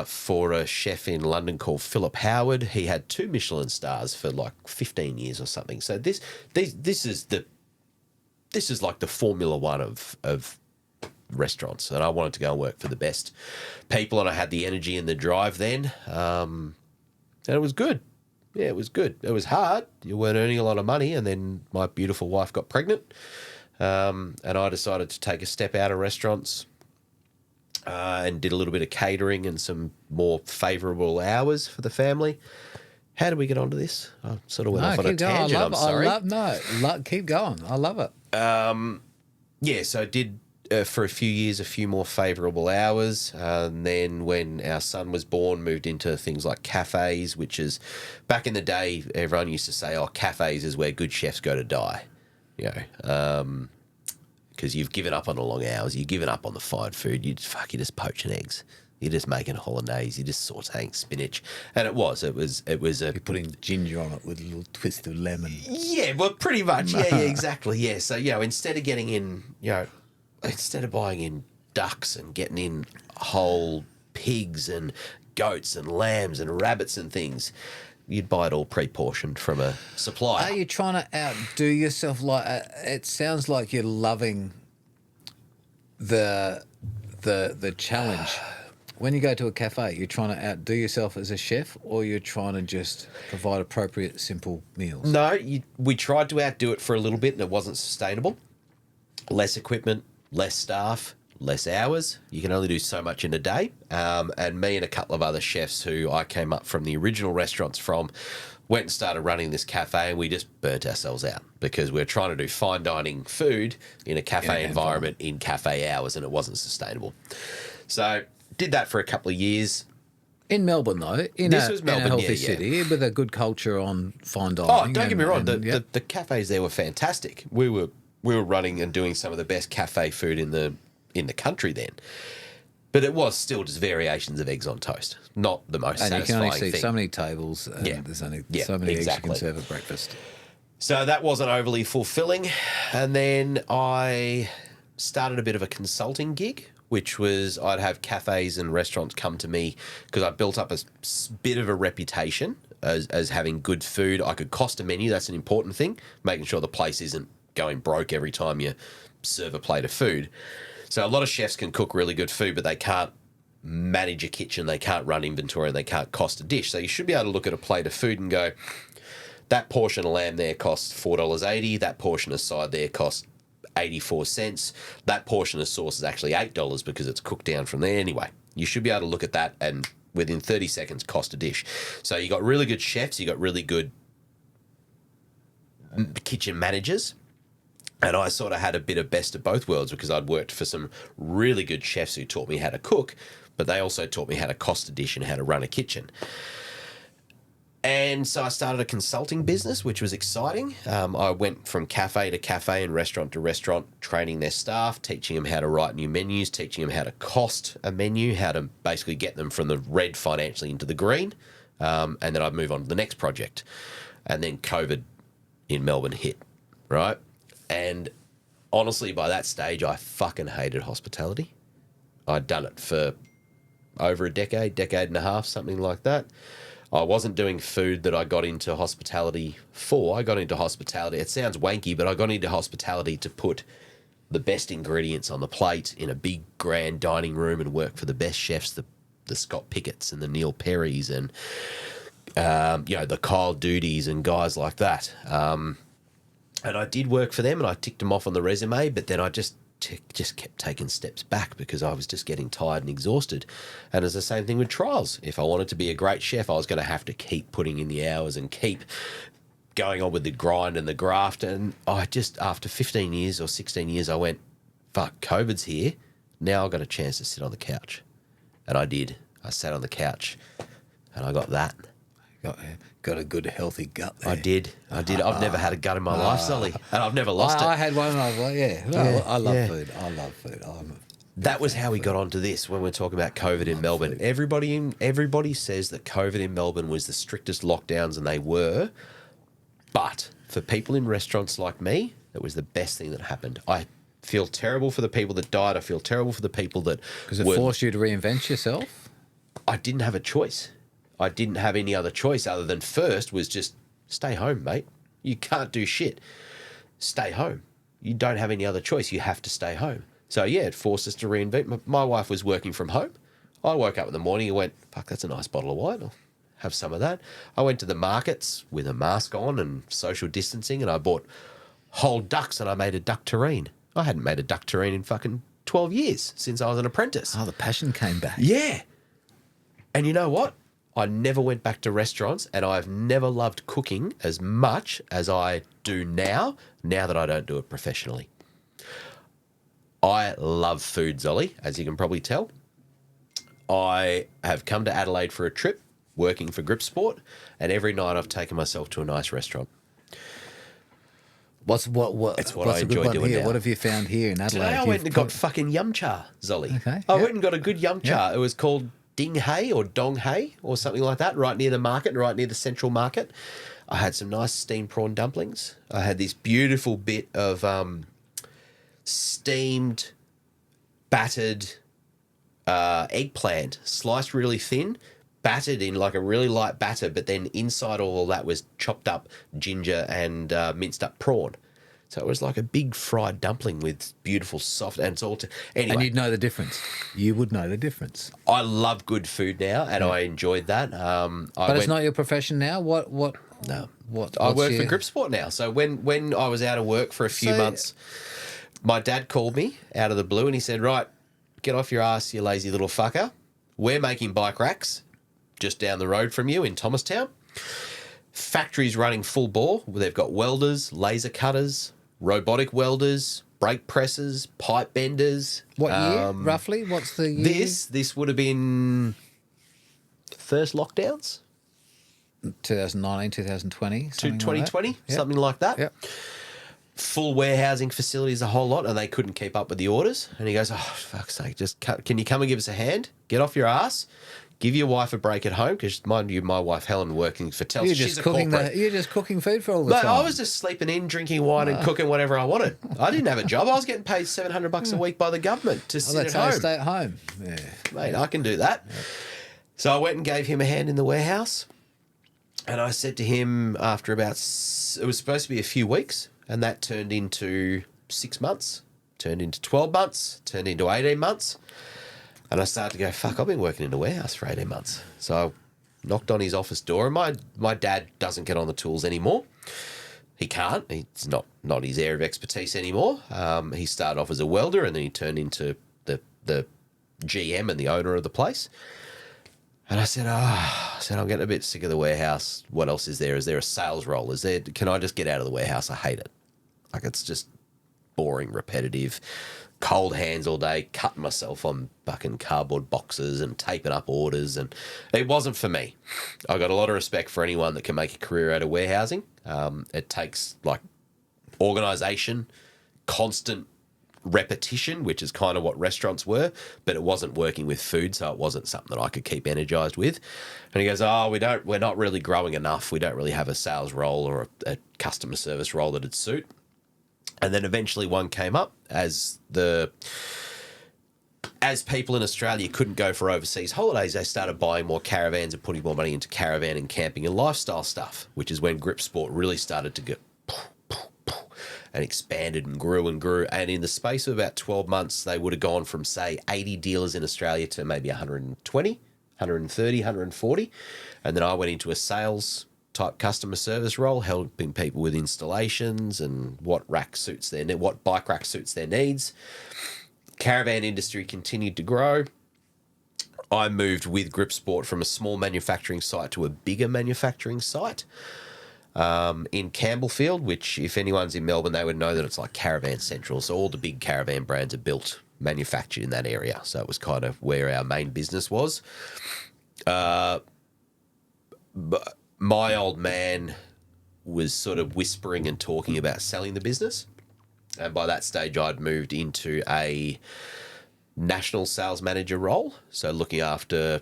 for a chef in London called Philip Howard. He had 2 Michelin stars for like 15 years or something. So this is like the Formula One of restaurants, and I wanted to go and work for the best people, and I had the energy and the drive then, and it was good. Yeah, it was good. It was hard. You weren't earning a lot of money, and then my beautiful wife got pregnant, and I decided to take a step out of restaurants and did a little bit of catering and some more favourable hours for the family. How did we get onto this? I sort of went off on a tangent. I'm sorry. Keep going. I love it. So I did for a few years a few more favourable hours, and then when our son was born, moved into things like cafes, which is, back in the day, everyone used to say, cafes is where good chefs go to die, because you've given up on the long hours, you've given up on the fine food, you're just poaching eggs, You're just making a hollandaise. You're just sautéing spinach, and it was a. You're putting ginger on it with a little twist of lemon. Yeah, well, pretty much. Yeah, exactly. Yeah. So instead of getting in, instead of buying in ducks and getting in whole pigs and goats and lambs and rabbits and things, you'd buy it all pre-portioned from a supplier. Are you trying to outdo yourself? Like it sounds like you're loving the challenge. When you go to a cafe, you're trying to outdo yourself as a chef, or you're trying to just provide appropriate, simple meals? No, we tried to outdo it for a little bit, and it wasn't sustainable. Less equipment, less staff, less hours. You can only do so much in a day. And me and a couple of other chefs who I came up from the original restaurants from went and started running this cafe, and we just burnt ourselves out because we were trying to do fine dining food in a cafe environment in cafe hours, and it wasn't sustainable. So did that for a couple of years. In Melbourne, though, in a healthy city with a good culture on fine dining. Oh, don't get me wrong. The cafes there were fantastic. We were running and doing some of the best cafe food in the country then. But it was still just variations of eggs on toast, not the most satisfying thing. And you can only see so many tables, and there's only so many eggs you can serve at breakfast. So that wasn't overly fulfilling. And then I started a bit of a consulting gig, which was I'd have cafes and restaurants come to me because I built up a bit of a reputation as having good food. I could cost a menu. That's an important thing, making sure the place isn't going broke every time you serve a plate of food. So a lot of chefs can cook really good food, but they can't manage a kitchen, they can't run inventory, and they can't cost a dish. So you should be able to look at a plate of food and go, that portion of lamb there costs $4.80, that portion of side there costs 84 cents, that portion of sauce is actually $8 because it's cooked down from there. Anyway, you should be able to look at that and within 30 seconds cost a dish. So you got really good chefs, you got really good kitchen managers. And I sort of had a bit of best of both worlds because I'd worked for some really good chefs who taught me how to cook, but they also taught me how to cost a dish and how to run a kitchen. And so I started a consulting business, which was exciting. I went from cafe to cafe and restaurant to restaurant, training their staff, teaching them how to write new menus, teaching them how to cost a menu, how to basically get them from the red financially into the green. And then I'd move on to the next project. And then COVID in Melbourne hit, right? And honestly, by that stage, I fucking hated hospitality. I'd done it for over a decade and a half, something like that. I wasn't doing food that I got into hospitality for. I got into hospitality. It sounds wanky, but I got into hospitality to put the best ingredients on the plate in a big, grand dining room and work for the best chefs, the Scott Pickett's and the Neil Perrys and, the Kyle Dudys and guys like that. And I did work for them and I ticked them off on the resume, but then I just kept taking steps back because I was just getting tired and exhausted. And it's the same thing with trials. If I wanted to be a great chef, I was going to have to keep putting in the hours and keep going on with the grind and the graft. And I just, after 15 years or 16 years, I went, fuck, COVID's here. Now I've got a chance to sit on the couch. And I did. I sat on the couch and I got that. Got a good, healthy gut there. I did. I've never had a gut in my life, Sully, and I've never lost it. I had one and I was like, I love food. I love food. That was how we got onto this when we're talking about COVID in Melbourne. Everybody says that COVID in Melbourne was the strictest lockdowns, and they were. But for people in restaurants like me, it was the best thing that happened. I feel terrible for the people that died. I feel terrible for the people that... Because it forced you to reinvent yourself? I didn't have a choice. I didn't have any other choice other than first was just stay home, mate. You can't do shit. Stay home. You don't have any other choice. You have to stay home. So, yeah, it forced us to reinvent. My wife was working from home. I woke up in the morning and went, fuck, that's a nice bottle of wine. I'll have some of that. I went to the markets with a mask on and social distancing, and I bought whole ducks and I made a duck terrine. I hadn't made a duck terrine in fucking 12 years since I was an apprentice. Oh, the passion came back. Yeah. And you know what? I never went back to restaurants, and I've never loved cooking as much as I do now that I don't do it professionally. I love food, Zolly, as you can probably tell. I have come to Adelaide for a trip, working for Grip Sport, and every night I've taken myself to a nice restaurant. What's That's what what's I a good enjoy one doing here? now. What have you found here in Adelaide? Today I went and got fucking yum cha, Zolly. Okay, I yeah. went and got a good yum cha. It was called Ding Hay or Dong Hay or something like that, right near the market, right near the central market. I had some nice steamed prawn dumplings. I had this beautiful bit of steamed, battered eggplant, sliced really thin, battered in like a really light batter, but then inside all of that was chopped up ginger and minced up prawn. So it was like a big fried dumpling with beautiful soft, and it's all anyway. And you'd know the difference. You would know the difference. I love good food now, and I enjoyed that. But it's not your profession now. What? No. What? I what's work your- for Grip Sport now. So when I was out of work for a few So- months, my dad called me out of the blue and he said, right, get off your ass, you lazy little fucker. We're making bike racks just down the road from you in Thomastown. Factories running full bore. They've got welders, laser cutters, robotic welders, brake presses, pipe benders. What year, roughly? What's the year? This would have been first lockdowns, 2019, 2020. to something like that. 2020, Yep. something like that. Yep. Full warehousing facilities, a whole lot, and they couldn't keep up with the orders. And he goes, oh, fuck's sake, can you come and give us a hand? Get off your ass. Give your wife a break at home, because mind you, my wife Helen working for Telstra. You're She's just a cooking corporate. you're just cooking food for all the Mate, time. I was just sleeping in, drinking wine, and cooking whatever I wanted. I didn't have a job. I was getting paid $700 a week by the government to sit That's at how I home. stay at home. Yeah. Mate, I can do that. So I went and gave him a hand in the warehouse, and I said to him after about, it was supposed to be a few weeks, and that turned into 6 months, turned into 12 months, turned into 18 months. And I started to go, fuck, I've been working in the warehouse for 18 months. So I knocked on his office door, and my dad doesn't get on the tools anymore. He can't. It's not his area of expertise anymore. He started off as a welder, and then he turned into the GM and the owner of the place. And I said, I'm getting a bit sick of the warehouse. What else is there? Is there a sales role? Can I just get out of the warehouse? I hate it. Like, it's just boring, repetitive, cold hands all day, cutting myself on fucking cardboard boxes and taping up orders. And it wasn't for me. I got a lot of respect for anyone that can make a career out of warehousing. It takes like organisation, constant repetition, which is kind of what restaurants were, but it wasn't working with food, so it wasn't something that I could keep energized with. And he goes, we're not really growing enough. We don't really have a sales role or a customer service role that'd suit. And then eventually one came up as people in Australia couldn't go for overseas holidays, they started buying more caravans and putting more money into caravan and camping and lifestyle stuff, which is when Grip Sport really started to go and expanded and grew and grew. And in the space of about 12 months, they would have gone from, say, 80 dealers in Australia to maybe 120, 130, 140. And then I went into a sales type customer service role, helping people with installations and what bike rack suits their needs. Caravan industry continued to grow. I moved with Grip Sport from a small manufacturing site to a bigger manufacturing site in Campbellfield, which if anyone's in Melbourne, they would know that it's like Caravan Central. So all the big caravan brands are manufactured in that area. So it was kind of where our main business was. But my old man was sort of whispering and talking about selling the business. And by that stage, I'd moved into a national sales manager role. So looking after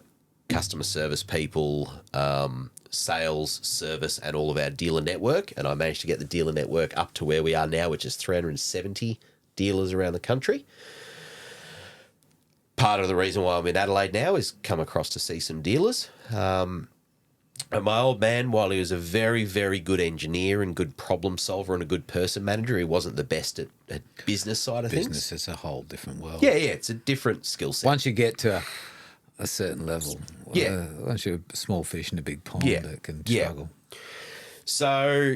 customer service people, sales, service, and all of our dealer network. And I managed to get the dealer network up to where we are now, which is 370 dealers around the country. Part of the reason why I'm in Adelaide now is come across to see some dealers. And my old man, while he was a very, very good engineer and good problem solver and a good person manager, he wasn't the best at business side of things. Business is a whole different world. Yeah, it's a different skill set. Once you get to a certain level, Yeah. once you're a small fish in a big pond, Yeah. it can Yeah. struggle. So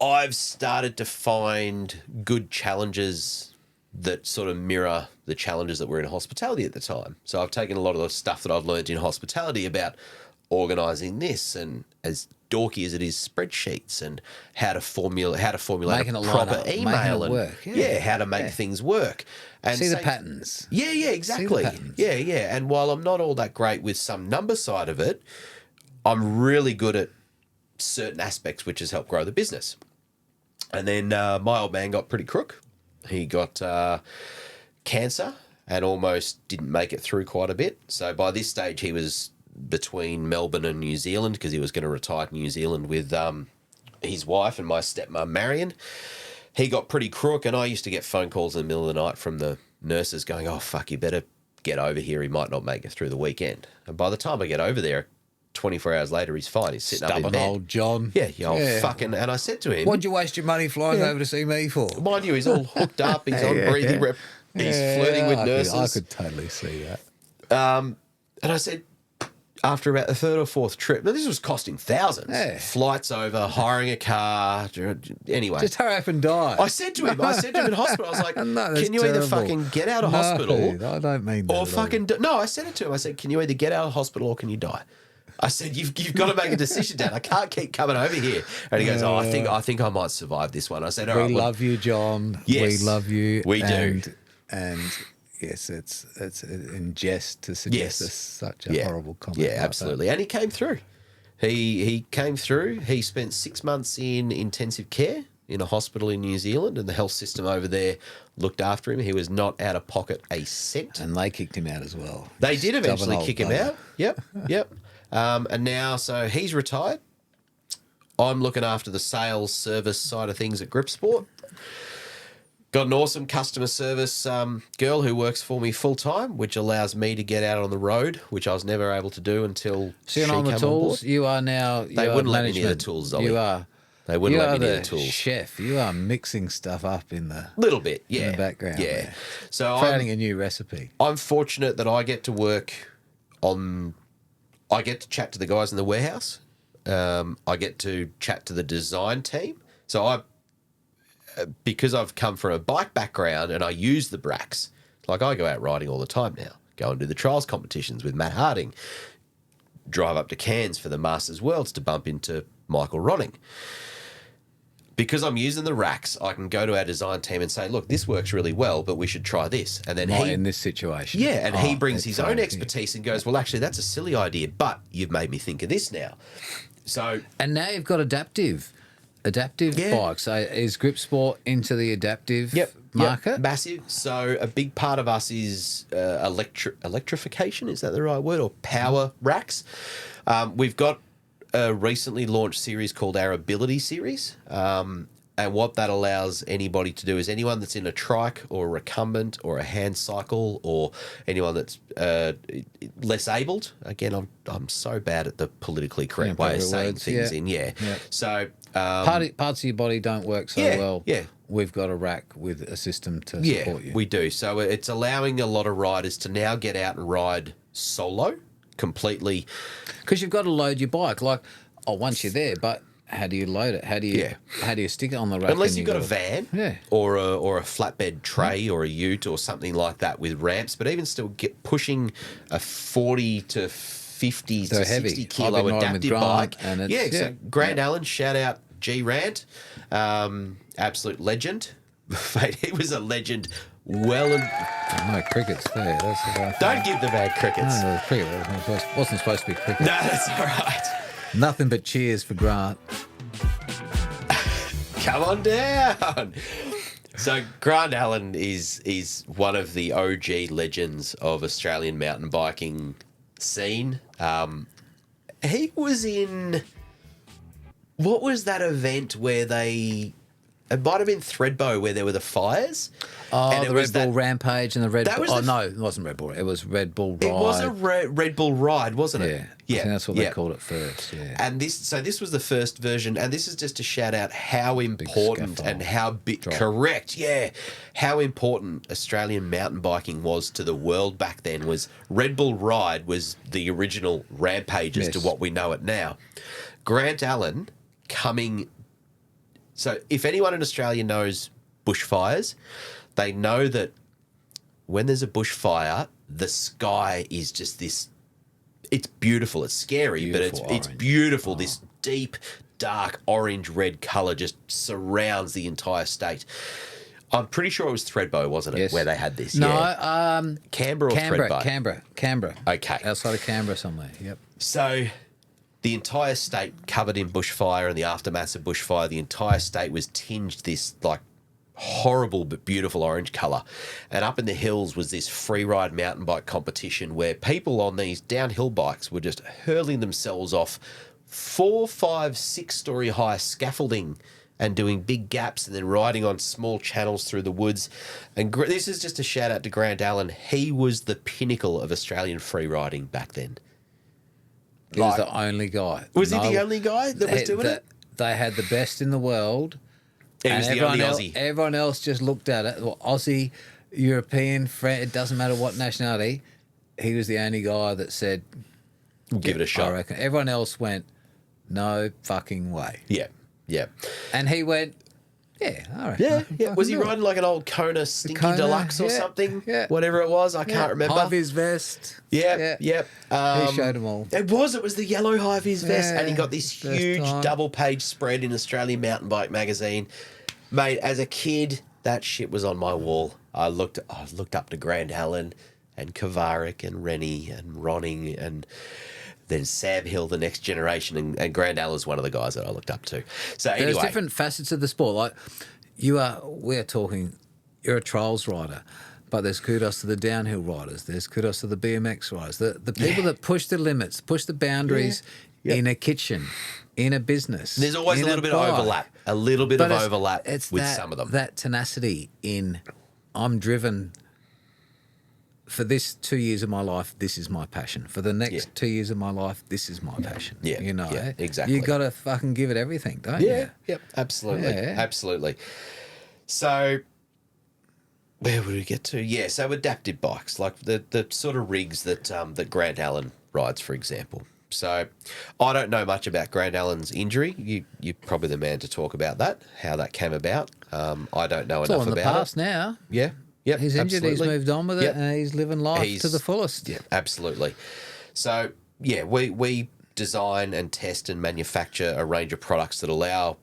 I've started to find good challenges that sort of mirror the challenges that were in hospitality at the time. So I've taken a lot of the stuff that I've learned in hospitality about organising this, and as dorky as it is, spreadsheets and how to formulate Making a it line proper up, making email it and work. Yeah. how to make things work. And See the same- patterns. Yeah, exactly. patterns. Yeah. And while I'm not all that great with some number side of it, I'm really good at certain aspects, which has helped grow the business. And then my old man got pretty crook. He got cancer and almost didn't make it through quite a bit. So by this stage, he was between Melbourne and New Zealand because he was going to retire to New Zealand with his wife and my stepmom, Marion. He got pretty crook, and I used to get phone calls in the middle of the night from the nurses going, oh, fuck, you better get over here. He might not make it through the weekend. And by the time I get over there, 24 hours later, he's fine. He's sitting up in bed. Stubborn old John. Yeah, you old fucking... And I said to him... What'd you waste your money flying over to see me for? Mind you, he's all hooked up. He's on breathing rep. He's flirting with nurses. I could totally see that. And I said, after about the third or fourth trip, now this was costing thousands. Yeah. Flights over, hiring a car, anyway. Just hurry up and die. I said to him in hospital, I was like, no, can you terrible. either fucking get out of hospital? I don't mean that. Or fucking... No, I said it to him. I said, can you either get out of hospital or can you die? I said, you've got to make a decision, Dad. I can't keep coming over here. And he goes, oh, I think I might survive this one. I said, all right. We love you, John. Yes, we love you. We do. And yes, it's in jest to suggest such a horrible comment. Yeah, absolutely. And he came through. He came through. He spent 6 months in intensive care in a hospital in New Zealand, and the health system over there looked after him. He was not out of pocket a cent. And they kicked him out as well. They did eventually kick him out. Yep. And now, so he's retired. I'm looking after the sales service side of things at Grip Sport. Got an awesome customer service girl who works for me full time, which allows me to get out on the road, which I was never able to do until she came on the tools. You are now. They wouldn't let me near the tools, Ollie. You are. They wouldn't let me near the the tools. Chef. You are mixing stuff up in the little bit, in the background. Yeah. There. So creating a new recipe. I'm fortunate that I get to work on. I get to chat to the guys in the warehouse. I get to chat to the design team. So because I've come from a bike background and I use the Bracks, like I go out riding all the time now. Go and do the trials competitions with Matt Harding. Drive up to Cairns for the Masters Worlds to bump into Michael Ronning. Because I'm using the racks, I can go to our design team and say, look, this works really well, but we should try this. And then in this situation. Yeah, and he brings his own expertise and goes, well, actually, that's a silly idea, but you've made me think of this now. So... And now you've got adaptive bikes. So is Grip Sport into the adaptive market? Yep, massive. So a big part of us is electrification, is that the right word? Or power racks. We've got a recently launched series called our Ability Series. And what that allows anybody to do is anyone that's in a trike or a recumbent or a hand cycle or anyone that's less abled. Again, I'm so bad at the politically correct way of saying things So parts of your body don't work so well. Yeah. We've got a rack with a system to support you. We do. So it's allowing a lot of riders to now get out and ride solo completely. Because you've got to load your bike. Like, once you're there, but how do you load it? How do you stick it on the rack? Unless you've got a van or a flatbed tray or a ute or something like that with ramps, but even still pushing a 40 to 50 to 60 kilo adaptive bike. So Grant Allen, shout out G Rant, absolute legend. Mate, he was a legend. No crickets there. Don't give the man crickets. No, cricket wasn't supposed to be cricket. No, that's all right. Nothing but cheers for Grant. Come on down. So Grant Allen is one of the OG legends of Australian mountain biking scene. He was in... What was that event where it might have been Thredbo where there were the fires. And the Red Bull Rampage and the Red Bull... no, it wasn't Red Bull. It was Red Bull Ride. It was a Red Bull Ride, wasn't it? Yeah. I think that's what they called it first, And this was the first version, and this is just to shout out how important and how correct, how important Australian mountain biking was to the world back then. Was Red Bull Ride was the original Rampages to what we know it now. Grant Allen coming... So if anyone in Australia knows bushfires, they know that when there's a bushfire, the sky is just this... It's beautiful. It's scary, but it's beautiful. This deep, dark, orange-red colour just surrounds the entire state. I'm pretty sure it was Thredbo, wasn't it, yes. where they had this? No, Canberra or Thredbo? Canberra. Okay. Outside of Canberra somewhere, yep. So the entire state covered in bushfire and the aftermath of bushfire. The entire state was tinged this like horrible but beautiful orange colour. And up in the hills was this free ride mountain bike competition where people on these downhill bikes were just hurling themselves off 4, 5, 6-story high scaffolding and doing big gaps and then riding on small channels through the woods. And this is just a shout out to Grant Allen. He was the pinnacle of Australian free riding back then. He was the only guy. Was he the only guy that was doing it? They had the best in the world. He was the only Aussie. Everyone else just looked at it. Well, Aussie, European, French, it doesn't matter what nationality. He was the only guy that said, give it a shot. I reckon. Everyone else went, no fucking way. Yeah, yeah. And he went, yeah, all right. Yeah. Was he riding like an old Kona Stinky Kona, Deluxe or something? Yeah. Whatever it was, I can't remember. High-vis vest. Yeah. He showed them all. It was the yellow high-vis vest. And he got this huge time. double-page spread in Australian Mountain Bike magazine. Mate, as a kid, that shit was on my wall. I looked up to Grant Allen and Kovarik and Rennie and Ronning and then Sam Hill, the next generation, and Grant Allen's one of the guys that I looked up to. So anyway, There's different facets of the sport. Like we're talking, you're a trials rider, but there's kudos to the downhill riders. There's kudos to the BMX riders. The people that push the limits, push the boundaries in a kitchen, in a business. There's always a little bit of overlap. A little bit of overlap with some of them. That tenacity in, I'm driven. For this 2 years of my life, this is my passion. For the next 2 years of my life, this is my passion. Yeah, you know, exactly. You got to fucking give it everything, don't you? Yep, absolutely, Yeah. absolutely. So, where would we get to? Yeah, so adaptive bikes, like the sort of rigs that that Grant Allen rides, for example. So, I don't know much about Grant Allen's injury. You're probably the man to talk about that, how that came about. I don't know It's enough all in the about past it. now. Yeah. Yep, He's injured, absolutely. he's moved on with it, and he's living life to the fullest. Yeah, absolutely. So, we design and test and manufacture a range of products that allow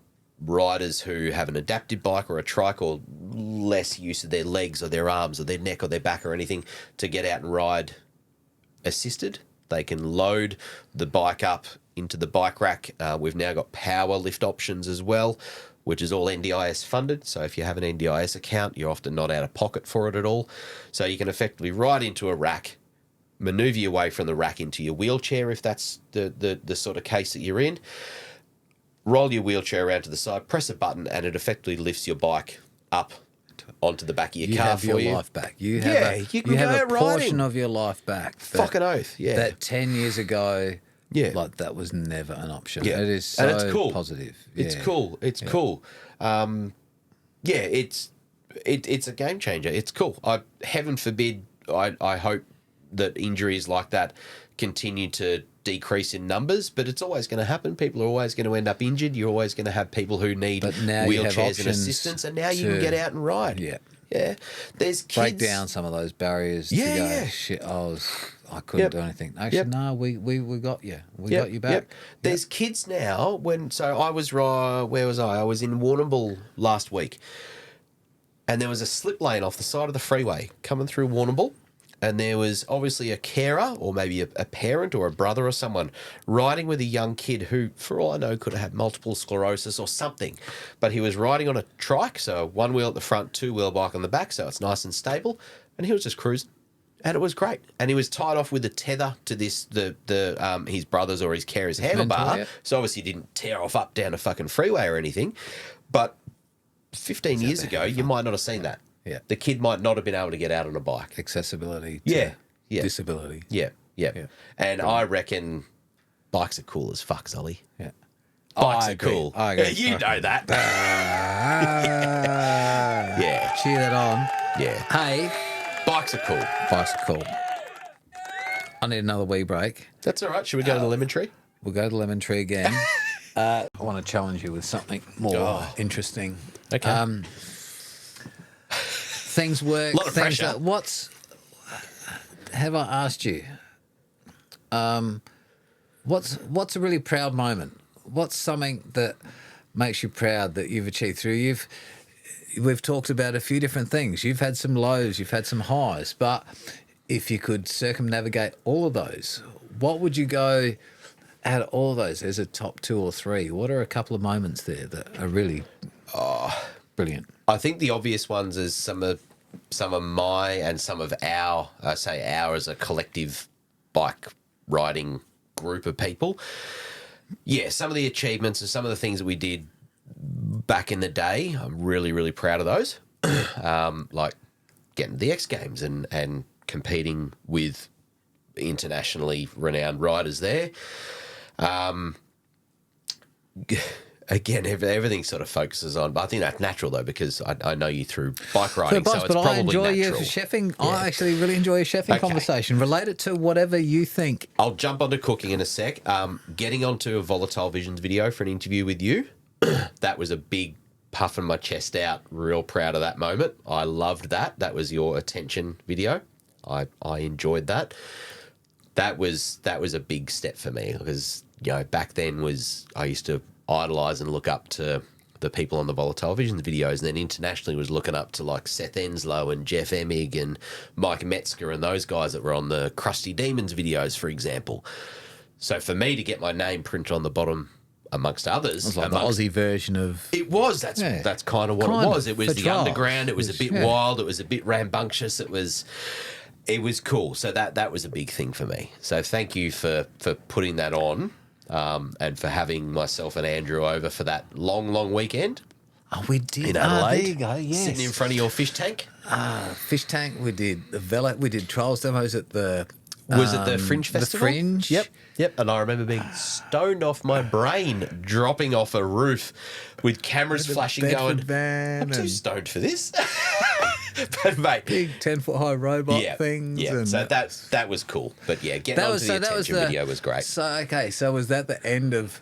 riders who have an adaptive bike or a trike or less use of their legs or their arms or their neck or their back or anything to get out and ride assisted. They can load the bike up into the bike rack. We've now got power lift options as well, which is all NDIS funded. So if you have an NDIS account, you're often not out of pocket for it at all. So you can effectively ride into a rack, maneuver your way from the rack into your wheelchair if that's the sort of case that you're in, roll your wheelchair around to the side, press a button, and it effectively lifts your bike up onto the back of your car for you. You have your life back. You have you can you go have a out riding. portion of your life back. Fucking oath, yeah. That 10 years ago, Yeah. like that was never an option. Yeah. It is so And it's cool. positive. It's Yeah. cool. It's cool. It's a game changer. It's cool. Heaven forbid, I hope that injuries like that continue to decrease in numbers, but it's always going to happen. People are always going to end up injured. You're always going to have people who need But now you have wheelchairs and options assistance, and now you can get out and ride. Yeah. Yeah. There's kids. Break down some of those barriers to Yeah, go, yeah. shit, I couldn't do anything. Actually, no, we got you. We got you back. There's kids now so I was, where was I? I was in Warrnambool last week, and there was a slip lane off the side of the freeway coming through Warrnambool, and there was obviously a carer or maybe a parent or a brother or someone riding with a young kid who, for all I know, could have had multiple sclerosis or something, but he was riding on a trike, so one wheel at the front, two wheel bike on the back, so it's nice and stable, and he was just cruising. And it was great. And he was tied off with a tether to his brother's or his carer's handlebar. So obviously he didn't tear off up down a fucking freeway or anything. But 15 years ago, you might not have seen that. Yeah. The kid might not have been able to get out on a bike. Accessibility to disability. Yeah. And I reckon bikes are cool as fuck, Sully. Yeah. Bikes I are agree. cool. I agree. You know that. Yeah. Cheer that on. Yeah. Hey. Bikes are cool. Bikes are cool. I need another wee break. That's all right. Should we go to the lemon tree? We'll go to Lemon Tree again. I want to challenge you with something more interesting. Okay. Things work. A lot of pressure. Have I asked you? What's a really proud moment? What's something that makes you proud that you've achieved through? We've talked about a few different things. You've had some lows, you've had some highs, but if you could circumnavigate all of those, what would you go, out of all those, there's a top 2 or 3. What are a couple of moments there that are really brilliant? I think the obvious ones is some of my and some of our, I say our as a collective bike riding group of people. Yeah, some of the achievements and some of the things that we did back in the day, I'm really, really proud of those. Like getting the X Games and competing with internationally renowned riders there. Again, everything sort of focuses on, but I think that's natural though, because I know you through bike riding, so it's but probably I enjoy natural. your chefing. Yeah. I actually really enjoy your chefing conversation. Relate it to whatever you think. I'll jump onto cooking in a sec. Getting onto a Volatile Visions video for an interview with you, that was a big puffing my chest out. Real proud of that moment. I loved that. That was your attention video. I enjoyed that. That was a big step for me because, you know, back then I used to idolise and look up to the people on the Volatile Visions videos, and then internationally was looking up to like Seth Enslow and Jeff Emig and Mike Metzger and those guys that were on the Krusty Demons videos, for example. So for me to get my name printed on the bottom, amongst others, It was like the Aussie version of... It was. That's kind of what it was. It was the trials. underground. It was a bit wild. It was a bit rambunctious. It was cool. So that was a big thing for me. So thank you for putting that on. And for having myself and Andrew over for that long weekend. Oh, we did. In Adelaide. There you go, yes. Sitting in front of your fish tank. Fish tank, we did the Vela, we did trials demos at the... Was it the Fringe Festival? The Fringe. Yep. And I remember being stoned off my brain, dropping off a roof with cameras flashing going, I'm too stoned for this. But, mate. Big 10-foot high robot things. Yeah, and so that was cool. But, yeah, getting onto the attention video was great. So was that the end of...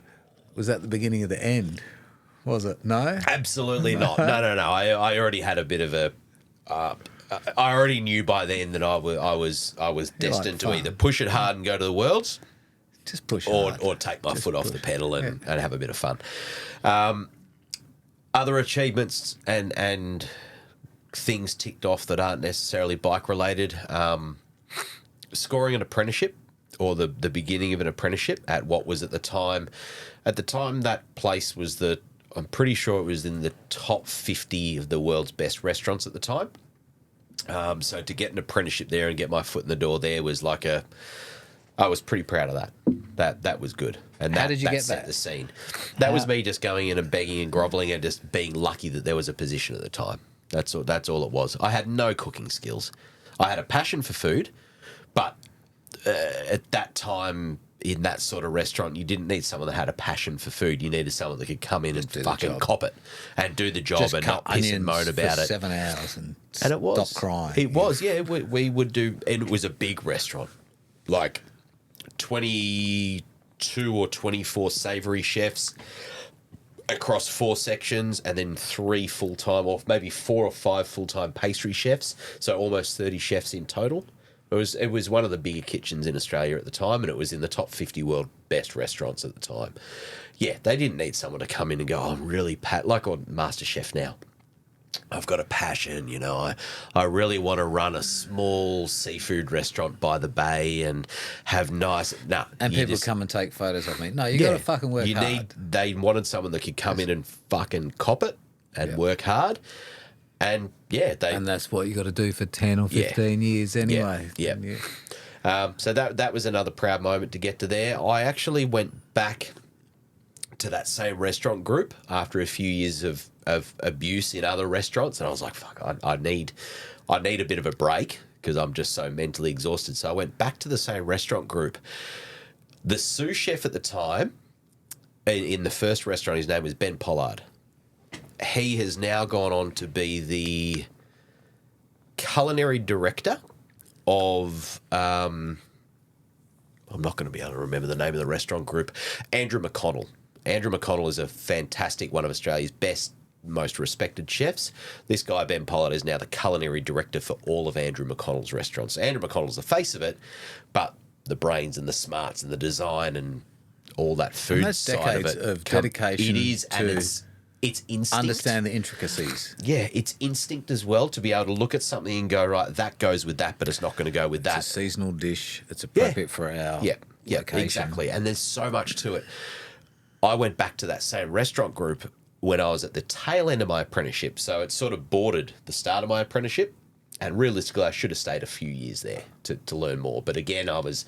Was that the beginning of the end? Was it? No? Absolutely not. No. I already had a bit of a... I already knew by then that I was destined to either push it hard and go to the Worlds, just push it or take my foot off the pedal and have a bit of fun. Other achievements and things ticked off that aren't necessarily bike related. Scoring an apprenticeship or the beginning of an apprenticeship at what was at the time that place was I'm pretty sure it was in the top 50 of the world's best restaurants at the time. So to get an apprenticeship there and get my foot in the door there was I was pretty proud of that. That was good. And how did you get set that? The scene. That was me just going in and begging and grovelling and just being lucky that there was a position at the time. That's all it was. I had no cooking skills. I had a passion for food, but at that time in that sort of restaurant, you didn't need someone that had a passion for food. You needed someone that could come in and fucking cop it and do the job and not piss and moan about it. 7 hours and it was. Stop crying. It was, yeah. We would do, and it was a big restaurant, like 22 or 24 savoury chefs across 4 sections, and then 3 full-time, or maybe 4 or 5 full-time pastry chefs. So almost 30 chefs in total. It was one of the bigger kitchens in Australia at the time, and it was in the top 50 world best restaurants at the time. Yeah, they didn't need someone to come in and go, I'm really like on MasterChef now. I've got a passion, you know. I really want to run a small seafood restaurant by the bay and have nice... and people come and take photos of me. No, you got to fucking work hard. They wanted someone that could come in and fucking cop it and work hard. And, and that's what you got to do for 10 or 15 years anyway. Yeah. So that was another proud moment to get to there. I actually went back to that same restaurant group after a few years of abuse in other restaurants, and I was like, fuck, I need a bit of a break because I'm just so mentally exhausted. So I went back to the same restaurant group. The sous chef at the time in the first restaurant, his name was Ben Pollard. He has now gone on to be the culinary director of, I'm not going to be able to remember the name of the restaurant group, Andrew McConnell. Andrew McConnell is a fantastic, one of Australia's best, most respected chefs. This guy, Ben Pollard, is now the culinary director for all of Andrew McConnell's restaurants. Andrew McConnell's the face of it, but the brains and the smarts and the design and all that food side of it. Of dedication. It is, and it's instinct. Understand the intricacies. Yeah, it's instinct as well to be able to look at something and go, right, that goes with that, but it's not going to go with that. It's a seasonal dish. It's appropriate for our location. Exactly. And there's so much to it. I went back to that same restaurant group when I was at the tail end of my apprenticeship. So it sort of bordered the start of my apprenticeship. And realistically, I should have stayed a few years there to learn more. But again, I was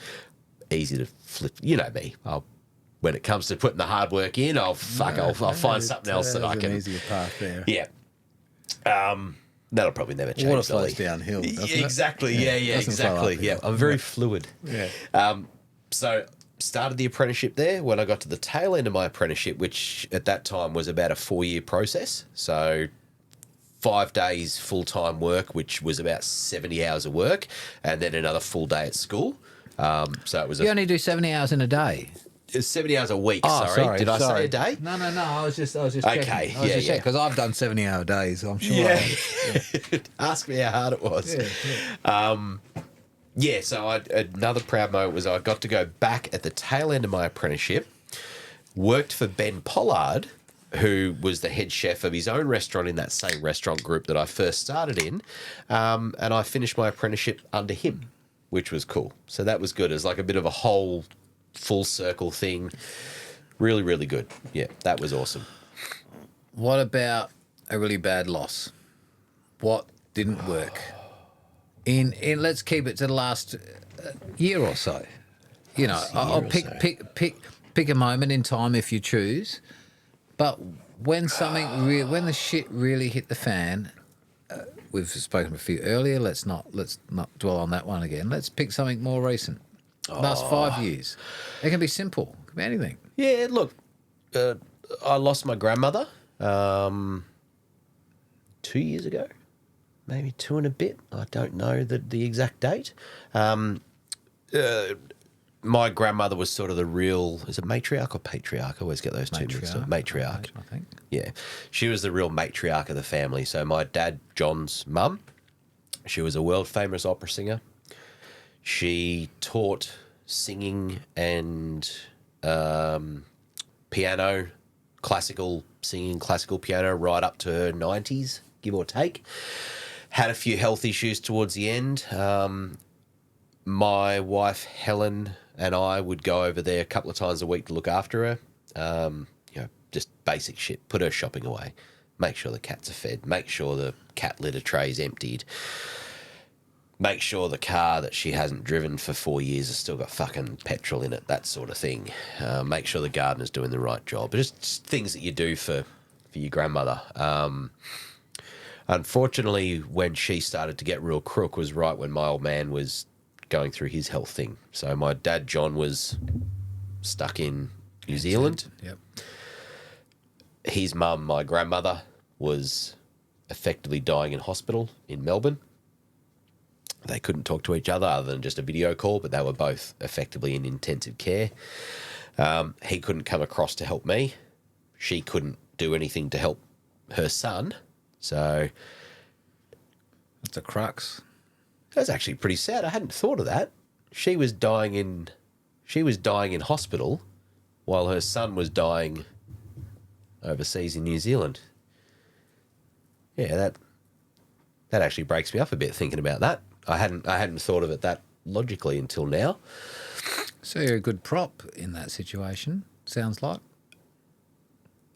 easy to flip. You know me. When it comes to putting the hard work in, I'll find something else that I can. An easier path there. Yeah. That'll probably never change. Water flows downhill, doesn't it? Exactly. Yeah, exactly. Yeah, I'm very fluid. Yeah. So started the apprenticeship there. When I got to the tail end of my apprenticeship, which at that time was about a 4-year process, so 5 days full-time work, which was about 70 hours of work, and then another full day at school. So it was You only do 70 hours in a day. 70 hours a week. Oh, sorry. Did I say a day? No. I was just Okay, checking. Because I've done 70-hour days. I'm sure. Yeah. Ask me how hard it was. So another proud moment was I got to go back at the tail end of my apprenticeship, worked for Ben Pollard, who was the head chef of his own restaurant in that same restaurant group that I first started in, and I finished my apprenticeship under him, which was cool. So that was good. It was like a bit of a whole full circle thing. Really, really good. Yeah, that was awesome. What about a really bad loss? What didn't work? In let's keep it to the last year or so. You know, I'll pick a moment in time if you choose. But when when the shit really hit the fan, we've spoken a few earlier. Let's not dwell on that one again. Let's pick something more recent. Last 5 years. It can be simple. It can be anything. Yeah, look, I lost my grandmother 2 years ago, maybe 2 and a bit. I don't know the exact date. My grandmother was sort of the real, is it matriarch or patriarch? I always get those two mixed up. Matriarch. I think. Yeah. She was the real matriarch of the family. So my dad, John's mum, she was a world famous opera singer. She taught singing and piano, classical singing, classical piano right up to her 90s, give or take. Had a few health issues towards the end. My wife, Helen, and I would go over there a couple of times a week to look after her. Just basic shit. Put her shopping away. Make sure the cats are fed. Make sure the cat litter tray's emptied. Make sure the car that she hasn't driven for 4 years has still got fucking petrol in it, that sort of thing. Make sure the gardener's doing the right job. Just things that you do for your grandmother. Unfortunately, when she started to get real crook was right when my old man was going through his health thing. So my dad, John, was stuck in New Zealand. Yep. His mum, my grandmother, was effectively dying in hospital in Melbourne. They couldn't talk to each other than just a video call, but they were both effectively in intensive care. He couldn't come across to help me. She couldn't do anything to help her son. So That's a crux. that's actually pretty sad. I hadn't thought of that. She was dying in hospital while her son was dying overseas in New Zealand. Yeah, that actually breaks me up a bit thinking about that. I hadn't thought of it that logically until now. So you're a good prop in that situation, sounds like.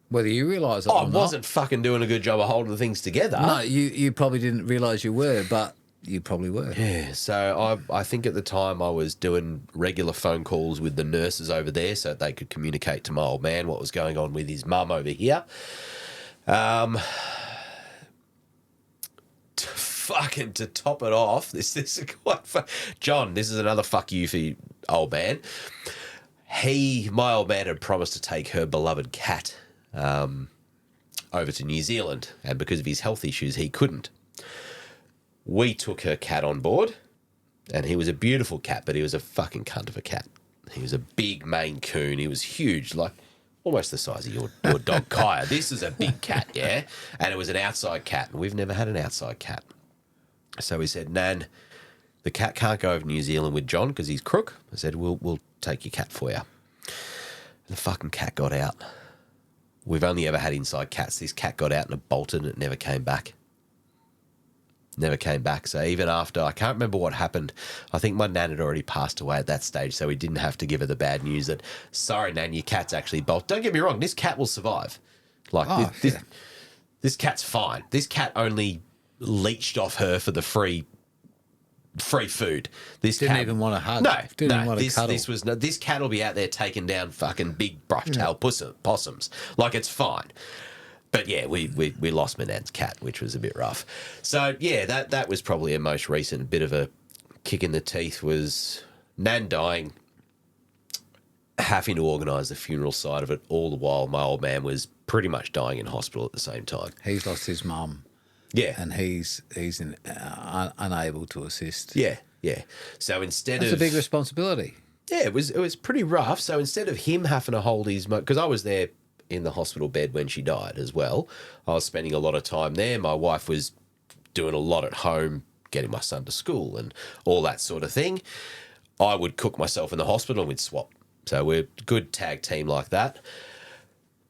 Whether you realise it or I not. wasn't fucking doing a good job of holding things together. No, you probably didn't realise you were, but you probably were. Yeah, so I think at the time I was doing regular phone calls with the nurses over there so that they could communicate to my old man what was going on with his mum over here. To top it off, this is quite fun. John, this is another fuck you for you, old man. My old man had promised to take her beloved cat over to New Zealand, and because of his health issues, he couldn't. We took her cat on board, and he was a beautiful cat, but he was a fucking cunt of a cat. He was a big Maine Coon. He was huge, like almost the size of your dog, Kaya. This is a big cat, yeah? And it was an outside cat, and we've never had an outside cat. So we said, Nan, the cat can't go over to New Zealand with John because he's crook. I said, we'll take your cat for you. And the fucking cat got out. We've only ever had inside cats. This cat got out and it bolted and it never came back. never came back. So even after, I can't remember what happened. I think my nan had already passed away at that stage, so we didn't have to give her the bad news that, sorry, Nan, your cat's actually bolted. Don't get me wrong, this cat will survive. Like, this cat's fine. This cat only leached off her for the free food. This Didn't cat, even want to hug. No, Didn't no. want to cuddle. This cat will be out there taking down fucking big brush-tailed possums. Like, it's fine. But yeah, we lost my nan's cat, which was a bit rough. So yeah, that was probably a most recent bit of a kick in the teeth, was Nan dying, having to organise the funeral side of it, all the while my old man was pretty much dying in hospital at the same time. He's lost his mum. Yeah. And he's unable to assist. Yeah. So That's a big responsibility. Yeah, it was pretty rough. So instead of him having to hold his, because I was there in the hospital bed when she died as well, I was spending a lot of time there. My wife was doing a lot at home, getting my son to school and all that sort of thing. I would cook myself in the hospital and we'd swap. So we're a good tag team like that.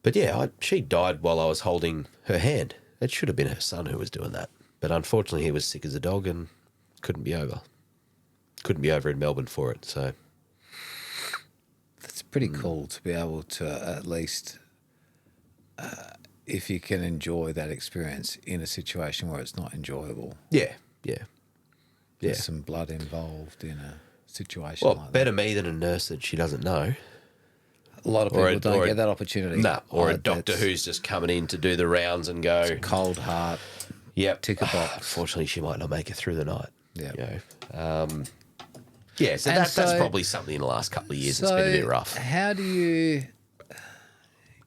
But yeah, she died while I was holding her hand. It should have been her son who was doing that. But unfortunately, he was sick as a dog and couldn't be over. Couldn't be over in Melbourne for it. So that's pretty cool to be able to at least, if you can enjoy that experience in a situation where it's not enjoyable. Yeah. There's some blood involved in a situation like that. Better me than a nurse that she doesn't know. A lot of people don't get that opportunity. No, or a doctor who's just coming in to do the rounds and go. Cold heart. Yep. Tick a box. Unfortunately, she might not make it through the night. Yeah. So that's probably something in the last couple of years that's been a bit rough. How do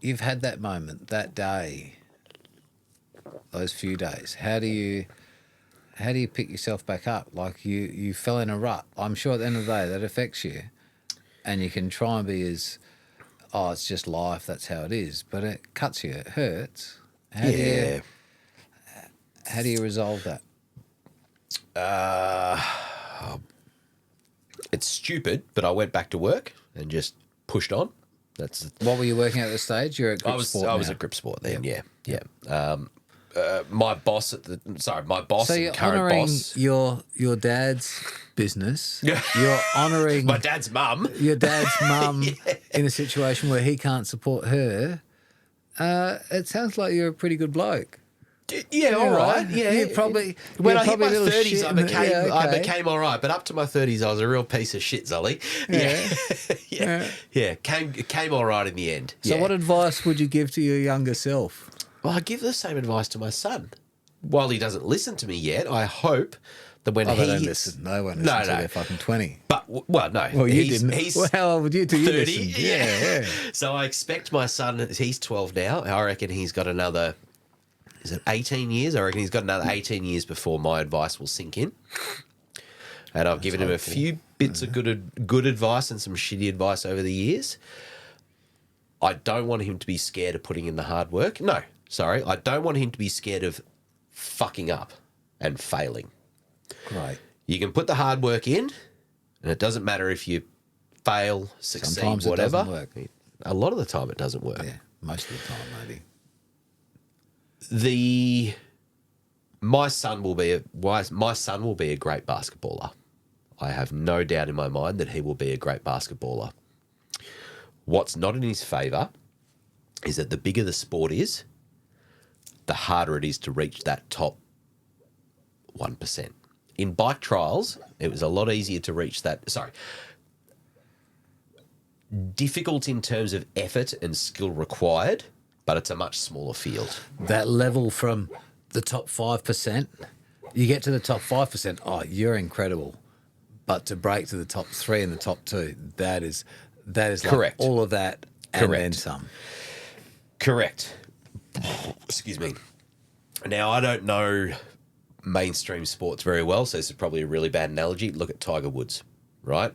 you've had that moment, that day, those few days, how do you pick yourself back up? Like you fell in a rut. I'm sure at the end of the day that affects you, and you can try and be as, it's just life, that's how it is, but it cuts you, it hurts. How do you resolve that? It's stupid, but I went back to work and just pushed on. What were you working at this stage? You're at Grip Sport now. I was at Grip Sport then, yeah. My boss so and current boss. your dad's business. Yeah. You're honouring my dad's mum. Your dad's mum in a situation where he can't support her. It sounds like you're a pretty good bloke. Yeah, all right. Yeah, you probably when I hit my 30s, I became all right. But up to my 30s, I was a real piece of shit, Zully. Yeah. Came all right in the end. So, what advice would you give to your younger self? Well, I give the same advice to my son. While he doesn't listen to me yet, I hope that when they don't listen. No one listens until they're fucking 20. But no. Well, you didn't. How old were you till you 30? listened? Yeah. So I expect my son. He's 12 now. I reckon he's got another. Is it 18 years? I reckon he's got another 18 years before my advice will sink in. And I've given him a few bits of good advice and some shitty advice over the years. I don't want him to be scared of putting in the hard work. No, sorry. I don't want him to be scared of fucking up and failing. Right. You can put the hard work in, and it doesn't matter if you fail, succeed, Sometimes whatever. It doesn't work. A lot of the time it doesn't work. Yeah, most of the time maybe. My son will be a great basketballer. I have no doubt in my mind that he will be a great basketballer. What's not in his favour is that the bigger the sport is, the harder it is to reach that top 1%. In bike trials, it was a lot easier to reach that. Sorry. Difficult in terms of effort and skill required, but it's a much smaller field. That level from the top 5%, you get to the top 5%, you're incredible. But to break to the top 3 and the top 2, that is like correct. All of that and then some. Correct. Excuse me. Now, I don't know mainstream sports very well, so this is probably a really bad analogy. Look at Tiger Woods, right?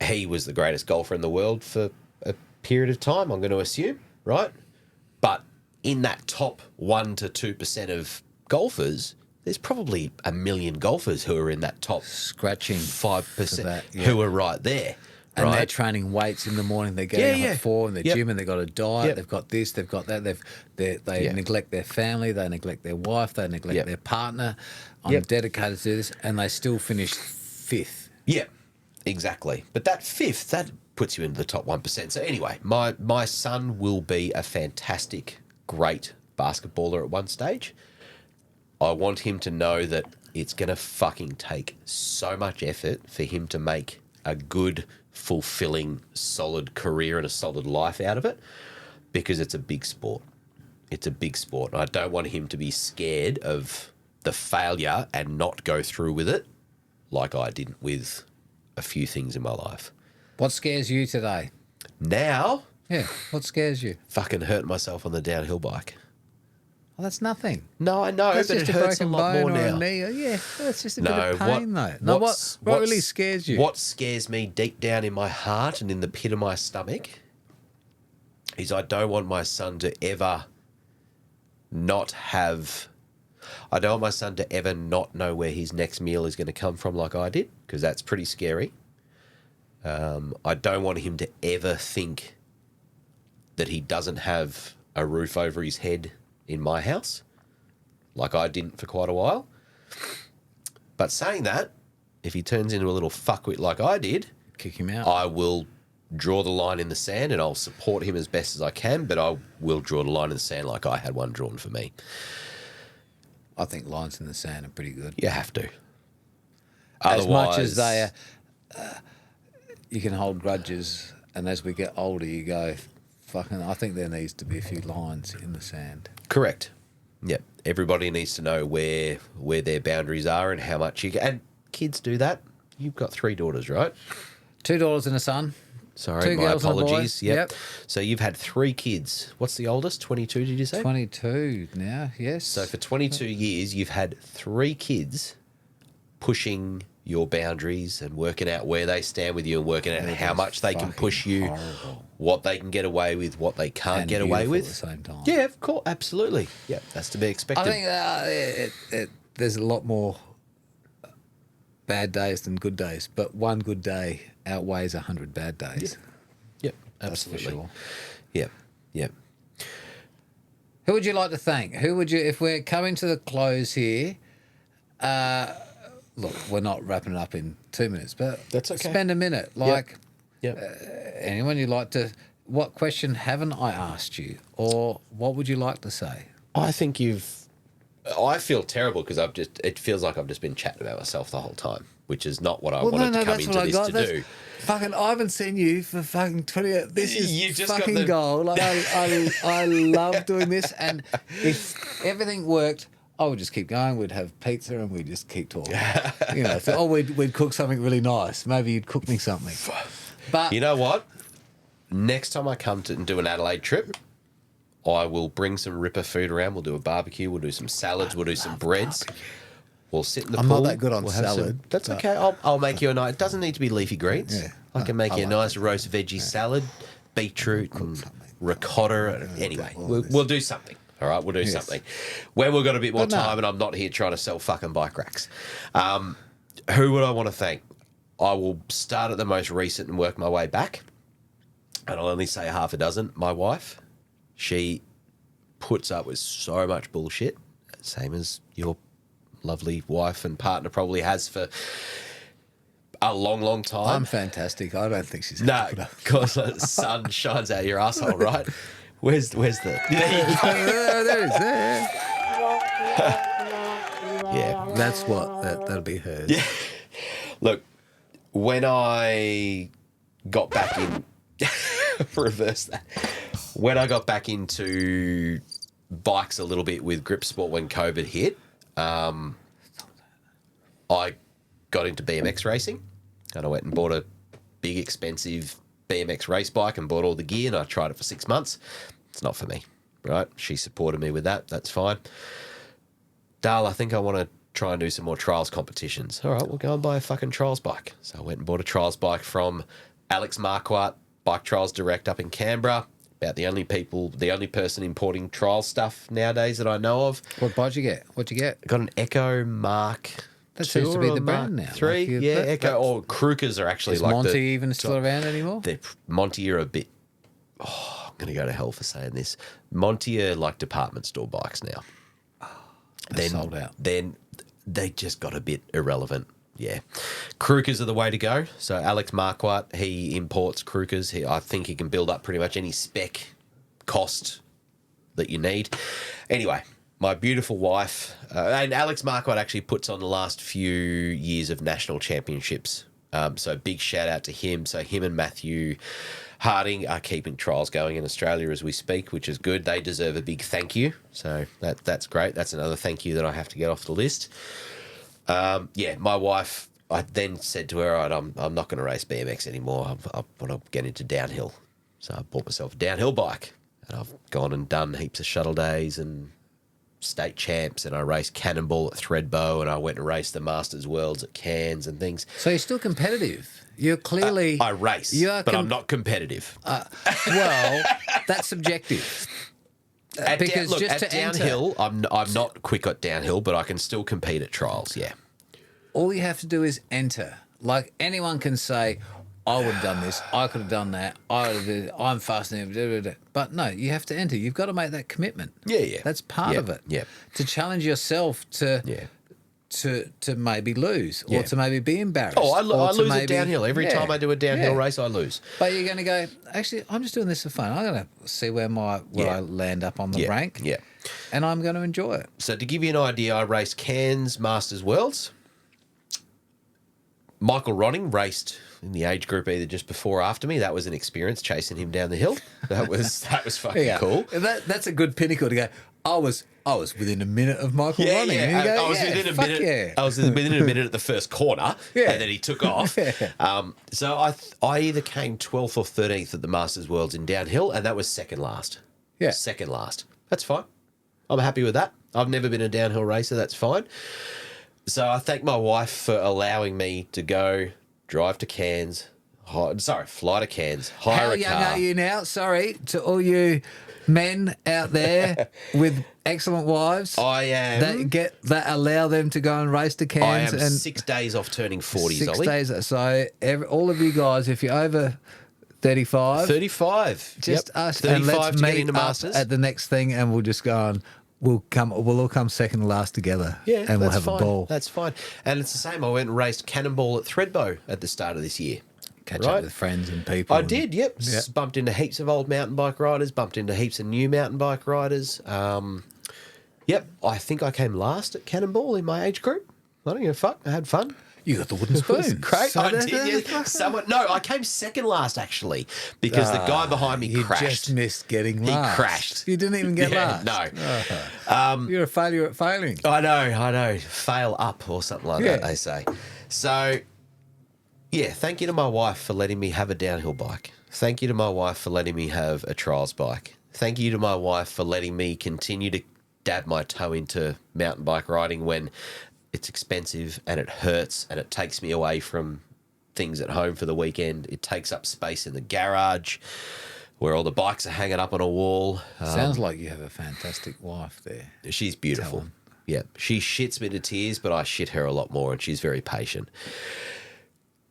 He was the greatest golfer in the world for a period of time, I'm going to assume, right? But in that top 1 to 2% of golfers, there's probably a million golfers who are in that top scratching 5% that, who are right there, And they're right? training weights in the morning. They're getting up at 4 in the Yep. gym, and they've got a diet. Yep. They've got this. They've got that. They Yeah. neglect their family. They neglect their wife. They neglect Yep. their partner. I'm Yep. dedicated to this, and they still finish 5th. Yeah, exactly. But that 5th, that puts you into the top 1%. So anyway, my son will be a fantastic, great basketballer at one stage. I want him to know that it's going to fucking take so much effort for him to make a good, fulfilling, solid career and a solid life out of it, because it's a big sport. It's a big sport. And I don't want him to be scared of the failure and not go through with it like I did with a few things in my life. What scares you today? Now, Yeah, what scares you? fucking hurt myself on the downhill bike. Well, that's nothing. No, I know, That's but just it a hurts a broken lot bone more or now. a knee. Yeah, that's just a bit No, of pain, though. No, what really scares you? What scares me deep down in my heart and in the pit of my stomach is I don't want my son to ever not have... I don't want my son to ever not know where his next meal is going to come from like I did, because that's pretty scary. I don't want him to ever think that he doesn't have a roof over his head in my house, like I didn't for quite a while. But saying that, if he turns into a little fuckwit like I did, Kick him out. I will draw the line in the sand and I'll support him as best as I can, but I will draw the line in the sand like I had one drawn for me. I think lines in the sand are pretty good. You have to. As much as they are, you can hold grudges, and as we get older, you go, fucking, I think there needs to be a few lines in the sand. Correct. Yep. Everybody needs to know where their boundaries are and how much you can. And kids do that. You've got 3 daughters, right? $2 and a son. Sorry, 2 my girls and a boy. apologies. Yep. So you've had 3 kids. What's the oldest? 22, did you say? 22 now, yes. So for 22 years, you've had 3 kids pushing your boundaries and working out where they stand with you and working out It how is much they can push fucking you, horrible. what they can get away with, what they can't And get away beautiful with. at the same time. Yeah, of course, absolutely. Yeah, that's to be expected. I think there's a lot more bad days than good days, but one good day outweighs 100 bad days. Yep, That's for absolutely. sure. Yep, yep. Who would you like to thank? Who would you, if we're coming to the close here, look, we're not wrapping it up in 2 minutes, but That's okay. spend a minute. Like, Yep. anyone you'd like to, what question haven't I asked you? Or what would you like to say? I think I feel terrible because it feels like I've just been chatting about myself the whole time, which is not what I wanted to come into this to do. Fucking, I haven't seen you for fucking 20 years. This You is just got fucking the- gold. Like, I love doing this. And if everything worked, I would just keep going. We'd have pizza and we'd just keep talking. You know, so, we'd cook something really nice. Maybe you'd cook me something. But You know what? Next time I come to and do an Adelaide trip, I will bring some ripper food around. We'll do a barbecue. We'll do some salads. We'll do some breads. barbecue. We'll sit in the I'm pool. not that good on We'll have salad, That's but- okay. I'll make you a nice. It doesn't need to be leafy greens. Yeah. I can make I you a like nice roast veggie salad, beetroot, and something. ricotta. Anyway, all we'll, this. we'll do something. All right, we'll do Yes. something. When we've got a bit more But no. time and I'm not here trying to sell fucking bike racks. Who would I want to thank? I will start at the most recent and work my way back. And I'll only say half a dozen. My wife, she puts up with so much bullshit, same as your lovely wife and partner probably has for a long, long time. I'm fantastic. I don't think she's No, put up. because the sun shines out your asshole, right? Where's the? There you go. There it is. There. Yeah. That's what that'll be hers. Yeah. Look, when I got back in, reverse that. When I got back into bikes a little bit with Grip Sport when COVID hit, I got into BMX racing, and I went and bought a big, expensive BMX race bike and bought all the gear, and I tried it for 6 months. It's not for me, right? She supported me with that. That's fine. Dale, I think I want to try and do some more trials competitions. All right, we'll go and buy a fucking trials bike. So I went and bought a trials bike from Alex Marquardt, Bike Trials Direct up in Canberra. About the only person importing trial stuff nowadays that I know of. What bike you get? What'd you get? Got an Echo Mark That seems to be the brand now. Three, Like, yeah. Echo or Krukers are actually is like Monty even still around anymore? Monty are a bit. Oh, I'm going to go to hell for saying this. Monty are like department store bikes now. They're sold out. Then they just got a bit irrelevant. Yeah. Krukers are the way to go. So Alex Marquardt, he imports Krukers. I think he can build up pretty much any spec cost that you need. Anyway, my beautiful wife, and Alex Marquardt actually puts on the last few years of national championships. So big shout out to him. So him and Matthew Harding are keeping trials going in Australia as we speak, which is good. They deserve a big thank you. So that's great. That's another thank you that I have to get off the list. Yeah, my wife, I then said to her, all right, I'm not going to race BMX anymore. I want to get into downhill. So I bought myself a downhill bike. And I've gone and done heaps of shuttle days and state champs, and I raced Cannonball at Thredbo, and I went and raced the Masters Worlds at Cairns and things. So you're still competitive. You're clearly... I race, but I'm not competitive. Well, that's subjective. Because at downhill, I'm not quick at downhill, but I can still compete at trials, yeah. All you have to do is enter. Like, anyone can say, I would have done this, I could have done that, I'm fast enough, but no, you have to enter. You've got to make that commitment. Yeah. That's part of it. Yeah. To challenge yourself to maybe lose or to maybe be embarrassed. Oh, I lose at downhill. Every time I do a downhill race, I lose. But you're going to go, actually, I'm just doing this for fun. I'm going to see where I land up on the rank. Yeah. And I'm going to enjoy it. So to give you an idea, I raced Cairns Masters Worlds. Michael Ronning raced in the age group either just before or after me. That was an experience chasing him down the hill. That was fucking cool. That's a good pinnacle to go, I was within a minute of Michael Ronning. Yeah. Go, I was within a minute. Yeah. I was within a minute at the first corner, and then he took off. So I either came 12th or 13th at the Masters Worlds in downhill, and that was second last. Yeah, second last. That's fine. I'm happy with that. I've never been a downhill racer. That's fine. So I thank my wife for allowing me to go drive to Cairns. Fly to Cairns. Hire a car. How young are you now? Sorry to all you men out there with excellent wives. I am. That allow them to go and race to Cairns. I am 6 days off turning 40, 6 Ollie. days. So all of you guys, if you're over 35. 35. Just us 35 and let's to get meet into up Masters. at the next thing and we'll just go on. We'll all come second and last together. Yeah, and we'll have fine. a ball. That's fine. And it's the same. I went and raced Cannonball at Thredbo at the start of this year. Catch up with friends and people. I did, yep. Bumped into heaps of old mountain bike riders, bumped into heaps of new mountain bike riders. Yep, I think I came last at Cannonball in my age group. I don't give a fuck. I had fun. You got the wooden spoon. Great. So I did, yeah. No, I came second last, actually, because the guy behind me crashed. You just missed getting last. He crashed. You didn't even get last. No. You're a failure at failing. I know. Fail up or something like that, they say. So, yeah, thank you to my wife for letting me have a downhill bike. Thank you to my wife for letting me have a trials bike. Thank you to my wife for letting me continue to dab my toe into mountain bike riding when it's expensive and it hurts and it takes me away from things at home for the weekend. It takes up space in the garage where all the bikes are hanging up on a wall. Sounds like you have a fantastic wife there. She's beautiful. Talon. Yeah. She shits me to tears, but I shit her a lot more and she's very patient.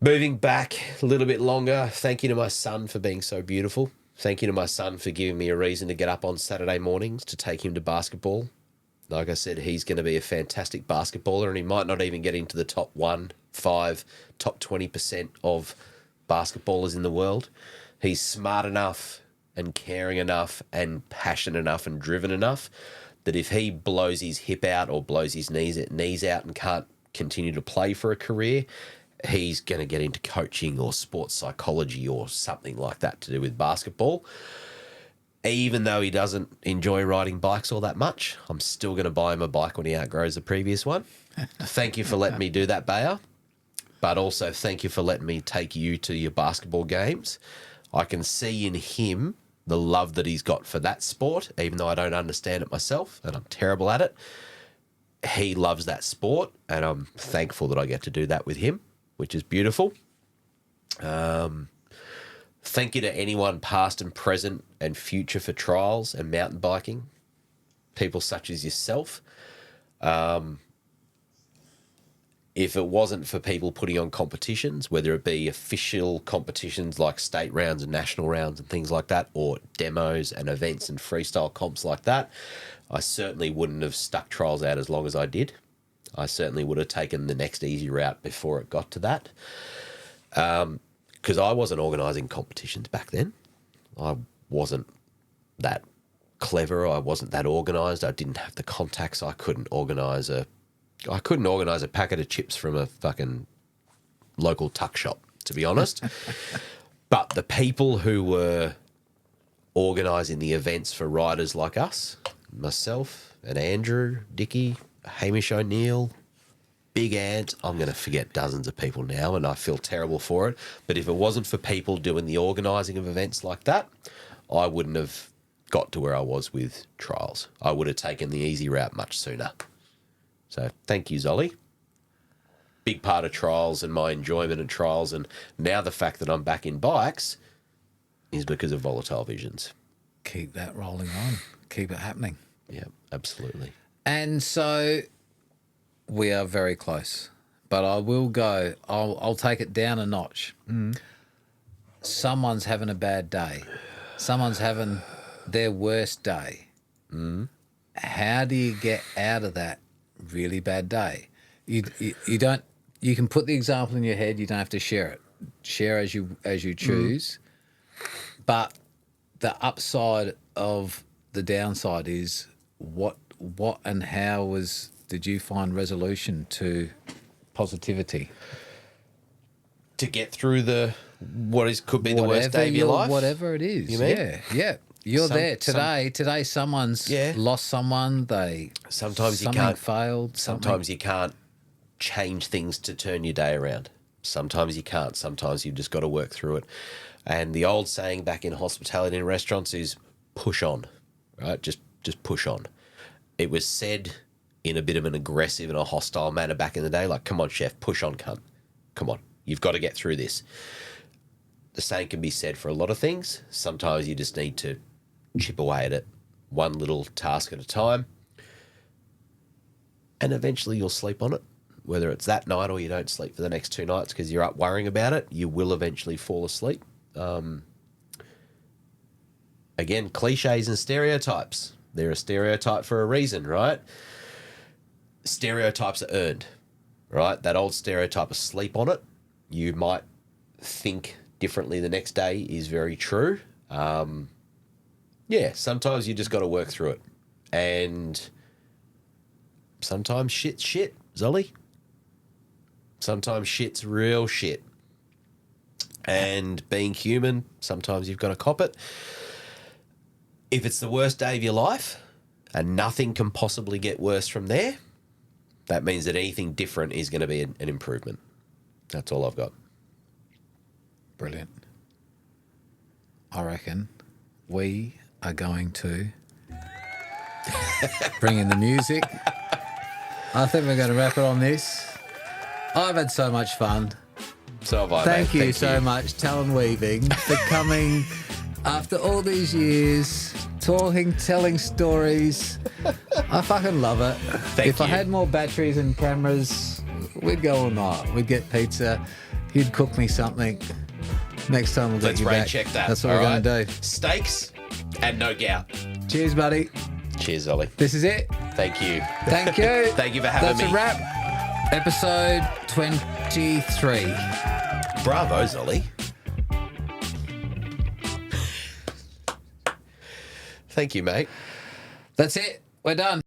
Moving back a little bit longer, thank you to my son for being so beautiful. Thank you to my son for giving me a reason to get up on Saturday mornings to take him to basketball. Like I said, he's going to be a fantastic basketballer and he might not even get into the top 5, top 20% of basketballers in the world. He's smart enough and caring enough and passionate enough and driven enough that if he blows his hip out or blows his knees out and can't continue to play for a career, he's going to get into coaching or sports psychology or something like that to do with basketball. Even though he doesn't enjoy riding bikes all that much, I'm still going to buy him a bike when he outgrows the previous one. Thank you for letting me do that, Bayer. But also thank you for letting me take you to your basketball games. I can see in him the love that he's got for that sport, even though I don't understand it myself and I'm terrible at it. He loves that sport and I'm thankful that I get to do that with him, which is beautiful. Thank you to anyone past and present and future for trials and mountain biking, people such as yourself. if it wasn't for people putting on competitions, whether it be official competitions like state rounds and national rounds and things like that, or demos and events and freestyle comps like that, I certainly wouldn't have stuck trials out as long as I did. I certainly would have taken the next easy route before it got to that. Because I wasn't organising competitions back then. I wasn't that clever. I wasn't that organised. I didn't have the contacts. I couldn't organise a packet of chips from a fucking local tuck shop, to be honest. But the people who were organising the events for riders like us, myself and Andrew, Dickie, Hamish O'Neill, Big Ant, I'm going to forget dozens of people now and I feel terrible for it. But if it wasn't for people doing the organising of events like that, I wouldn't have got to where I was with trials. I would have taken the easy route much sooner. So thank you, Zolly. Big part of trials and my enjoyment of trials, and now the fact that I'm back in bikes is because of Volatile Visions. Keep that rolling on. Keep it happening. Yeah, absolutely. And so we are very close, but I will go. I'll take it down a notch. Someone's having a bad day. Someone's having their worst day. How do you get out of that really bad day? You don't. You can put the example in your head. You don't have to share it. Share as you choose. But the upside of the downside is what and how did you find resolution to positivity To get through could be the worst day of your life? Whatever it is. You mean? Yeah. You're there today. Today, someone's lost someone. Something failed. Sometimes you can't change things to turn your day around. Sometimes you can't. Sometimes you've just got to work through it. And the old saying back in hospitality and restaurants is push on, right? Just push on. It was said in a bit of an aggressive and a hostile manner back in the day, like, come on, chef, push on, cunt. Come on, you've got to get through this. The same can be said for a lot of things. Sometimes you just need to chip away at it, one little task at a time, and eventually you'll sleep on it. Whether it's that night or you don't sleep for the next 2 nights because you're up worrying about it, you will eventually fall asleep. Again, cliches and stereotypes. They're a stereotype for a reason, right? Stereotypes are earned, right? That old stereotype of sleep on it. You might think differently the next day is very true. Sometimes you just got to work through it. And sometimes shit's shit, Zolly. Sometimes shit's real shit. And being human, sometimes you've got to cop it. If it's the worst day of your life and nothing can possibly get worse from there, that means that anything different is going to be an improvement. That's all I've got. Brilliant. I reckon we are going to bring in the music. I think we're going to wrap it on this. I've had so much fun. So have I, Thank mate. you so much, Talon Weaving, for coming after all these years, telling stories. I fucking love it. If I had more batteries and cameras, we'd go all night. We'd get pizza. You'd cook me something. Next time we'll get you back. Let's rain check that. That's what we're going to do. Steaks and no gout. Cheers, buddy. Cheers, Ollie. This is it. Thank you. Thank you. Thank you for having me. That's a wrap. Episode 23. Bravo, Zolly. Thank you, mate. That's it. We're done.